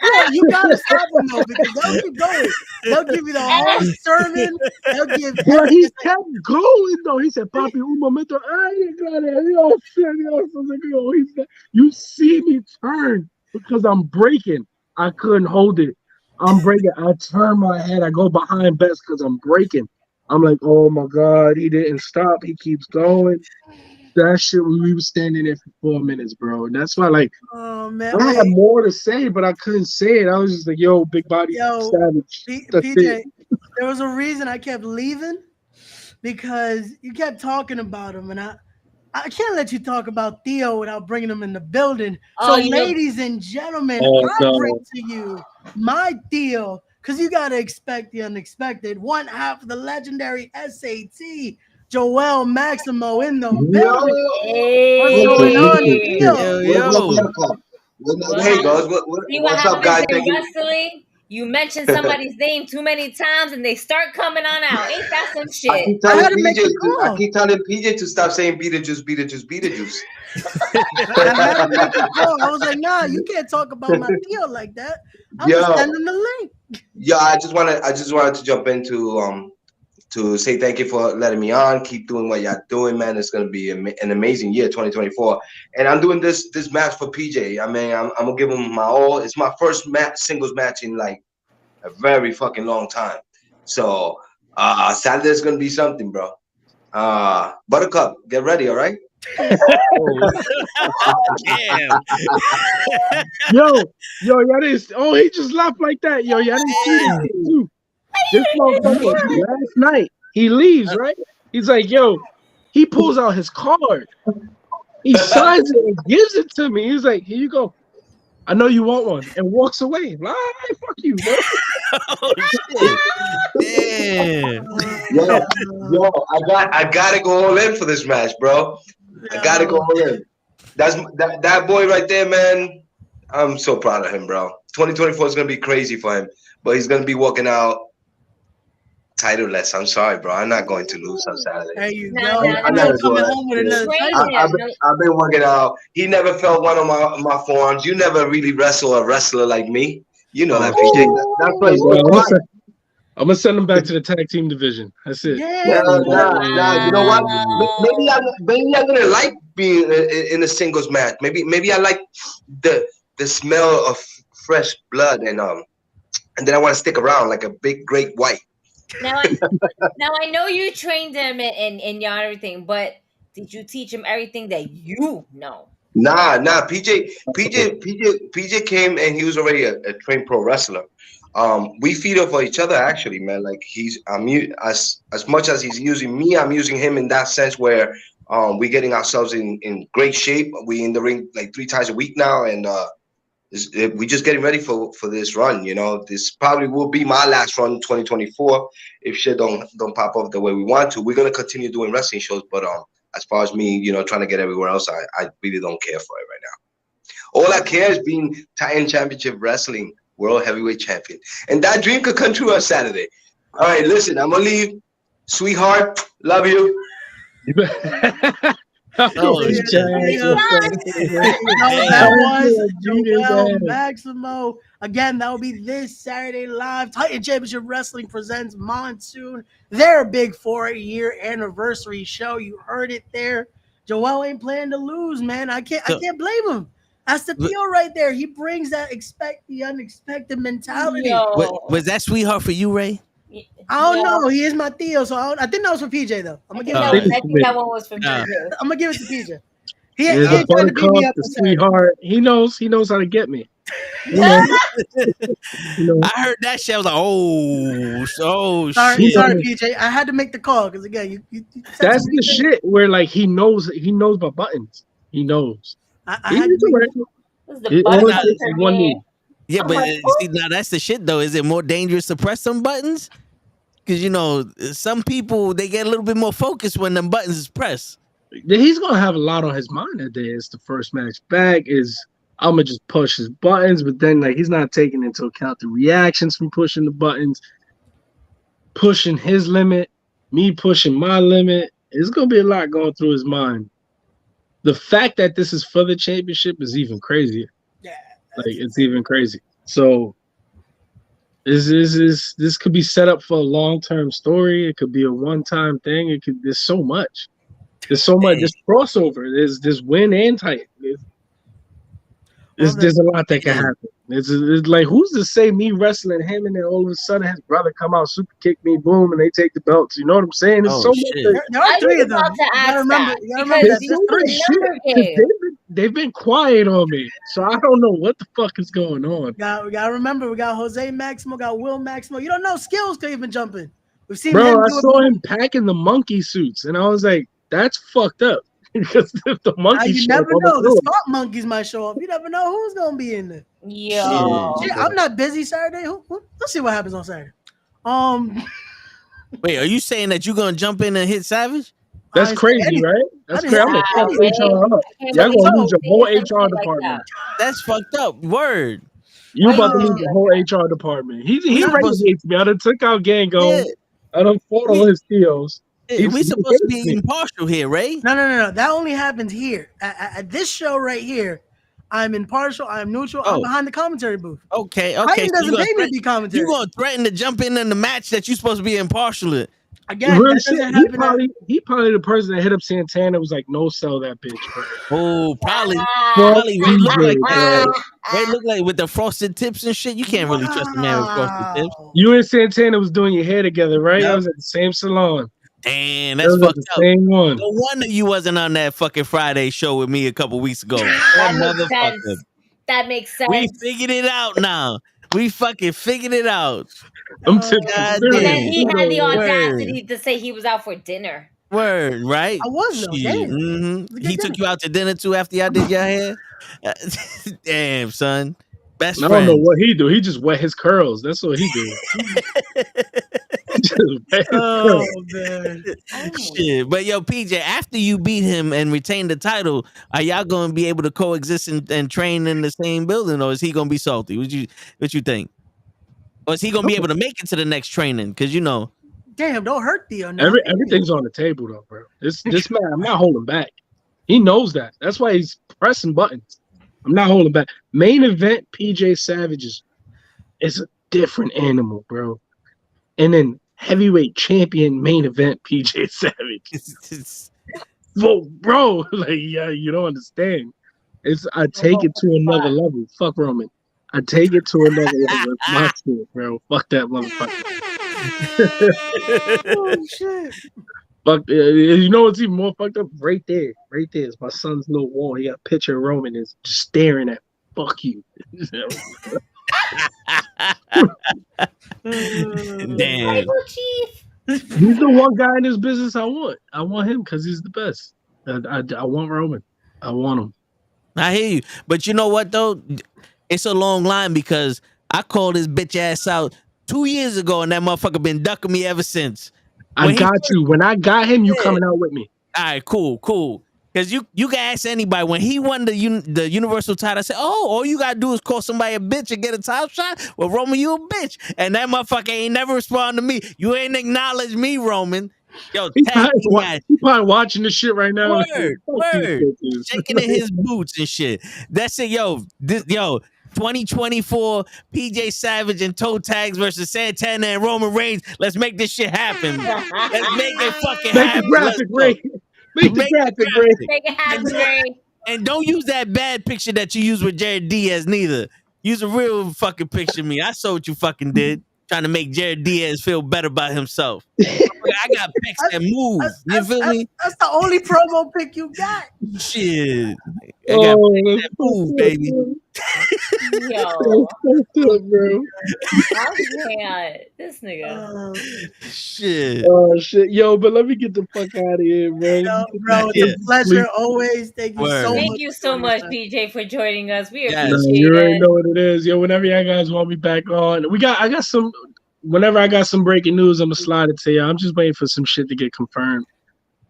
Yeah, you gotta stop them though, because they'll keep going. They'll give you the whole sermon. They'll give. But he kept going though. He said, "Papi, un momento." I got it. Yo, shit, you see me turn because I'm breaking. I couldn't hold it. I'm breaking. I turn my head. I go behind Bess because I'm breaking. I'm like, oh my god, he didn't stop. He keeps going. That shit, we were standing there for 4 minutes, bro. And that's why, like, oh, man, I had more to say, but I couldn't say it. I was just like, yo, Big Body Savage. PJ, there was a reason I kept leaving because you kept talking about him. And I can't let you talk about Theo without bringing him in the building. So, ladies and gentlemen, I bring to you my Theo because you got to expect the unexpected. One half of the legendary SAT. Joel Maximo in the building. Hey. What's going on, Hey, guys. What's up, guys? Wrestling, you mention somebody's name too many times and they start coming on out. Ain't that some shit? I keep telling PJ to stop saying Beetlejuice, Beetlejuice, Beetlejuice. I was like, nah, you can't talk about my deal like that. I'm just sending the link. Yeah, I just wanted to jump into to say thank you for letting me on. Keep doing what y'all doing, man. It's gonna be an amazing year, 2024. And I'm doing this match for PJ. I mean, I'm gonna give him my all. It's my first singles match in like a very fucking long time. So Saturday's gonna be something, bro. Buttercup, get ready, all right? Damn. Yo, y'all didn't. Oh, he just laughed like that. Yo, y'all didn't see this too. This motherfucker last night, he leaves, right? He's like, yo, he pulls out his card. He signs it and gives it to me. He's like, here you go. I know you want one. And walks away. Like, fuck you, bro. Oh, shit. Damn. Yo, I gotta go all in for this match, bro. I gotta go all in. That boy right there, man. I'm so proud of him, bro. 2024 is gonna be crazy for him, but he's gonna be walking out titleless. I'm sorry, bro. I'm not going to lose on Saturday. There you go. I'm not coming home with another title. I've been working out. He never felt one of my forearms. You never really wrestle a wrestler like me. You know that, PJ. That's why he's I'm gonna send him back to the tag team division. That's it. Yeah, Nah. You know what? Wow. Maybe I'm gonna like being in a singles match. Maybe I like the smell of fresh blood, and then I want to stick around like a big great white. Now I know you trained him in y'all and everything, but did you teach him everything that you know? Nah. PJ came and he was already a trained pro wrestler. We feed off of each other actually, man. Like as much as he's using me, I'm using him in that sense where we're getting ourselves in great shape. We in the ring like 3 times a week now, and we just getting ready for this run. You know, this probably will be my last run 2024 if shit don't pop up the way we want to. We're gonna continue doing wrestling shows, but as far as me, trying to get everywhere else, I really don't care for it right now. All I care is being Titan Championship Wrestling World Heavyweight Champion. And that dream could come true on Saturday. All right, listen, I'm going to leave. Sweetheart, love you. That was Joel Maximo. Again, that will be this Saturday live. Titan Championship Wrestling presents Monsoon, their big 4-year anniversary show. You heard it there. Joel ain't planning to lose, man. I can't blame him. That's the deal right there. He brings that expect the unexpected mentality. Was that Sweetheart for you, Ray? I don't know. He is my Theo, so I think that was for PJ though. I think that one was for PJ. I'm gonna give it to PJ. He ain't trying to beat me up. The Sweetheart. He knows how to get me. I heard that shit. I was like, sorry, shit. PJ. I had to make the call because again, you that's the shit where like he knows my buttons. He knows. I had to one knee. Yeah, but see, now that's the shit though. Is it more dangerous to press some buttons? Because some people they get a little bit more focused when them buttons is pressed. He's gonna have a lot on his mind that day. It's the first match back. I'm gonna just push his buttons, but then like he's not taking into account the reactions from pushing the buttons, pushing his limit, me pushing my limit. It's gonna be a lot going through his mind. The fact that this is for the championship is even crazier. Yeah, like it's even crazy. So this could be set up for a long-term story. It could be a one-time thing. There's so much. There's so much. There's crossover. There's win and Titan. There's a lot that can happen. It's like, who's to say me wrestling him and then all of a sudden his brother come out, super kick me, boom, and they take the belts. You know what I'm saying? There's so much. There are 3 of them. You gotta remember that. They've been quiet on me, so I don't know what the fuck is going on. We gotta remember, we got Jose Maximo, got Will Maximo. You don't know, Skills could even jump in. We've seen Bro, I saw him packing the monkey suits, and I was like, that's fucked up. Because if the monkeys you never know. The smart monkeys might show up. You never know who's gonna be in there. Yeah. I'm not busy Saturday. Let's see what happens on Saturday. Wait, are you saying that you're gonna jump in and hit Savage? That's crazy, right? That's crazy. I'm gonna fuck HR up. Y'all gonna lose your whole HR department. That's fucked up. Word. You about to lose the whole HR department. He radiates me. I done took out Gango. Yeah. I done fought all his deals. We supposed to be impartial here, Ray. No. That only happens here. At this show right here, I'm impartial. I'm neutral. I'm behind the commentary booth. Okay. Titan doesn't pay me to be commentary. You're going to threaten to jump in the match that you're supposed to be impartial in. Again, real shit, he probably the person that hit up Santana was like, no, sell that bitch. Oh, probably. Ray look like that. Ray look like with the frosted tips and shit. You can't really trust the man with frosted tips. You and Santana was doing your hair together, right? Yep. I was at the same salon. Damn, that's fucked up. Same one. No wonder you wasn't on that fucking Friday show with me a couple weeks ago. That makes sense. We figured it out now. We fucking figured it out. I'm tips. And then he had the audacity to say he was out for dinner. Word, right? I was though. Mm-hmm. He took you out to dinner too after y'all did your hair. Damn, son. Best friend. I don't know what he do. He just wet his curls. That's what he do. Oh man. Shit. But yo, PJ, after you beat him and retain the title, are y'all gonna be able to coexist and train in the same building, or is he gonna be salty? What you think? Or is he gonna be able to make it to the next training? Because damn, don't hurt Theo. Everything's on the table though, bro. This man, I'm not holding back. He knows that. That's why he's pressing buttons. I'm not holding back. Main event, PJ Savage is a different animal, bro. and then heavyweight champion main event PJ Savage. Whoa, bro, like yeah, you don't understand. I take it to another level. Fuck Roman. I take it to another level. It's my shit, bro. Fuck that motherfucker. Oh shit. Fuck. You know what's even more fucked up? Right there is my son's little wall. He got a picture of Roman is just staring at. Fuck you. Damn. Chief. He's the one guy in this business I want. I want him because he's the best. I want Roman. I want him. I hear you. But you know what, though? It's a long line because I called this bitch ass out 2 years ago, and that motherfucker been ducking me ever since. I got you. When I got him, you coming out with me. All right, cool. Because you can ask anybody. When he won the Universal title, I said, oh, all you got to do is call somebody a bitch and get a title shot? Well, Roman, you a bitch. And that motherfucker ain't never responded to me. You ain't acknowledged me, Roman. Yo, he probably watching this shit right now. Word. Shaking in his boots and shit. That's it, yo. 2024 PJ Savage and toe tags versus Santana and Roman Reigns. Let's make this shit happen. Let's make it fucking happen. Make the graphic, Ray. Make it happen, Ray. And don't use that bad picture that you used with Jared Diaz neither. Use a real fucking picture of me. I saw what you fucking did. Trying to make Jared Diaz feel better about himself. I got pics that move. You feel me? That's the only promo pic you got. Shit. I got pics that move, baby. Yo. Bro. This nigga. Shit. Oh shit. Yo, but let me get the fuck out of here, bro. Yo, bro, it's a pleasure always. Thank you so much. Thank you so much, PJ, for joining us. We appreciate you already it. know what it is. Yo, whenever y'all guys want me back on, whenever I got some breaking news, I'm gonna slide it to y'all. I'm just waiting for some shit to get confirmed.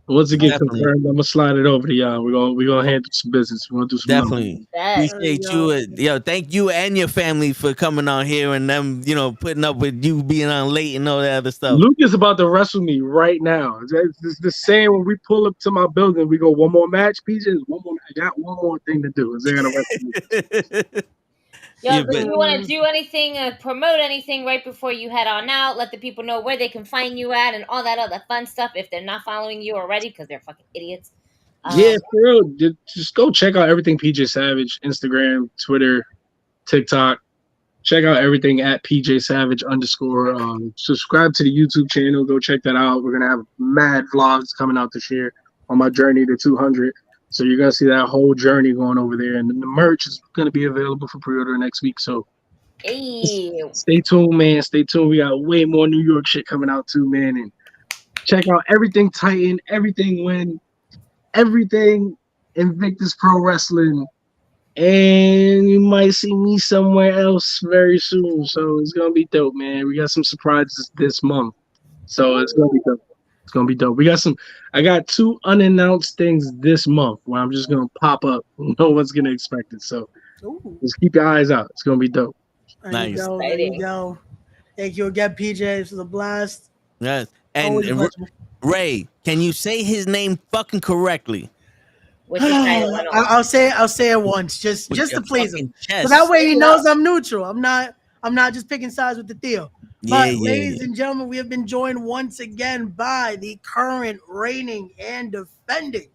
Once it gets confirmed, I'm gonna slide it over to y'all. We're gonna handle some business. We're gonna do some definitely. Appreciate you. Yo, thank you and your family for coming on here and them, putting up with you being on late and all that other stuff. Luke is about to wrestle me right now. It's the same when we pull up to my building, we go one more match. PJ, I got one more thing to do. Is they're gonna wrestle me. Yo, do you want to do anything, promote anything right before you head on out? Let the people know where they can find you at and all that other fun stuff if they're not following you already because they're fucking idiots. Yeah, for real. Just go check out everything PJ Savage, Instagram, Twitter, TikTok. Check out everything at PJ Savage _. Subscribe to the YouTube channel. Go check that out. We're going to have mad vlogs coming out this year on my journey to 200. So you're going to see that whole journey going over there. And then the merch is going to be available for pre-order next week. So stay tuned, man. Stay tuned. We got way more New York shit coming out too, man. And check out everything Titan, everything Win, everything Invictus Pro Wrestling. And you might see me somewhere else very soon. So it's going to be dope, man. We got some surprises this month. So it's going to be dope. It's gonna be dope. I got 2 unannounced things this month where I'm just gonna pop up. No one's gonna expect it. So just keep your eyes out. It's gonna be dope. Nice. There you go. Thank you again, PJ. This was a blast. Yes. And Ray, can you say his name fucking correctly? I'll say it once, just to please him. So that way he knows I'm neutral. I'm not just picking sides with the Theo. But ladies and gentlemen, we have been joined once again by the current reigning and defending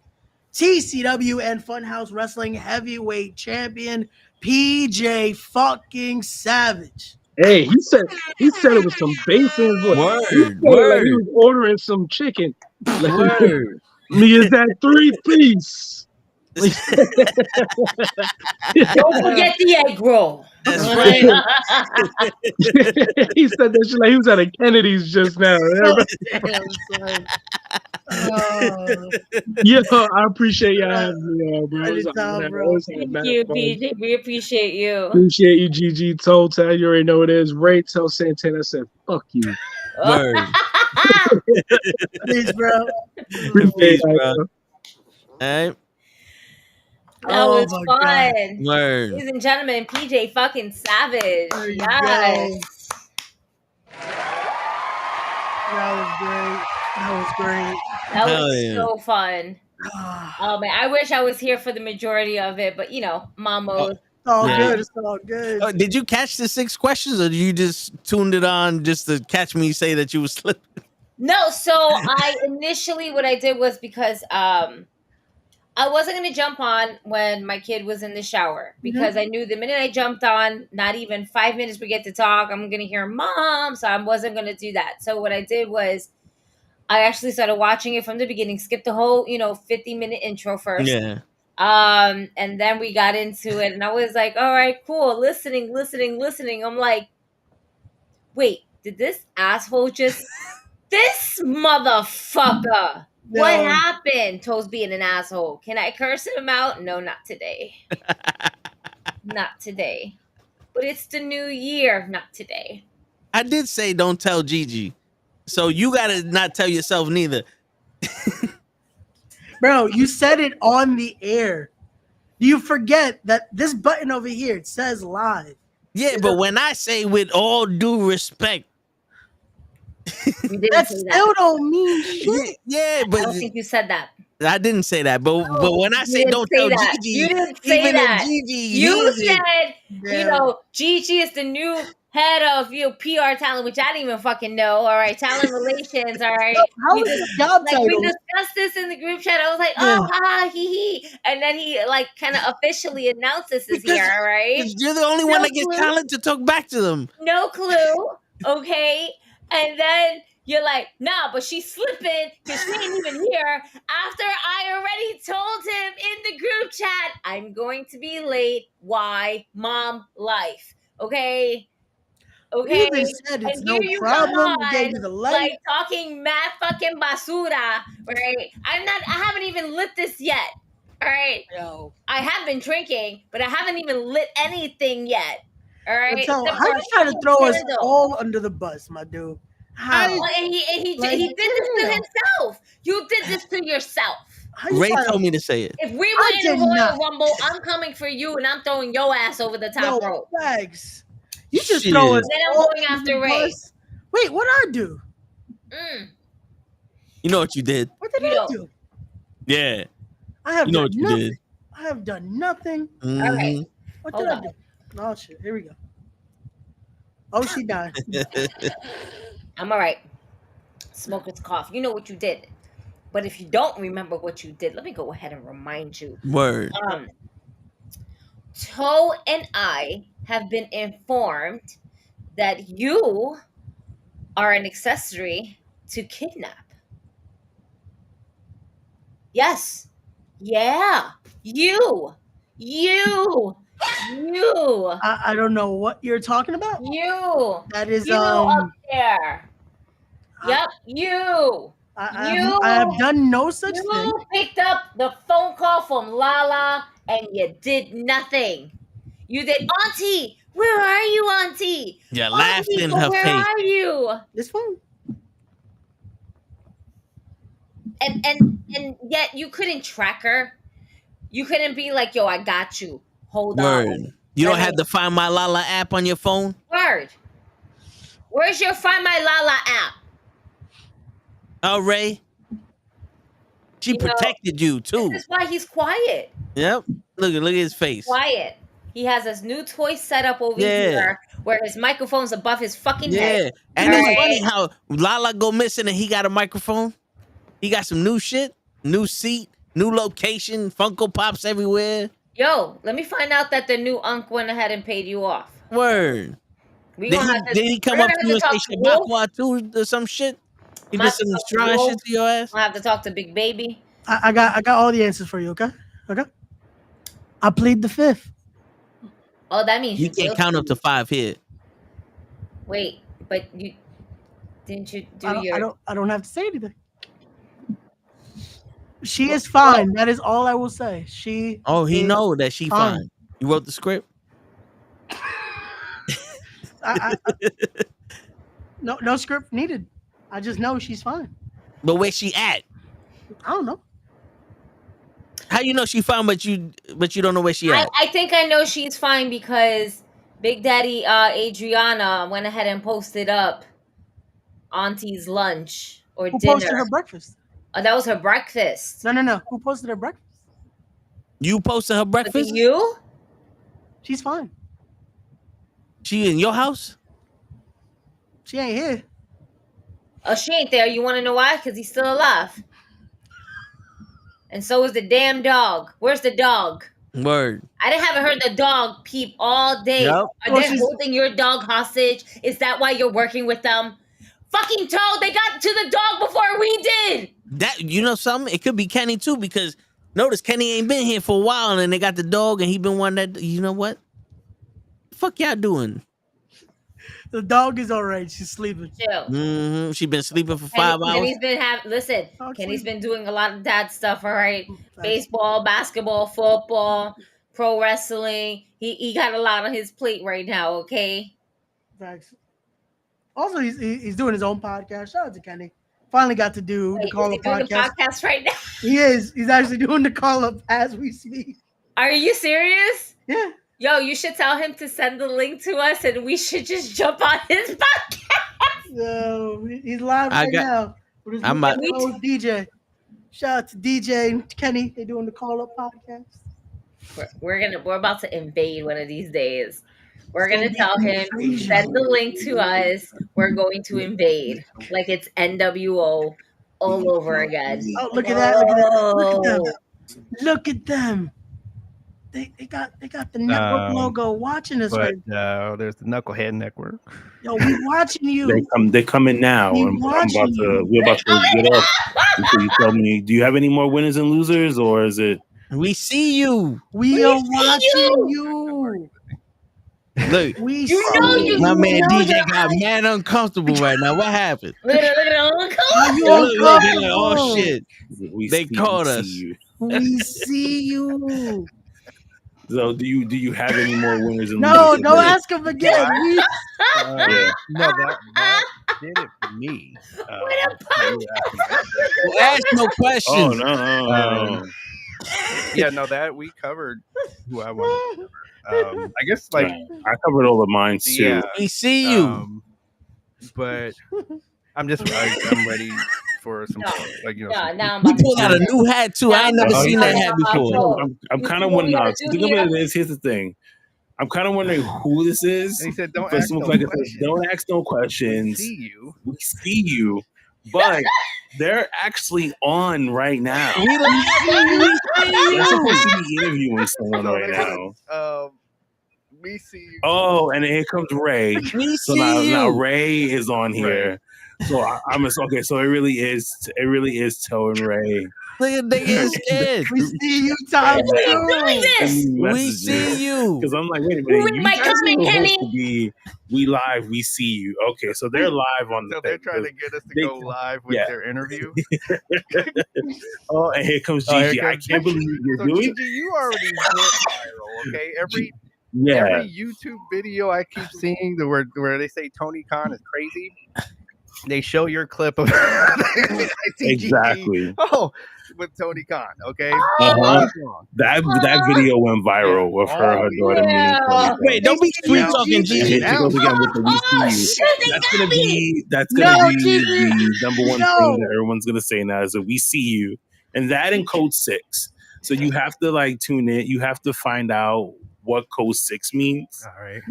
TCW and Funhouse Wrestling heavyweight champion, PJ fucking Savage. Hey, he said it was some bass in his voice. Word. Like he was ordering some chicken. Word. Me is that 3-piece. Don't forget the egg roll. That's right. He said that shit like he was at a Kennedy's just now. Yeah, I appreciate y'all having me on, bro. Thank you, PJ. We appreciate you. Appreciate you, GG. Tell you already know what it is. Ray, tell Santana I said, fuck you. Word. Please, bro. Peace, bro. All right. That was fun. God. Word. Ladies and gentlemen, PJ fucking Savage. Yes. That was great. That was so fun. Oh man, I wish I was here for the majority of it, but mom mode. all Yeah. good. It's all good. Oh, did you catch the 6 questions, or did you just tuned it on just to catch me say that you was slipping? No, so I initially what I did was because I wasn't gonna jump on when my kid was in the shower because I knew the minute I jumped on, not even 5 minutes we get to talk, I'm gonna hear mom. So I wasn't gonna do that. So what I did was I actually started watching it from the beginning, skipped the whole, 50-minute intro first. Yeah. And then we got into it and I was like, all right, cool, listening. I'm like, wait, did this asshole just this motherfucker? What happened? Toes being an asshole. Can I curse him out? No, not today. Not today. But it's the new year. Not today. I did say don't tell Gigi. So you gotta not tell yourself neither. Bro, you said it on the air. Do you forget that this button over here, it says live? Yeah, but when I say with all due respect, that still don't mean shit. Yeah, but I don't think you said that. I didn't say that. But when I say don't tell Gigi, you didn't say even that. if Gigi, You said, Gigi is the new head of PR talent, which I didn't even fucking know. All right, talent relations. All right, How is the job title? We discussed this in the group chat. I was like, ha he he, and then he kind of officially announced this is here. All right, you're the only one that gets talent to talk back to them. No clue. Okay, and then you're like, nah, but she's slipping because she ain't even here. After I already told him in the group chat, I'm going to be late. Why? Mom life. Okay. You even said it's no problem. We gave you the light. Like talking mad fucking basura, right? I haven't even lit this yet. All right. Yo. I have been drinking, but I haven't even lit anything yet. All right. So how you trying to throw us all under the bus, my dude? How? And he did this to himself. You did this to yourself. Ray told me to say it. If we were in a Royal Rumble, I'm coming for you and I'm throwing your ass over the top rope. Thanks. You just throw us. Then I'm going after Ray. Wait, what did I do? You know what you did? What did I do? Yeah. I have done what you nothing. did. I have done nothing. Mm-hmm. All right. What did I do? Oh shit! Here we go. Oh, she died. I'm all right. Smoker's cough. You know what you did. But if you don't remember what you did, let me go ahead and remind you. Word. Toe and I have been informed that you are an accessory to kidnap. Yes. Yeah. You. I don't know what you're talking about. You. That is you up there. Yep. You. I have done no such thing. You picked up the phone call from Lala and you did nothing. You did, Auntie. Where are you, Auntie? You laughed in her where face. Where are you? This phone. And yet you couldn't track her. You couldn't be like, yo, I got you. Hold on. You don't have the Find My Lala app on your phone? Word. Where's your Find My Lala app? Oh, Ray. She protected you too. This is why he's quiet. Yep. Look at his face. Quiet. He has this new toy set up over here where his microphone's above his fucking head. And it's funny how Lala go missing and he got a microphone. He got some new shit, new seat, new location, Funko Pops everywhere. Yo, let me find out that the new Unc went ahead and paid you off. Word. Did he come up to you and say Shabakwa too or some shit? He did some strong shit to your ass? I'll have to talk to Big Baby. I got all the answers for you, okay? Okay. I plead the fifth. Oh, that means you can't count up to 5 here. Wait, but you didn't you do I don't have to say anything. She is fine. That is all I will say. She. Oh, he know that she fine. You wrote the script. No script needed. I just know she's fine. But where's she at? I don't know. How you know she fine, but you don't know where she at? I think I know she's fine because Big Daddy Adriana went ahead and posted up Auntie's lunch or dinner. Who posted her breakfast? Oh, that was her breakfast. No. Who posted her breakfast? You posted her breakfast? You? She's fine. She in your house? She ain't here. Oh, she ain't there. You want to know why? Because he's still alive. And so is the damn dog. Where's the dog? Word. haven't heard the dog peep all day. Yep. Are they holding your dog hostage? Is that why you're working with them? Fucking Toad, they got to the dog before we did. That, you know something? It could be Kenny too, because notice Kenny ain't been here for a while, and they got the dog, and he been one that, you know what? The fuck y'all doing? The dog is all right. She's sleeping. Chill. Mm-hmm. She been sleeping for 5 hours. Kenny's been doing a lot of dad stuff, all right? Baseball, basketball, football, pro wrestling. He got a lot on his plate right now, okay? Thanks. Also, he's doing his own podcast. Shout out to Kenny. Finally got to do the call up podcast. The podcast right now. He is. He's actually doing the call up as we speak. Are you serious? Yeah. Yo, you should tell him to send the link to us, and we should just jump on his podcast. So he's live right now. I'm about DJ. Shout out to DJ and Kenny. They're doing the call up podcast. We're about to invade one of these days. We're gonna tell him, send the link to us. We're going to invade, like it's NWO all over again. Oh, look at that! Look at them! Look at them! They got the network logo watching us. But there's the Knucklehead Network. Yo, we watching you. They're coming now. We're about to get off. Until you tell me, do you have any more winners and losers, or is it? We see you. We are watching you. Look, my man DJ got mad uncomfortable right now. What happened? Look at oh shit! They caught us. We see you. So do you have any more winners and No, losers? don't ask him again. No, that did it for me. Ask no questions. Oh no. Yeah, no, that we covered who I want. I guess I covered all of mine too. Yeah, we see you. But I'm ready for some now you pulled out a new hat too. I ain't never seen that hat before. I'm kind of wondering. Here's the thing. I'm kind of wondering who this is. And he said, "Don't ask no questions. We see you, but they're actually on right now. They're supposed to be interviewing someone right now. We see you. Oh, and here comes Ray. So now Ray is on here. So I'm okay. So it really is Toe and Ray. Look at they get scared. We see you, Tom. We see you. Because I'm like, wait a minute. You guys are supposed to be we live. We see you. Okay, so they're live on the. So they're trying to get us to go live with their interview. Oh, and here comes Gigi. I can't believe you're doing. Gigi, you already went viral. Okay, every YouTube video I keep seeing where they say Tony Khan is crazy. They show your clip of exactly. Oh, with Tony Khan, okay? That video went viral with her daughter meeting Tony Khan. Wait, don't be sweet talking Gigi. She goes again with the we see you. That's gonna be the number one thing that everyone's gonna say now is that we see you, and that in code 6. So you have to tune in. You have to find out what code 6 means. All right,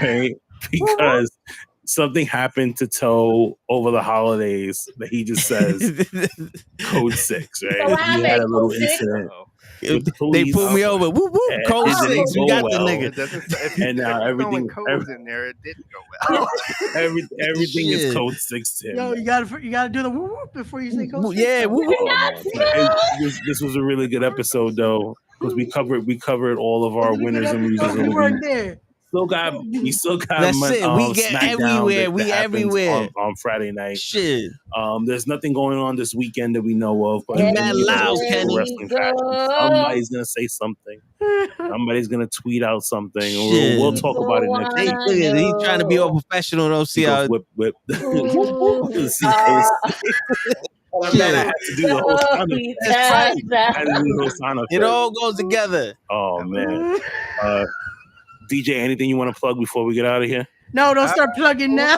right? Because something happened to Toe over the holidays that he just says code 6, right? So he had a little incident. They pulled me over. Woo woo. Code 6. You got the nigga. And now everything in there, it didn't go well. Everything is code 6 to him. Yo, you gotta do the woo woo before you say code 6. Yeah, woo woo. This was a really good episode though, because we covered all of our winners and losers. We weren't there. We still got That's it. We get everywhere. We everywhere on Friday night. Shit. There's nothing going on this weekend that we know of. But loud, Kenny. Somebody's gonna say something. Somebody's gonna tweet out something. We'll talk about it next week. He's trying to be all professional. Don't see how whip. I had to do the whole sound. It all goes together. Oh man. DJ, anything you want to plug before we get out of here? No, don't start plugging now.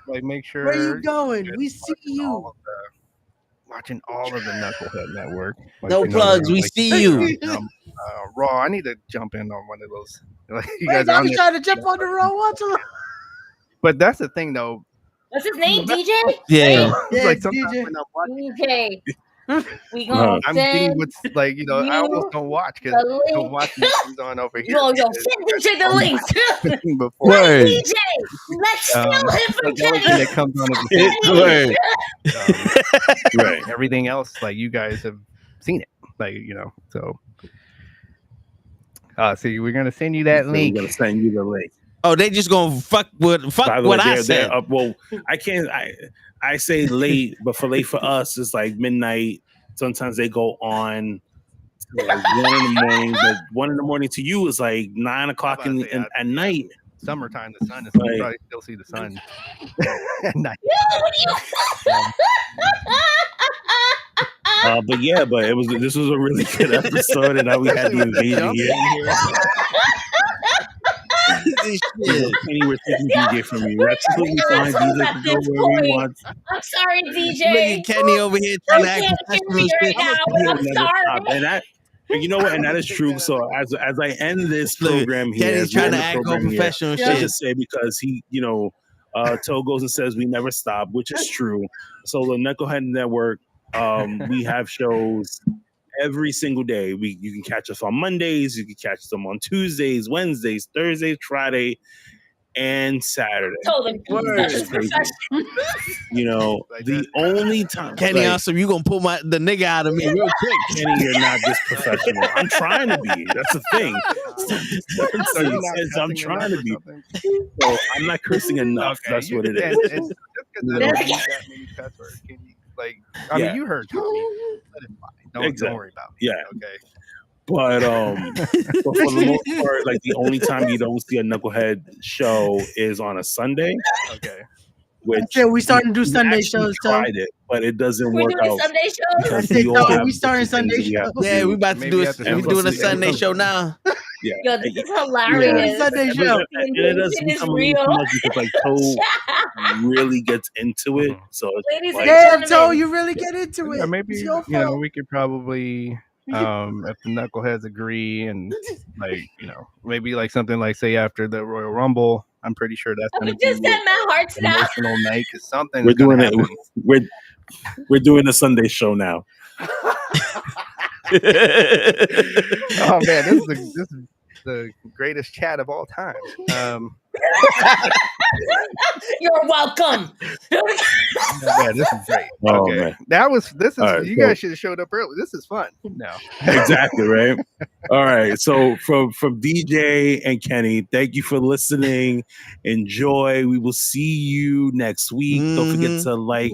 Make sure. Where you going? We see you. Watching all of the Knucklehead Network. No plugs. We see you. Raw. I need to jump in on one of those. Like, you Wait, guys I are was trying to jump on the Raw. Watch him. But that's the thing, though. What's his name? DJ? Yeah. It's Yeah, like sometimes DJ. when I'm watching, DJ. We gonna I'm send getting what's like, you know, I almost don't watch because the I don't link. watch what comes on over here. Yo, send DJ the link. Before Word. DJ, let's steal him from like the only thing Kenny. that comes on is Word. Right. everything else, like you guys have seen it, like you know. So, see, we're gonna send you that link. We're gonna send you the link. Oh, they just gonna fuck By the what way, I said. well, I can't. I say late, but for late for us, it's like midnight. Sometimes they go on to like 1 in the morning, but 1 in the morning to you is like 9 o'clock at night. Summertime, the sun is you Right. probably still see the sun at night. But yeah, this was a really good episode, and now we had the invasion here. Kenny, we're taking DJ from you. That's completely fine. DJ can go wherever he wants. I'm sorry, DJ. Look at Kenny over here trying to act professional. right now. I'm sorry. And that, you know what? And that is true. So as I end this program here, Kenny's as we trying end to the act all program here, professional let's shit. just say because he, Toe goes and says we never stop, which is true. So the Knucklehead Network, we have shows every single day. You can catch us on Mondays, you can catch them on Tuesdays, Wednesdays, Thursdays, Friday, and Saturday. Told him. It's crazy. The only time Kenny, also, you gonna pull the nigga out of me real quick. Kenny, you're not this professional. I'm trying to be. That's the thing. I'm trying to be. So I'm not cursing enough. Okay, That's what it it's is. just because I don't use that many cuss words. Can you, like, I mean, you heard Tommy. Let it fly. Don't worry about it. Yeah. Okay. But for the most part, like the only time you don't see a Knucklehead show is on a Sunday. Okay. Which we starting to do Sunday shows too. Tried it, but it doesn't We're work doing out. Sunday shows. because I said, we all no, have we starting different Sunday things we have to Yeah, do. we about to Maybe do after we the doing a Sunday Sunday show. show now. Yeah. Yo, this is hilarious. Sunday And show. it does Invasion is become a little too real. much because like Toe really gets into it. So it's Ladies and like, Damn, gentlemen. Toe, you really get into it. Yeah, maybe It's your you know fault. we could probably if the Knuckleheads agree and like maybe like something like say after the Royal Rumble. I'm pretty sure that's I going to just be said my heart's an now. emotional night because something we're is going doing to happen. it. We're doing a Sunday show now. Oh man, this is the greatest chat of all time. You're welcome. Yeah, this is great. Oh, Okay, man. this is All right, you so- guys should have showed up early. This is fun. No, Exactly, right? All right. So from DJ and Kenny, thank you for listening. Enjoy. We will see you next week. Don't forget to like,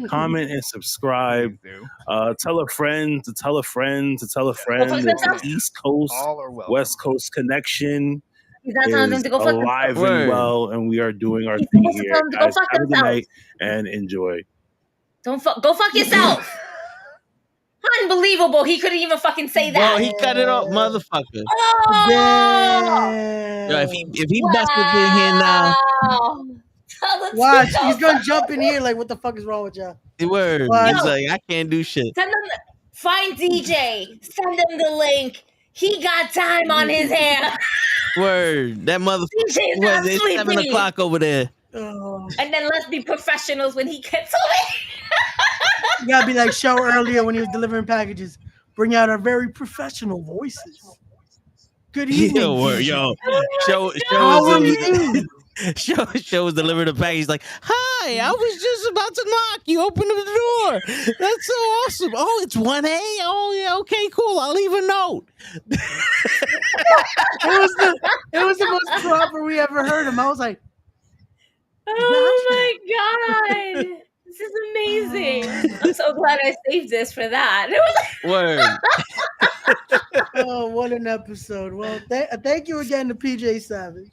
comment, and subscribe. please do. Tell a friend to tell a friend to tell a friend. fuck It's themselves. East Coast, All are welcome. West Coast connection He's not telling them is to go fuck themselves. alive Word. and well, and we are doing our He's thing supposed to here. tell them to go Guys, fuck have a good themselves. night and enjoy. Go fuck yourself. Unbelievable. He couldn't even fucking say that. Well, he cut it off, motherfucker. Oh! Yo, if he busted in here now, Wow. Tell him to Watch, go he's gonna fuck jump in here like, what the fuck is wrong with y'all? word. What? He's like, I can't do shit. Send them. Find DJ. Send him the link. He got time on his hands. Word. That motherfucker. DJ's not It's sleeping. 7 o'clock over there. Oh, And then let's be professionals when he gets away. you gotta be like Show earlier when he was delivering packages. Bring out our very professional voices. Good evening. Yo, word, yo. Show How are was you? Show was delivering the package. He's like, hi, I was just about to knock. You opened the door. That's so awesome. Oh, it's 1A? Oh, yeah, okay, cool. I'll leave a note. It was the most proper we ever heard him. I was like, Oh my god. This is amazing. I'm so glad I saved this for that. Word. oh, what an episode. Well, thank you again to PJ Savage.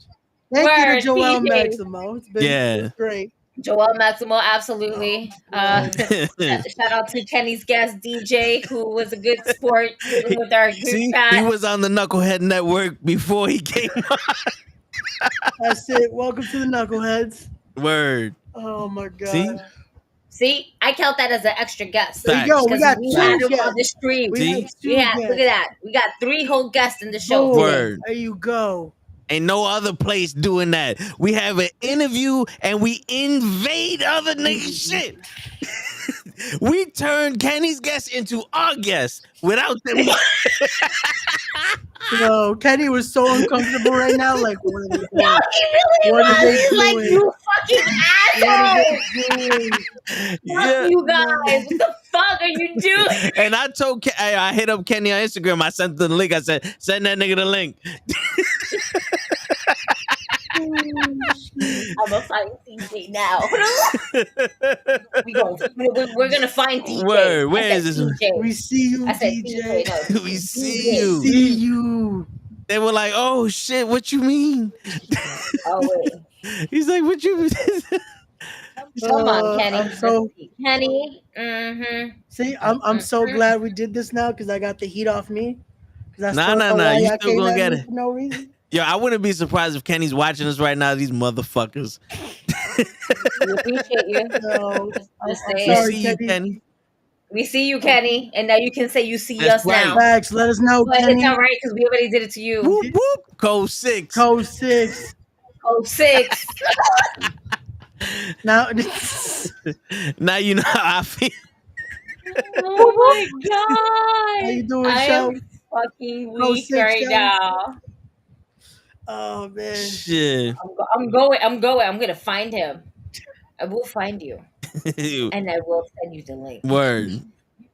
Thank you Word, to Joel PJ. Maximo. It's been great. Joel Maximo, absolutely. Shout out to Kenny's guest DJ, who was a good sport with our group See, chat. he was on the Knucklehead Network before he came on. That's it. Welcome to the Knuckleheads. Word. Oh my god. See? See, I count that as an extra guest. There you go. We got we two had him guests. on the stream. We We got two had, look at guests. that. We got 3 whole guests in the show. Boom. Word. There you go. Ain't no other place doing that. We have an interview and we invade other niggas' shit. We turned Kenny's guests into our guests without them. Yo, Kenny was so uncomfortable right now. Like, what are they doing? No, he really What are was. they He's like, doing? you fucking asshole. Yeah. Fuck you guys. What the fuck are you doing? And I told I hit up Kenny on Instagram. I sent the link. I said, send that nigga the link. I'm gonna find DJ now. We're gonna find DJ. Word. Where is this? DJ. We see you, I said DJ. DJ. No, We see DJ. you. See you. They were like, oh shit, what you mean? Oh wait. He's like, what you mean? Come on, Kenny. So, Kenny. Mm-hmm. see, I'm so glad we did this now because I got the heat off me. Nah. You still gonna get it. For no reason. Yo, I wouldn't be surprised if Kenny's watching us right now. These motherfuckers. We appreciate you. No, Just I'm saying. sorry, See you, Kenny. Kenny. We see you, Kenny, and now you can say you see That's us right. now. Facts. Let us know, But Kenny. it's all right because we already did it to you. Whoop whoop. Code 6. Code 6. Oh, 6. Now, Now you know how I feel. Oh my god! how you doing, I Shell? am fucking Oh, weak 6, right Shell. now. Oh man. Shit. I'm going. I'm gonna find him. I will find you, and I will send you the link. Word.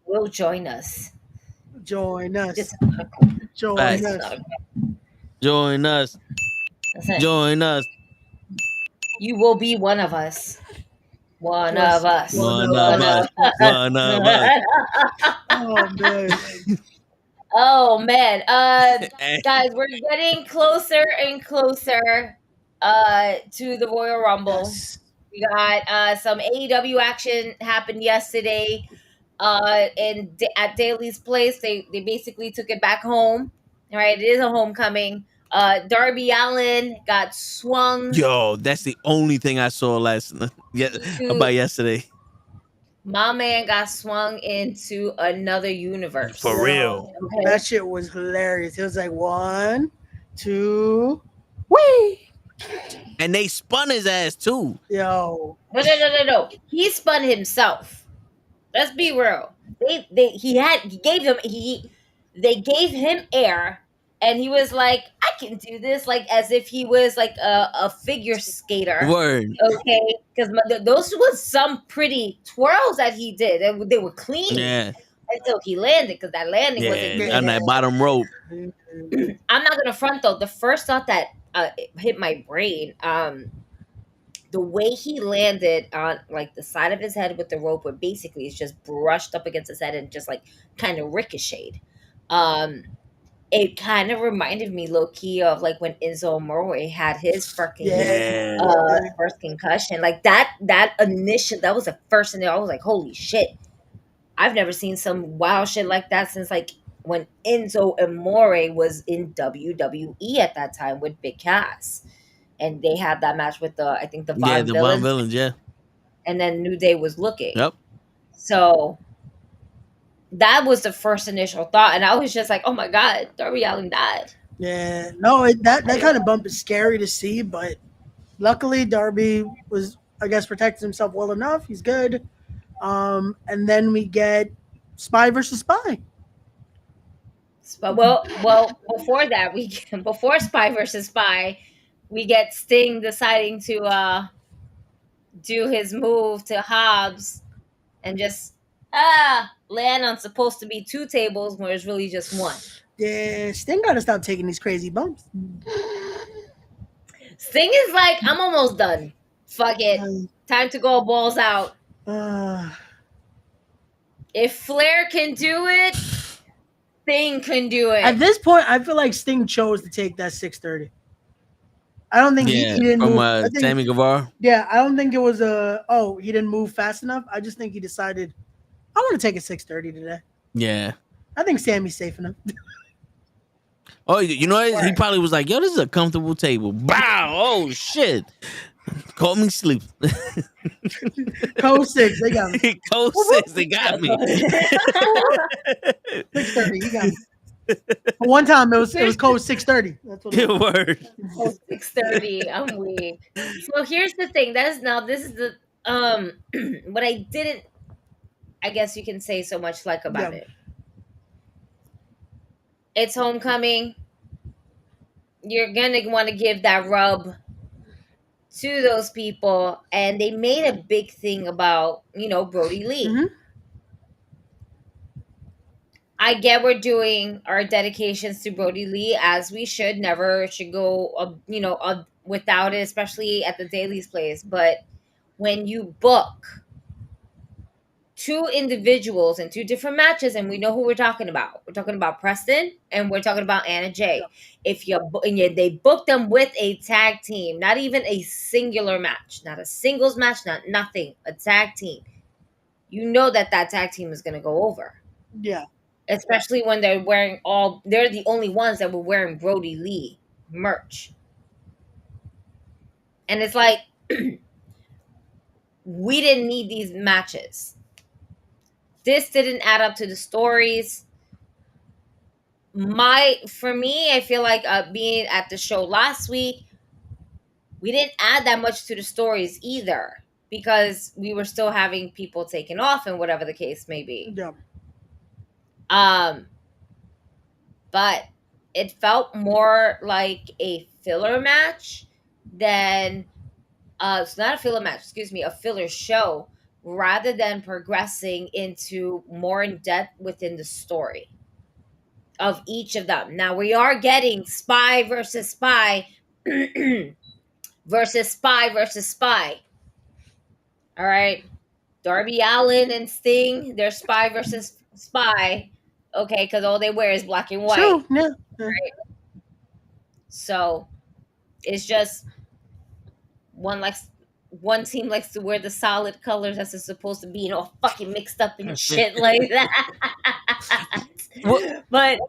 Will join us. Join us. Just Join Facts. us. Join us. that's it. Join us. You will be one of us. One Yes. of us. One of us. One of us. Oh man. Oh man. Guys, we're getting closer and closer to the Royal Rumble. Yes. We got some AEW action happened yesterday. At Daly's place, they basically took it back home. All right, it is a homecoming. Darby Allin got swung. Yo, that's the only thing I saw about yesterday. My man got swung into another universe. For real. Okay. That shit was hilarious. It was like 1, 2, whee. And they spun his ass too. Yo. No. He spun himself. Let's be real. They gave him air, and he was like, I can do this, like as if he was like a figure skater. Word. Okay, because those was some pretty twirls that he did. They were clean. Yeah. Until he landed, because that landing wasn't good. On that bottom rope. I'm not gonna front though. The first thought that hit my brain, the way he landed on like the side of his head with the rope, where basically it's just brushed up against his head and just like kind of ricocheted. It kind of reminded me low key of like when Enzo Amore had his fucking first concussion. Like that was the first thing I was like, holy shit. I've never seen some wild shit like that since like when Enzo Amore was in WWE at that time with Big Cass. And they had that match with the Von Villains, yeah. And then New Day was looking. Yep. So that was the first initial thought. And I was just like, oh my God, Darby Allin died. Yeah. No, that kind of bump is scary to see, but luckily Darby was, I guess, protected himself well enough. He's good. And then we get Spy versus Spy. Well, before that, before Spy versus Spy, we get Sting deciding to do his move to Hobbs and just land on supposed to be 2 tables where it's really just 1. Yeah, Sting gotta stop taking these crazy bumps. Sting is like, I'm almost done. Fuck it. Time to go balls out. If Flair can do it, Sting can do it. At this point, I feel like Sting chose to take that 630. I don't think he didn't from move. Sammy Guevara. Yeah, I don't think it was he didn't move fast enough. I just think he decided, I want to take a 630 today. Yeah. I think Sammy's safe enough. Oh, you know what? He probably was like, yo, this is a comfortable table. Bow. Oh, shit. Call me sleep. Code 6, they got me. Code 6, they got me. 6:30, you got me. One time it was code 6:30. That's what it was. Word. Oh, 6:30. I'm weak. So here's the thing. This is the what I didn't, I guess you can say so much like about it. It's homecoming. You're gonna want to give that rub to those people, and they made a big thing about, Brody Lee. Mm-hmm. I get we're doing our dedications to Brody Lee, as we should. Never should go, without it, especially at the Daily's place. But when you book two individuals in two different matches, and we know who we're talking about. We're talking about Preston, and we're talking about Anna Jay. Yeah. If they book them with a tag team, not even a singular match, not a singles match, nothing, a tag team, you know that tag team is going to go over. Yeah. Especially when they're the only ones that were wearing Brody Lee merch. And it's like, we didn't need these matches. This didn't add up to the stories. For me, I feel like being at the show last week, we didn't add that much to the stories either, because we were still having people taken off and whatever the case may be. Yeah. But it felt more like a filler match than it's not a filler match, excuse me, a filler show, rather than progressing into more in depth within the story of each of them. Now we are getting Spy versus Spy versus Spy versus Spy. All right. Darby Allin and Sting, they're Spy versus Spy. Okay, because all they wear is black and white. True. Yeah. Right? So it's just one team likes to wear the solid colors as it's supposed to be, all fucking mixed up and shit like that. But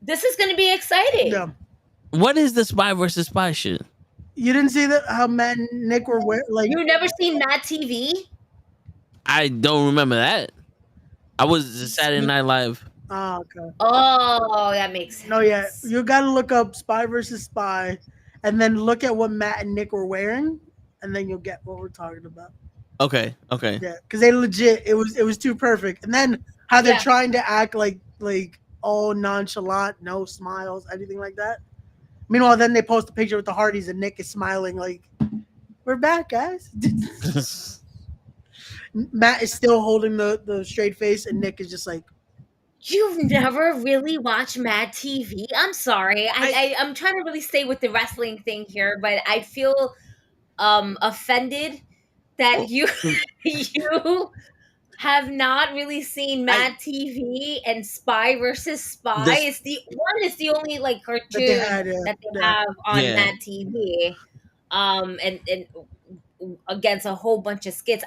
this is going to be exciting. Yeah. What is the Spy versus Spy shit? You didn't see that how Matt and Nick were like? You never seen Mad TV? I don't remember that. I was Saturday Night Live. Oh, okay. Oh, that makes sense. No, yeah, you got to look up Spy versus Spy, and then look at what Matt and Nick were wearing, and then you'll get what we're talking about. Okay. Yeah, because they legit, it was too perfect, and then how they're trying to act like all nonchalant, no smiles, anything like that. Meanwhile, then they post a picture with the Hardys, and Nick is smiling like, "We're back, guys." Matt is still holding the straight face, and Nick is just like, "You've never really watched Mad TV?" I'm sorry. I'm trying to really stay with the wrestling thing here, but I feel offended that you have not really seen Mad TV and Spy versus Spy. It's the only cartoon that they have on Mad TV. And against a whole bunch of skits.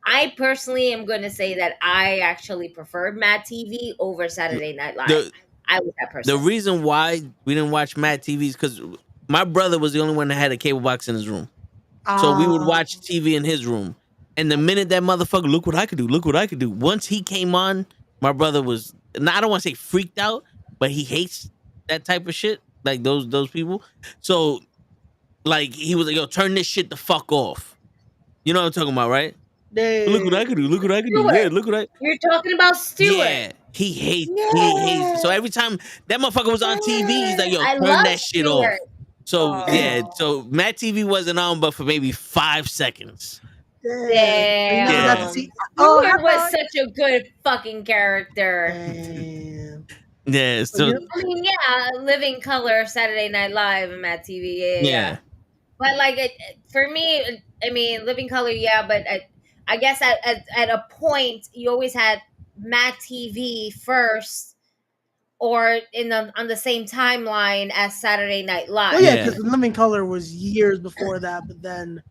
I personally am going to say that I actually preferred Mad TV over Saturday Night Live. I was that person. The reason why we didn't watch Mad TV is because my brother was the only one that had a cable box in his room. So we would watch TV in his room. And the minute that motherfucker, look what I could do. Once he came on, my brother was, I don't want to say freaked out, but he hates that type of shit. Like those people. So he was like, yo, turn this shit the fuck off. You know what I'm talking about, right? Look what I could do. Yeah, look what I... You're talking about Stewart. Yeah, he hates. So every time that motherfucker was on TV, he's like, yo, turn that shit off. So, so Mad TV wasn't on but for maybe 5 seconds. Damn. Stewart was such a good fucking character. Yeah, so... I mean, Living Color, Saturday Night Live, and Mad TV, yeah. But, for me, I mean, Living Color, but... I guess at a point you always had Mad TV first, or on the same timeline as Saturday Night Live. Well, because Living Color was years before that, but then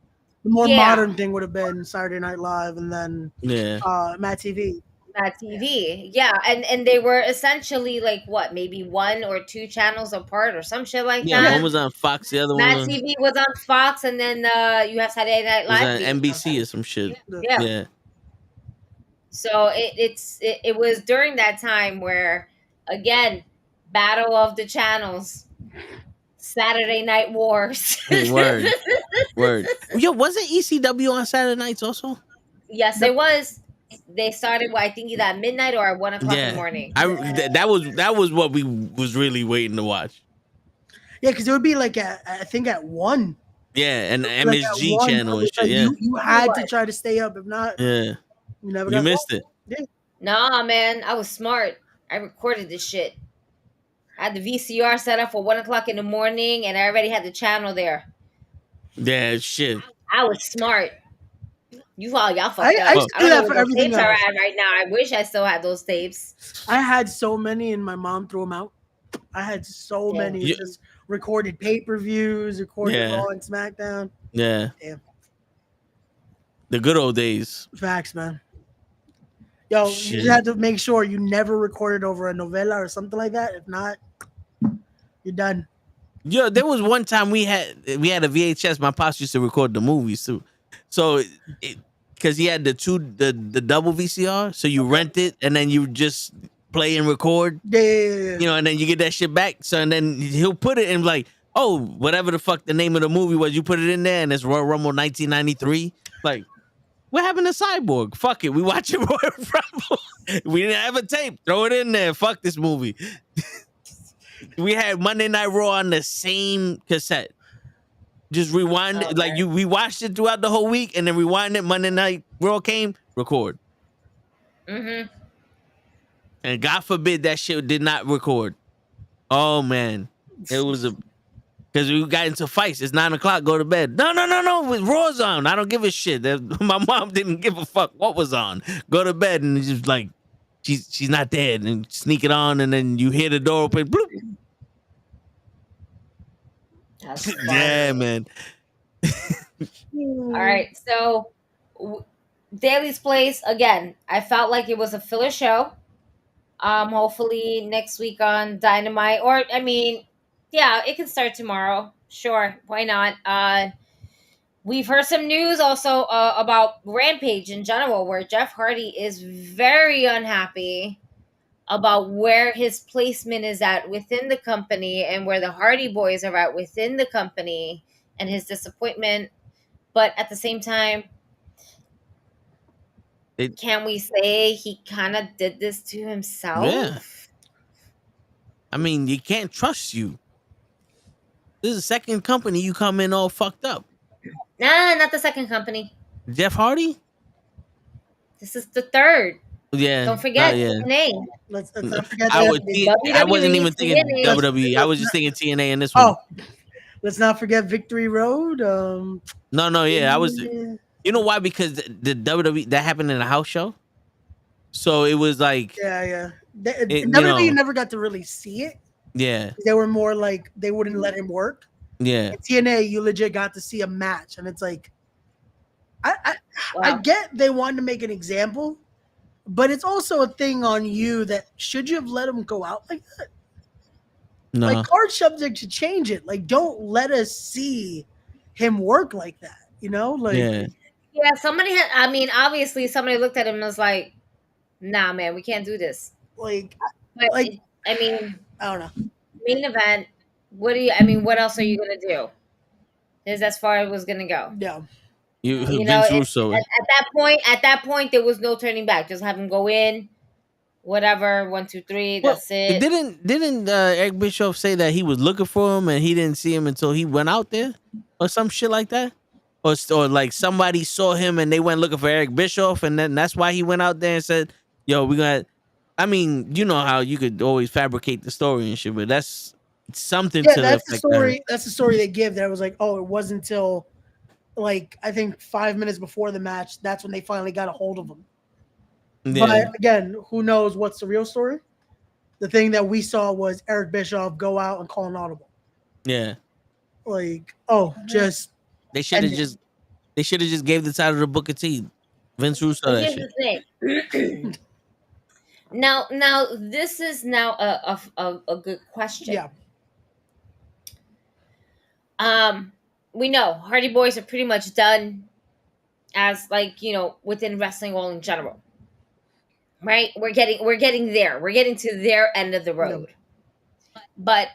the more modern thing would have been Saturday Night Live, and then Mad TV. Mad TV. Yeah, and they were essentially like what, maybe 1 or 2 channels apart or some shit like Yeah, that. one was on Fox, the other Mad one TV was on Fox, and then you have Saturday Night was Live on being NBC or some shit. Yeah. So it was during that time where, again, battle of the channels, Saturday Night Wars. Word. Yo, wasn't ECW on Saturday nights also? Yes, it was. They started, I think either at midnight or at 1 o'clock in the morning. That was what we was really waiting to watch. Yeah, because it would be like I think at 1. Yeah, and Like MSG at 1, channel and shit. Yeah, you had to try to stay up. If not, yeah, you never you missed it. Yeah. Nah, man, I was smart. I recorded this shit. I had the VCR set up for 1 o'clock in the morning, and I already had the channel there. Yeah, shit. I was smart. Y'all fucked up. I don't know that where for those everything tapes are else. at right now. I wish I still had those tapes. I had so many, and my mom threw them out. I had so many just recorded pay-per-views, recorded Raw and SmackDown. Yeah. Damn. The good old days. Facts, man. Yo, you just had to make sure you never recorded over a novella or something like that. If not, you're done. Yo, there was one time we had a VHS. My pops used to record the movies too. So, because he had the double VCR, so you rent it and then you just play and record. Yeah. You know, and then you get that shit back. So, and then he'll put it in like, oh, whatever the fuck the name of the movie was, you put it in there, and it's Royal Rumble 1993. Like, what happened to Cyborg? Fuck it, we watch it Royal Rumble. We didn't have a tape. Throw it in there. Fuck this movie. We had Monday Night Raw on the same cassette. Just rewind it. Like we watched it throughout the whole week and then rewind it. Monday Night Raw came, record. Mm-hmm. And God forbid that shit did not record. Oh man. It was because we got into fights. It's 9 o'clock, go to bed. No. Raw's on. I don't give a shit. My mom didn't give a fuck what was on. Go to bed and it's just like she's not dead and sneak it on and then you hear the door open. Bloop. Yeah, man. All right, so Daly's Place again. I felt like it was a filler show. Hopefully next week on Dynamite, or I mean, yeah, it can start tomorrow. Sure, why not? We've heard some news also about Rampage in general, where Jeff Hardy is very unhappy about where his placement is at within the company and where the Hardy Boys are at within the company and his disappointment. But at the same time, can we say he kind of did this to himself? Yeah. I mean, you can't trust you. This is the second company you come in all fucked up. Nah, not the second company. Jeff Hardy? This is the third. Yeah. Don't forget the name. Let's not forget I wasn't even thinking WWE. I was just thinking TNA in this one. Oh, let's not forget Victory Road. No, yeah. I was. You know why? Because the WWE that happened in a house show. So it was like. Yeah. WWE never got to really see it. Yeah. They were more like they wouldn't let him work. Yeah. At TNA, you legit got to see a match, and it's like, I get they wanted to make an example. But it's also a thing on you that should you have let him go out like that? No. Like card subject to change it. Like don't let us see him work like that. You know, like yeah. Somebody had. I mean, obviously, somebody looked at him and was like, "Nah, man, we can't do this." Like, I mean, I don't know. Main event. What do you? I mean, what else are you gonna do? Is as far as it was gonna go. Yeah. You know, Russo. At that point, there was no turning back. Just have him go in, whatever. 1, 2, 3. That's it. Didn't Eric Bischoff say that he was looking for him and he didn't see him until he went out there, or some shit like that, or like somebody saw him and they went looking for Eric Bischoff and then that's why he went out there and said, "Yo, we got." I mean, you know how you could always fabricate the story and shit, but that's something. Yeah, that's the story. That's the story they give. That was like, oh, it wasn't until. Like I think 5 minutes before the match, that's when they finally got a hold of him. Yeah. But again, who knows what's the real story? The thing that we saw was Eric Bischoff go out and call an audible. Yeah. Like, just they should have just gave the title to Booker T. Vince Russo. That shit. Now, this is now a good question. Yeah. We know Hardy Boys are pretty much done as like, you know, within wrestling world in general. Right? We're getting there. We're getting to their end of the road. But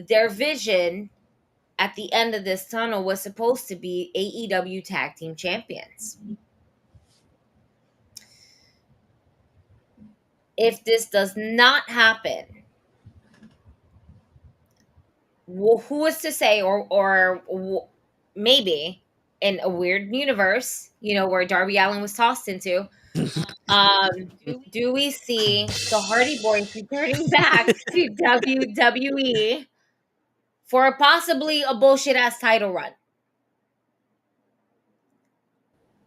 their vision at the end of this tunnel was supposed to be AEW Tag Team Champions. If this does not happen, who is to say, or maybe in a weird universe, you know, where Darby Allin was tossed into, do we see the Hardy Boys returning back to WWE for possibly a bullshit ass title run?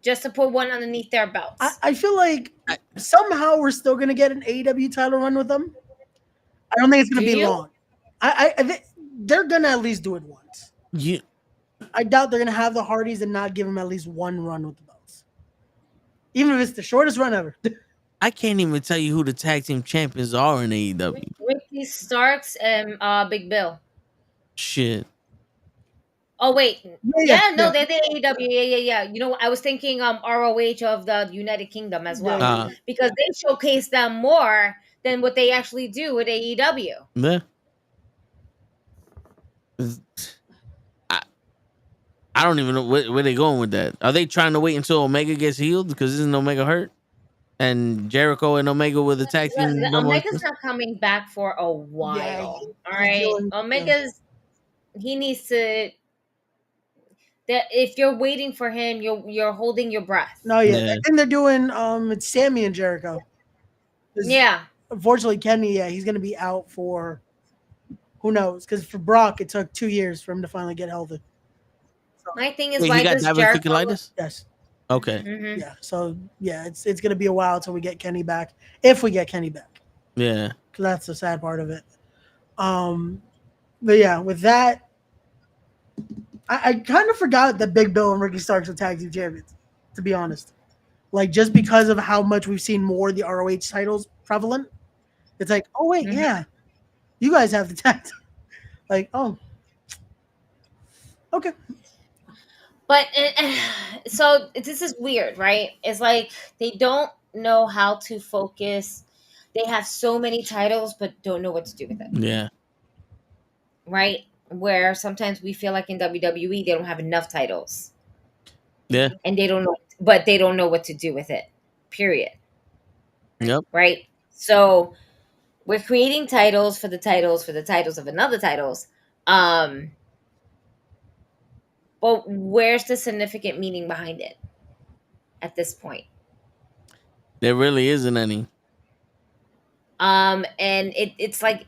Just to put one underneath their belts. I feel like somehow we're still gonna get an AEW title run with them. I don't think it's gonna be long. They're gonna at least do it once. Yeah. I doubt they're gonna have the Hardys and not give them at least one run with the belts, even if it's the shortest run ever. I can't even tell you who the tag team champions are in AEW. Ricky Starks and Big Bill. Shit. Oh wait, they're the AEW. Yeah. You know, I was thinking ROH of the United Kingdom as well, because they showcase them more than what they actually do with AEW. Yeah. I don't even know where they're going with that. Are they trying to wait until Omega gets healed because isn't Omega hurt? And Jericho and Omega with the tag team. Omega's not coming back for a while. Yeah, all right, Omega's he needs to. That if you're waiting for him, you're holding your breath. No, I think they're doing it's Sammy and Jericho. Yeah. Unfortunately, Kenny, he's gonna be out for who knows? Because for Brock, it took 2 years for him to finally get healthy. So, my thing is, wait, why he got does Jericho? Yes. Okay. Mm-hmm. Yeah. So it's gonna be a while till we get Kenny back, if we get Kenny back. Yeah. Because that's the sad part of it. But yeah, with that, I kind of forgot that Big Bill and Ricky Starks are tag team champions, to be honest. Like, just because of how much we've seen more of the ROH titles prevalent, it's like, oh, wait, yeah, you guys have the tag. Like, oh, okay. But so this is weird, right? It's like they don't know how to focus. They have so many titles, but don't know what to do with it. Yeah. Right? Where sometimes we feel like in WWE they don't have enough titles. Yeah. And they don't know, but they don't know what to do with it. Period. Yep. Right? So we're creating titles for the titles of another titles. But where's the significant meaning behind it at this point? There really isn't any. And it's like,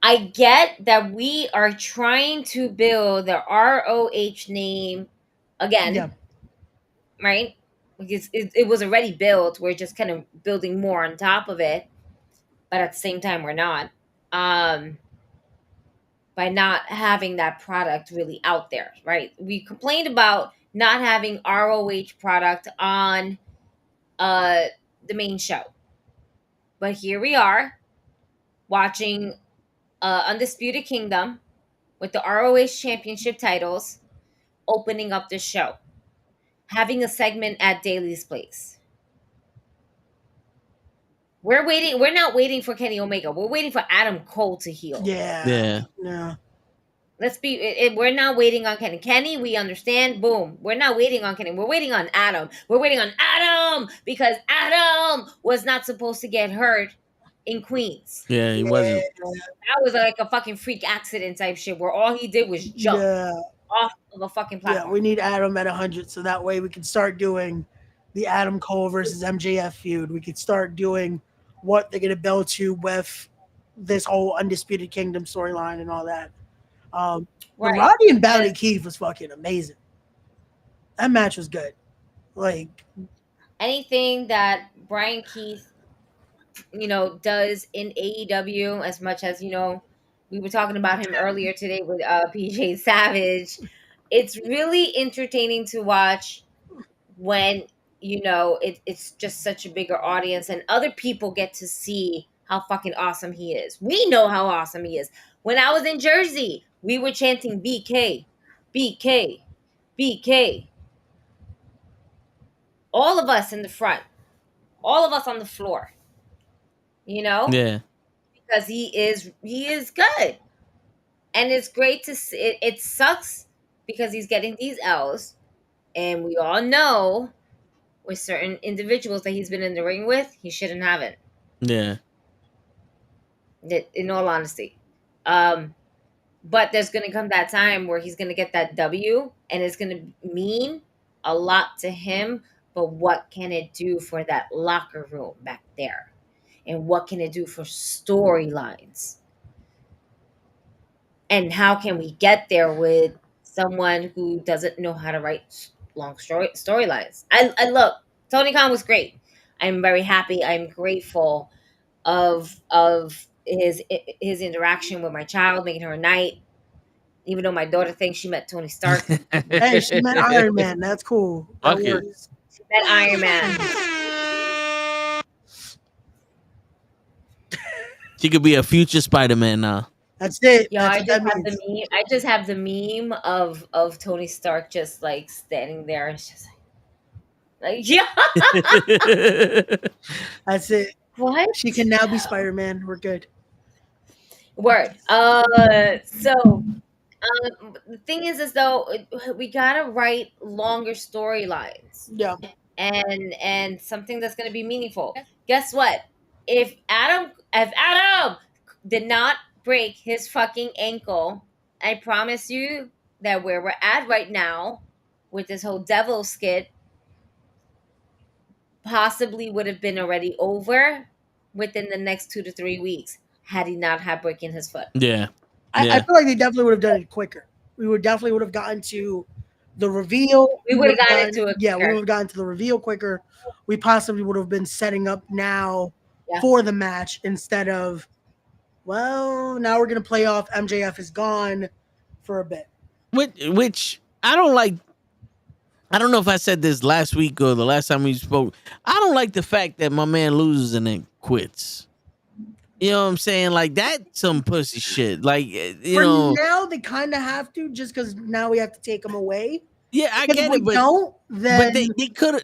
I get that we are trying to build the ROH name again, right? Because it was already built. We're just kind of building more on top of it, but at the same time, we're not. By not having that product really out there, right? We complained about not having ROH product on the main show, but here we are watching Undisputed Kingdom with the ROH Championship titles opening up the show, having a segment at Daily's Place. We're not waiting for Kenny Omega. We're waiting for Adam Cole to heal. Yeah. Let's be. We're not waiting on Kenny. Kenny, we understand. Boom. We're not waiting on Kenny. We're waiting on Adam. We're waiting on Adam because Adam was not supposed to get hurt in Queens. Yeah, he wasn't. That was like a fucking freak accident type shit where all he did was jump off of a fucking platform. Yeah, we need Adam at 100 so that way we can start doing the Adam Cole versus MJF feud. We could start doing what they're going to build to with this whole Undisputed Kingdom storyline and all that. Roddy and Bounty Keith was fucking amazing. That match was good. Like, anything that Brian Keith, does in AEW, as much as, we were talking about him earlier today with PJ Savage, it's really entertaining to watch when, it's just such a bigger audience, and other people get to see how fucking awesome he is. We know how awesome he is. When I was in Jersey, we were chanting BK, BK, BK. All of us in the front, all of us on the floor, Yeah. because he is good, and it's great to see. It sucks because he's getting these L's, and we all know with certain individuals that he's been in the ring with, he shouldn't have it. Yeah. In all honesty, but there's gonna come that time where he's gonna get that W, and it's gonna mean a lot to him. But what can it do for that locker room back there? And what can it do for storylines? And how can we get there with someone who doesn't know how to write long storylines? I look, Tony Khan was great. I'm very happy. I'm grateful of his interaction with my child, making her a knight. Even though my daughter thinks she met Tony Stark. Hey, she met Iron Man. That's cool. That works. She met Iron Man. She could be a future Spider-Man now. That's it. Yo, I just have the meme of Tony Stark just like standing there. It's just like yeah. That's it. What? She can now be Spider-Man. We're good. Word. So the thing is though, we gotta write longer storylines. Yeah. And something that's gonna be meaningful. Guess what? If Adam did not break his fucking ankle, I promise you that where we're at right now with this whole devil skit possibly would have been already over within the next 2 to 3 weeks had he not had breaking his foot. Yeah. I feel like they definitely would have done it quicker. We would have gotten to the reveal. We would have gotten to it. Yeah, we would have gotten to the reveal quicker. We possibly would have been setting up now for the match instead of, well, now we're gonna play off MJF is gone for a bit. Which I don't like. I don't know if I said this last week or the last time we spoke. I don't like the fact that my man loses and then quits. You know what I'm saying? Like, that's some pussy shit. Like, now they kind of have to, just because now we have to take him away. Yeah, I get it, but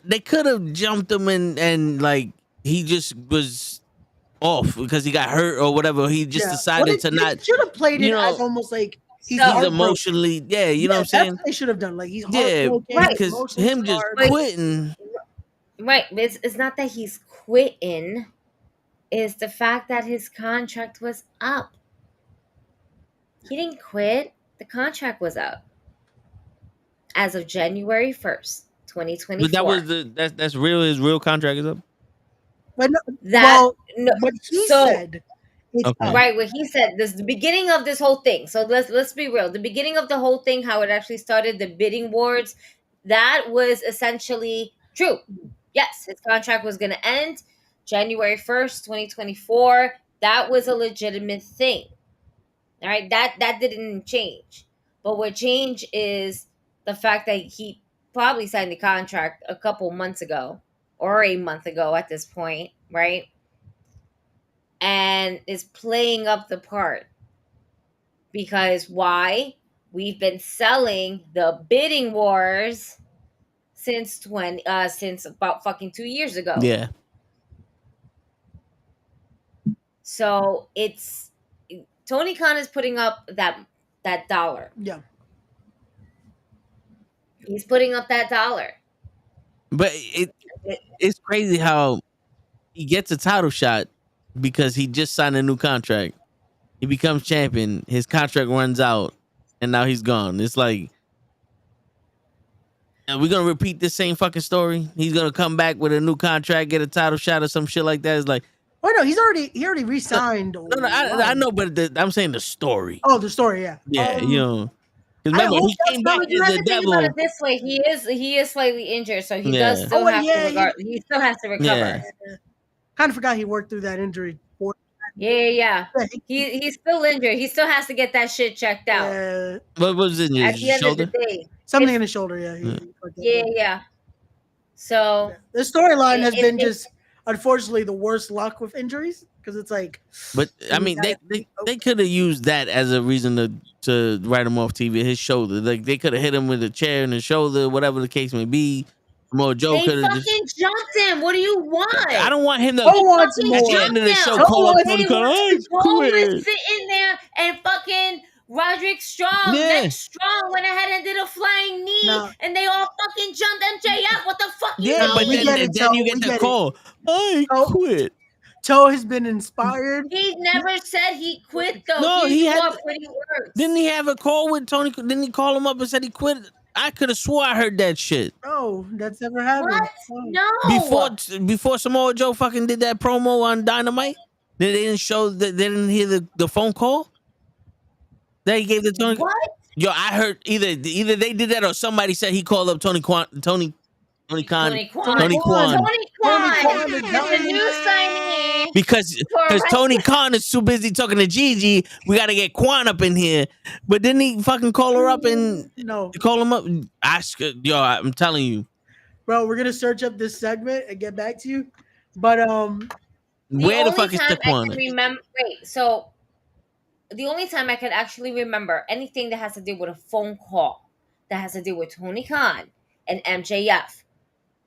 they could have jumped him and like he just was off because he got hurt or whatever. He just decided to not. Should have played it as almost like he's emotionally, you know what I'm saying? That's what they should have done. Like he's heartbroken, because him just quitting. Right, it's not that he's quitting. It's the fact that his contract was up. He didn't quit. The contract was up as of January 1st, 2024. But that was that's real. His real contract is up. But what he said. Right, what he said. This is the beginning of this whole thing. So let's be real. The beginning of the whole thing, how it actually started, the bidding wars, that was essentially true. Yes, his contract was going to end January 1st, 2024. That was a legitimate thing. All right, that didn't change. But what changed is the fact that he probably signed the contract a couple months ago or a month ago at this point, right? And is playing up the part. Because why? We've been selling the bidding wars since about fucking 2 years ago. Yeah. So it's Tony Khan is putting up that dollar. Yeah. He's putting up that dollar. But it's crazy how he gets a title shot because he just signed a new contract. He becomes champion. His contract runs out, and now he's gone. It's like, are we gonna repeat this same fucking story? He's gonna come back with a new contract, get a title shot or some shit like that. It's like, oh no, he already re-signed. No, I know, but I'm saying the story. Oh, the story, yeah. Yeah, you know. Remember, he came back as the devil. About it this way, he is slightly injured, so he does still have to regard. He still has to recover. Yeah. Kind of forgot he worked through that injury. Yeah. He's still injured. He still has to get that shit checked out. What was it in his shoulder? Something in his shoulder, yeah. Yeah. So the storyline has been just unfortunately the worst luck with injuries because it's like. But I mean, they could have used that as a reason to write him off TV. His shoulder, like they could have hit him with a chair in the shoulder, whatever the case may be. Samoa Joe they could have fucking jumped him. What do you want? I don't want him to. Who wants At more? the end of the show, Who call up wants Tony Khan. Cole was sitting there and fucking Roderick Strong, next Strong, went ahead and did a flying knee, and they all fucking jumped MJF. What the fuck you mean? But then you get the call. I quit. Toe has been inspired. He never said he quit though. No, he had. Pretty words. Didn't he have a call with Tony? Didn't he call him up and said he quit? I could have swore I heard that shit. No, that's never happened. What? No. Before Samoa Joe fucking did that promo on Dynamite, they didn't show that. They didn't hear the phone call that he gave the Tony. What? Yo, I heard either they did that or somebody said he called up Tony Khan. Tony Khan. The new signing. Because Tony Khan is too busy talking to Gigi, we got to get Quan up in here. But didn't he fucking call her up and call him up? I'm telling you, bro. We're gonna search up this segment and get back to you. But where the fuck is Taquan? So the only time I could actually remember anything that has to do with a phone call that has to do with Tony Khan and MJF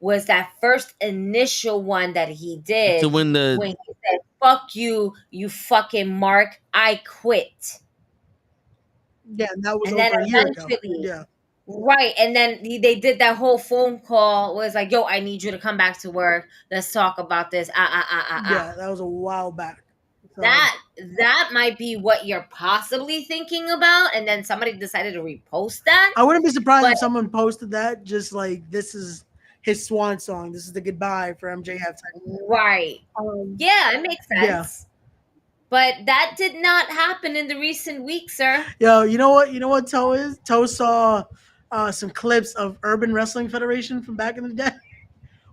was that first initial one that he did when he said, "Fuck you, you fucking Mark, I quit." Yeah, and that was and over then a year eventually, ago. Yeah. Right, and then they did that whole phone call. Was like, "Yo, I need you to come back to work. Let's talk about this." Yeah, that was a while back. So. That might be what you're possibly thinking about, and then somebody decided to repost that. I wouldn't be surprised if someone posted that, just like this is his swan song. This is the goodbye for MJF. Right. Yeah, it makes sense. Yeah. But that did not happen in the recent weeks, sir. Yo, you know what? You know what Toe is? Toe saw some clips of Urban Wrestling Federation from back in the day,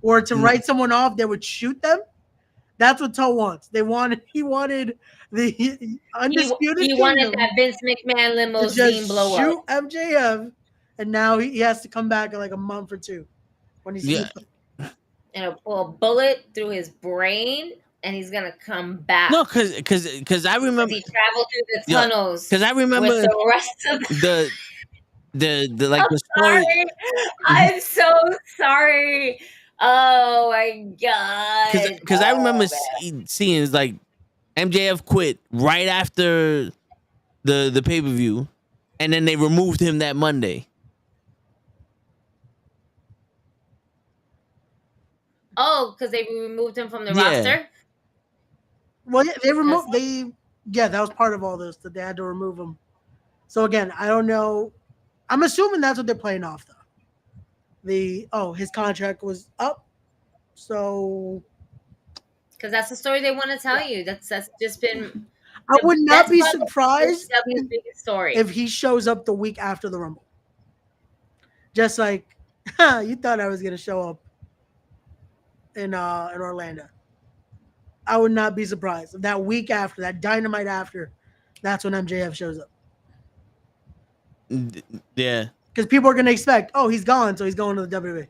or to write someone off, they would shoot them. That's what Toe wants. He wanted the undisputed. He wanted that Vince McMahon limousine blow shoot up. MJF, and now he has to come back in like a month or two when he's and he'll pull a bullet through his brain, and he's gonna come back. No, because I remember he traveled through the tunnels. Because I remember with the rest of the like the story. Sorry. I'm so sorry. Oh my god! Because I remember seeing it's like MJF quit right after the pay-per-view, and then they removed him that Monday. Oh, because they removed him from the roster. Well, yeah, they removed that was part of all this that they had to remove him. So again, I don't know. I'm assuming that's what they're playing off though. His contract was up, so because that's the story they want to tell you. That's just been. I would not be surprised story if he shows up the week after the Rumble. Just like, you thought I was gonna show up in Orlando. I would not be surprised if that week after, that Dynamite after, that's when MJF shows up. Yeah. Because people are going to expect, he's gone, so he's going to the WWE.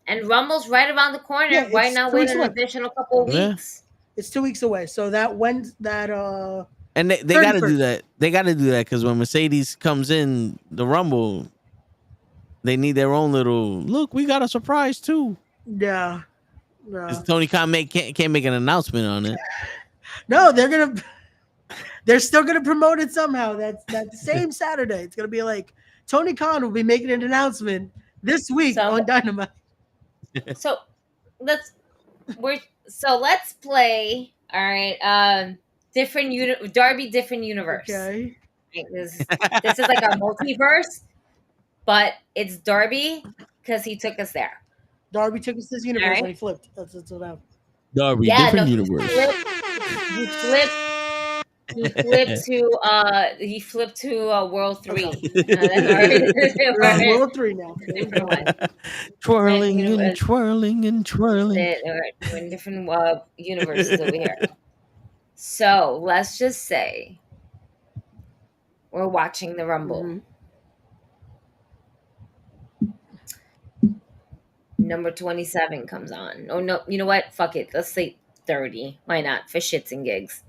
And Rumble's right around the corner. Yeah, Why not wait an additional couple of weeks? It's 2 weeks away. So that and they got to do that. They got to do that because when Mercedes comes in the Rumble, they need their own little look. We got a surprise too. Yeah. Tony Khan can't make an announcement on it. No, they're still gonna promote it somehow. That's that same Saturday. It's gonna be like Tony Khan will be making an announcement this week on Dynamite. So let's play. All right, Darby, different universe. Okay. This is like a multiverse, but it's Darby because he took us there. Darby took us to this universe when he flipped. That's what happened. Darby, different universe. He flipped to World 3. World 3 now. Twirling and twirling and twirling. We're in different universes over here. So let's just say we're watching the Rumble. number 27 comes on. Oh no, you know what? Fuck it. Let's say 30. Why not? For shits and gigs.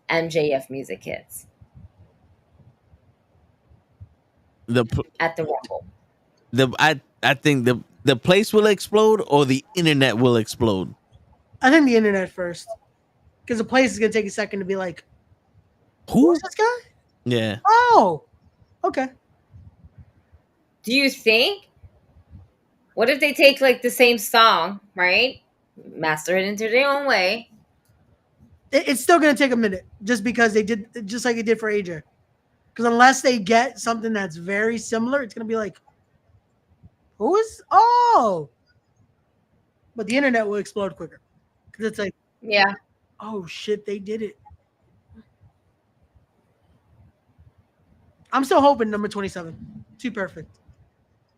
MJF music hits. At the Rumble. I think the place will explode or the internet will explode. I think the internet first. Because the place is gonna take a second to be like, who's this guy? Yeah. Oh, okay. Do you think? What if they take like the same song, right? Master it into their own way. It's still gonna take a minute, just because they did, just like it did for AJ. Because unless they get something that's very similar, it's gonna be like, who is? Oh, but the internet will explode quicker. Because it's like, yeah. Oh shit, they did it. I'm still hoping number 27. Too perfect.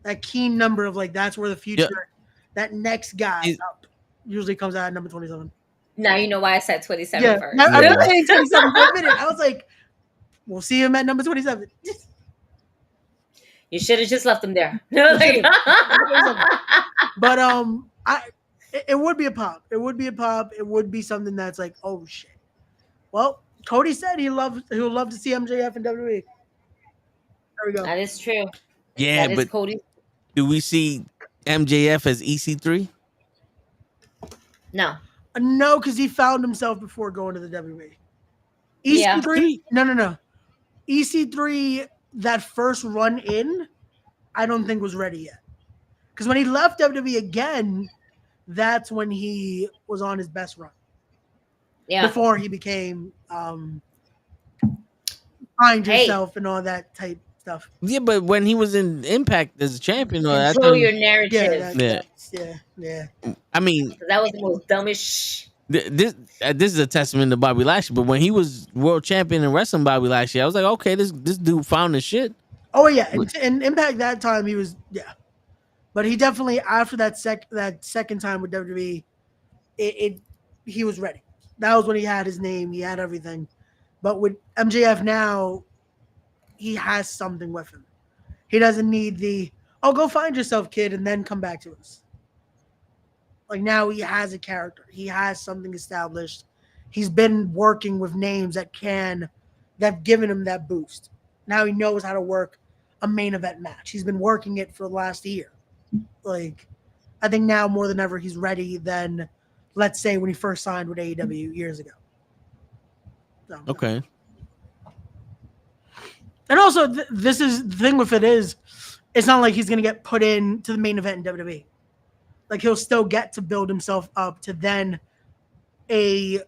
That keen number of like, that's where the future, that next guy up usually comes out at number 27. Now you know why I said 27 first. I was saying 27 for a minute. I was like, we'll see him at number 27. You should have just left him there. But it would be a pop. It would be a pop. It would be something that's like, oh shit. Well, Cody said he would love to see MJF in WWE. There we go. That is true. Yeah, that but Cody. Do we see MJF as EC3? No. No, because he found himself before going to the WWE. EC3? Yeah. No. EC3, that first run in, I don't think was ready yet. Because when he left WWE again, that's when he was on his best run. Yeah. Before he became find yourself and all that type stuff. Yeah, but when he was in Impact as a champion, control your narrative. Yeah. I mean, that was the most dumbest. This is a testament to Bobby Lashley. But when he was world champion in wrestling, Bobby Lashley, I was like, okay, this dude found his shit. Oh yeah, in Impact that time he was but he definitely after that second time with WWE, he was ready. That was when he had his name, he had everything. But with MJF now, he has something with him. He doesn't need go find yourself, kid, and then come back to us. Like now he has a character. He has something established. He's been working with names that have given him that boost. Now he knows how to work a main event match. He's been working it for the last year. Like, I think now more than ever he's ready than, let's say, when he first signed with AEW years ago. So. Okay. And also, this is the thing with it is, it's not like he's going to get put into the main event in WWE. Like, he'll still get to build himself up to then a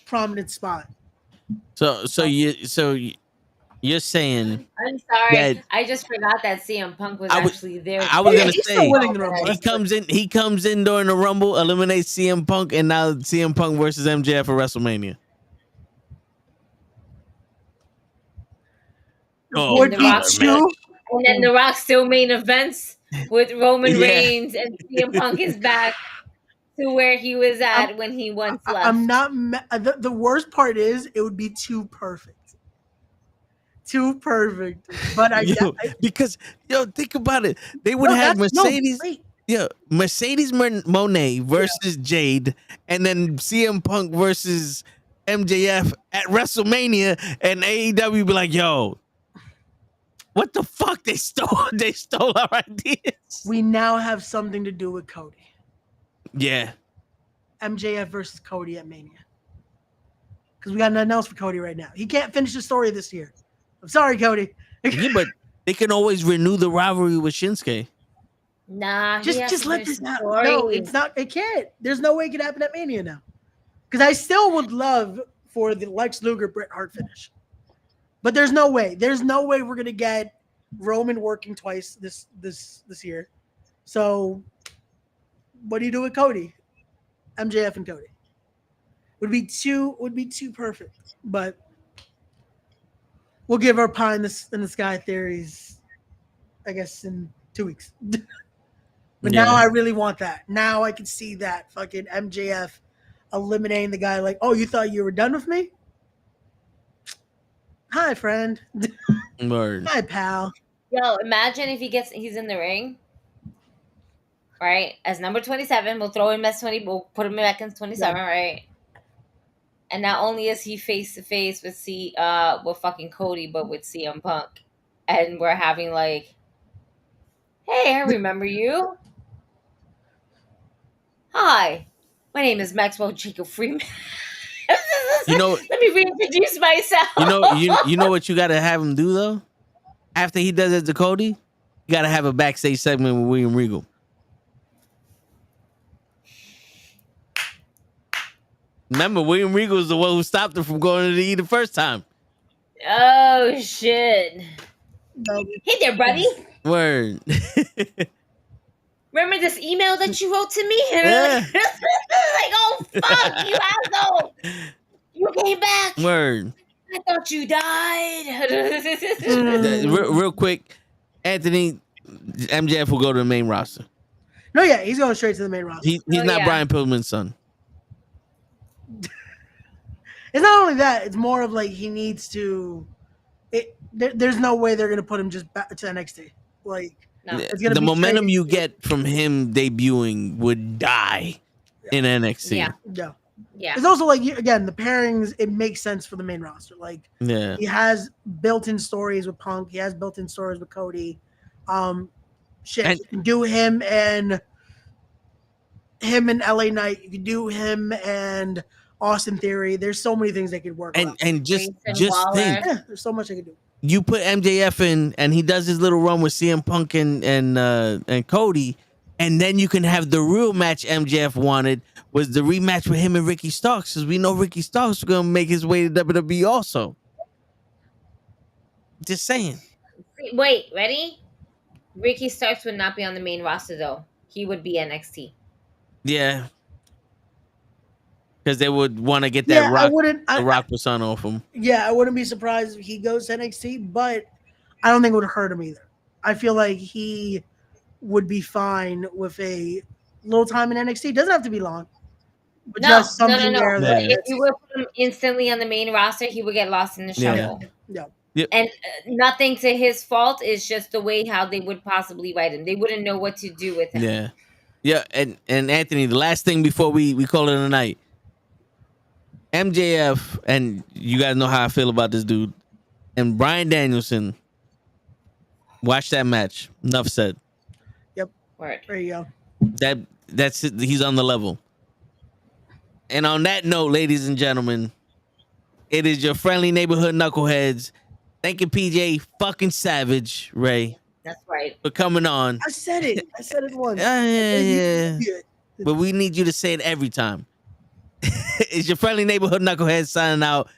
prominent spot. So you're saying? I'm sorry, I just forgot that CM Punk was actually there. I was gonna say he comes in during the Rumble, eliminates CM Punk, and now CM Punk versus MJF for WrestleMania. Oh, and then The Rock still main events with Roman Reigns, and CM Punk is back to where he was at when he once left. I'm not. The worst part is it would be too perfect. Too perfect. But because think about it. They would have Mercedes. Mercedes Moné versus Jade, and then CM Punk versus MJF at WrestleMania, and AEW be like, yo. What the fuck? They stole our ideas. We now have something to do with Cody. Yeah. MJF versus Cody at Mania. Because we got nothing else for Cody right now. He can't finish the story this year. I'm sorry, Cody. Yeah, but they can always renew the rivalry with Shinsuke. Nah, just let this happen. No, it's not. It can't. There's no way it can happen at Mania now. Because I still would love for the Lex Luger Bret Hart finish. But there's no way. There's no way we're gonna get Roman working twice this year. So, what do you do with Cody? MJF and Cody would be too perfect. But we'll give our pie in the sky theories, I guess, in 2 weeks. But now I really want that. Now I can see that fucking MJF eliminating the guy. Like, oh, you thought you were done with me? Hi, friend. Word. Hi, pal. Yo, imagine if he's in the ring right? As number 27. We'll throw him as 20. We'll put him back in 27, right? And not only is he face to face with with fucking Cody, but with CM Punk, and we're having like, hey, I remember you. Hi, my name is Maxwell Jacob Freeman. You know, let me reintroduce myself. You know what you gotta have him do though? After he does it to Cody, you gotta have a backstage segment with William Regal. Remember, William Regal was the one who stopped him from going to the E the first time. Oh shit! Hey there, buddy. Word. Remember this email that you wrote to me? Yeah. Like, oh fuck, you asshole! You came back. Word. I thought you died. Real quick, Anthony, MJF will go to the main roster. No, yeah, he's going straight to the main roster. He's not Brian Pillman's son. It's not only that; it's more of like he needs to. There's no way they're gonna put him just back to NXT. Like it's gonna the be momentum you get from him debuting would die in NXT. Yeah. It's also like again the pairings. It makes sense for the main roster. Like he has built-in stories with Punk. He has built-in stories with Cody. You can do him and LA Knight. You can do him and Austin Theory. There's so many things they could work on. And just think, there's so much they could do. You put MJF in, and he does his little run with CM Punk and Cody, and then you can have the real match MJF wanted was the rematch with him and Ricky Starks, because we know Ricky Starks is gonna make his way to WWE also. Just saying. Wait, ready? Ricky Starks would not be on the main roster though. He would be NXT. Yeah. Because they would want to get that rock persona off him. Yeah, I wouldn't be surprised if he goes to NXT, but I don't think it would hurt him either. I feel like he would be fine with a little time in NXT. It doesn't have to be long. But just something there. If you would put him instantly on the main roster, he would get lost in the shuffle. Yeah. Yep. And nothing to his fault. Is just the way how they would possibly write him. They wouldn't know what to do with him. Yeah. Yeah, and Anthony, the last thing before we call it a night. MJF, and you guys know how I feel about this dude, and Bryan Danielson. Watch that match. Enough said. Yep. Right. There you go. That's it. He's on the level. And on that note, ladies and gentlemen, it is your friendly neighborhood knuckleheads. Thank you, PJ fucking Savage, Ray. That's right. For coming on. I said it. I said it once. Yeah. But we need you to say it every time. It's your friendly neighborhood knucklehead signing out.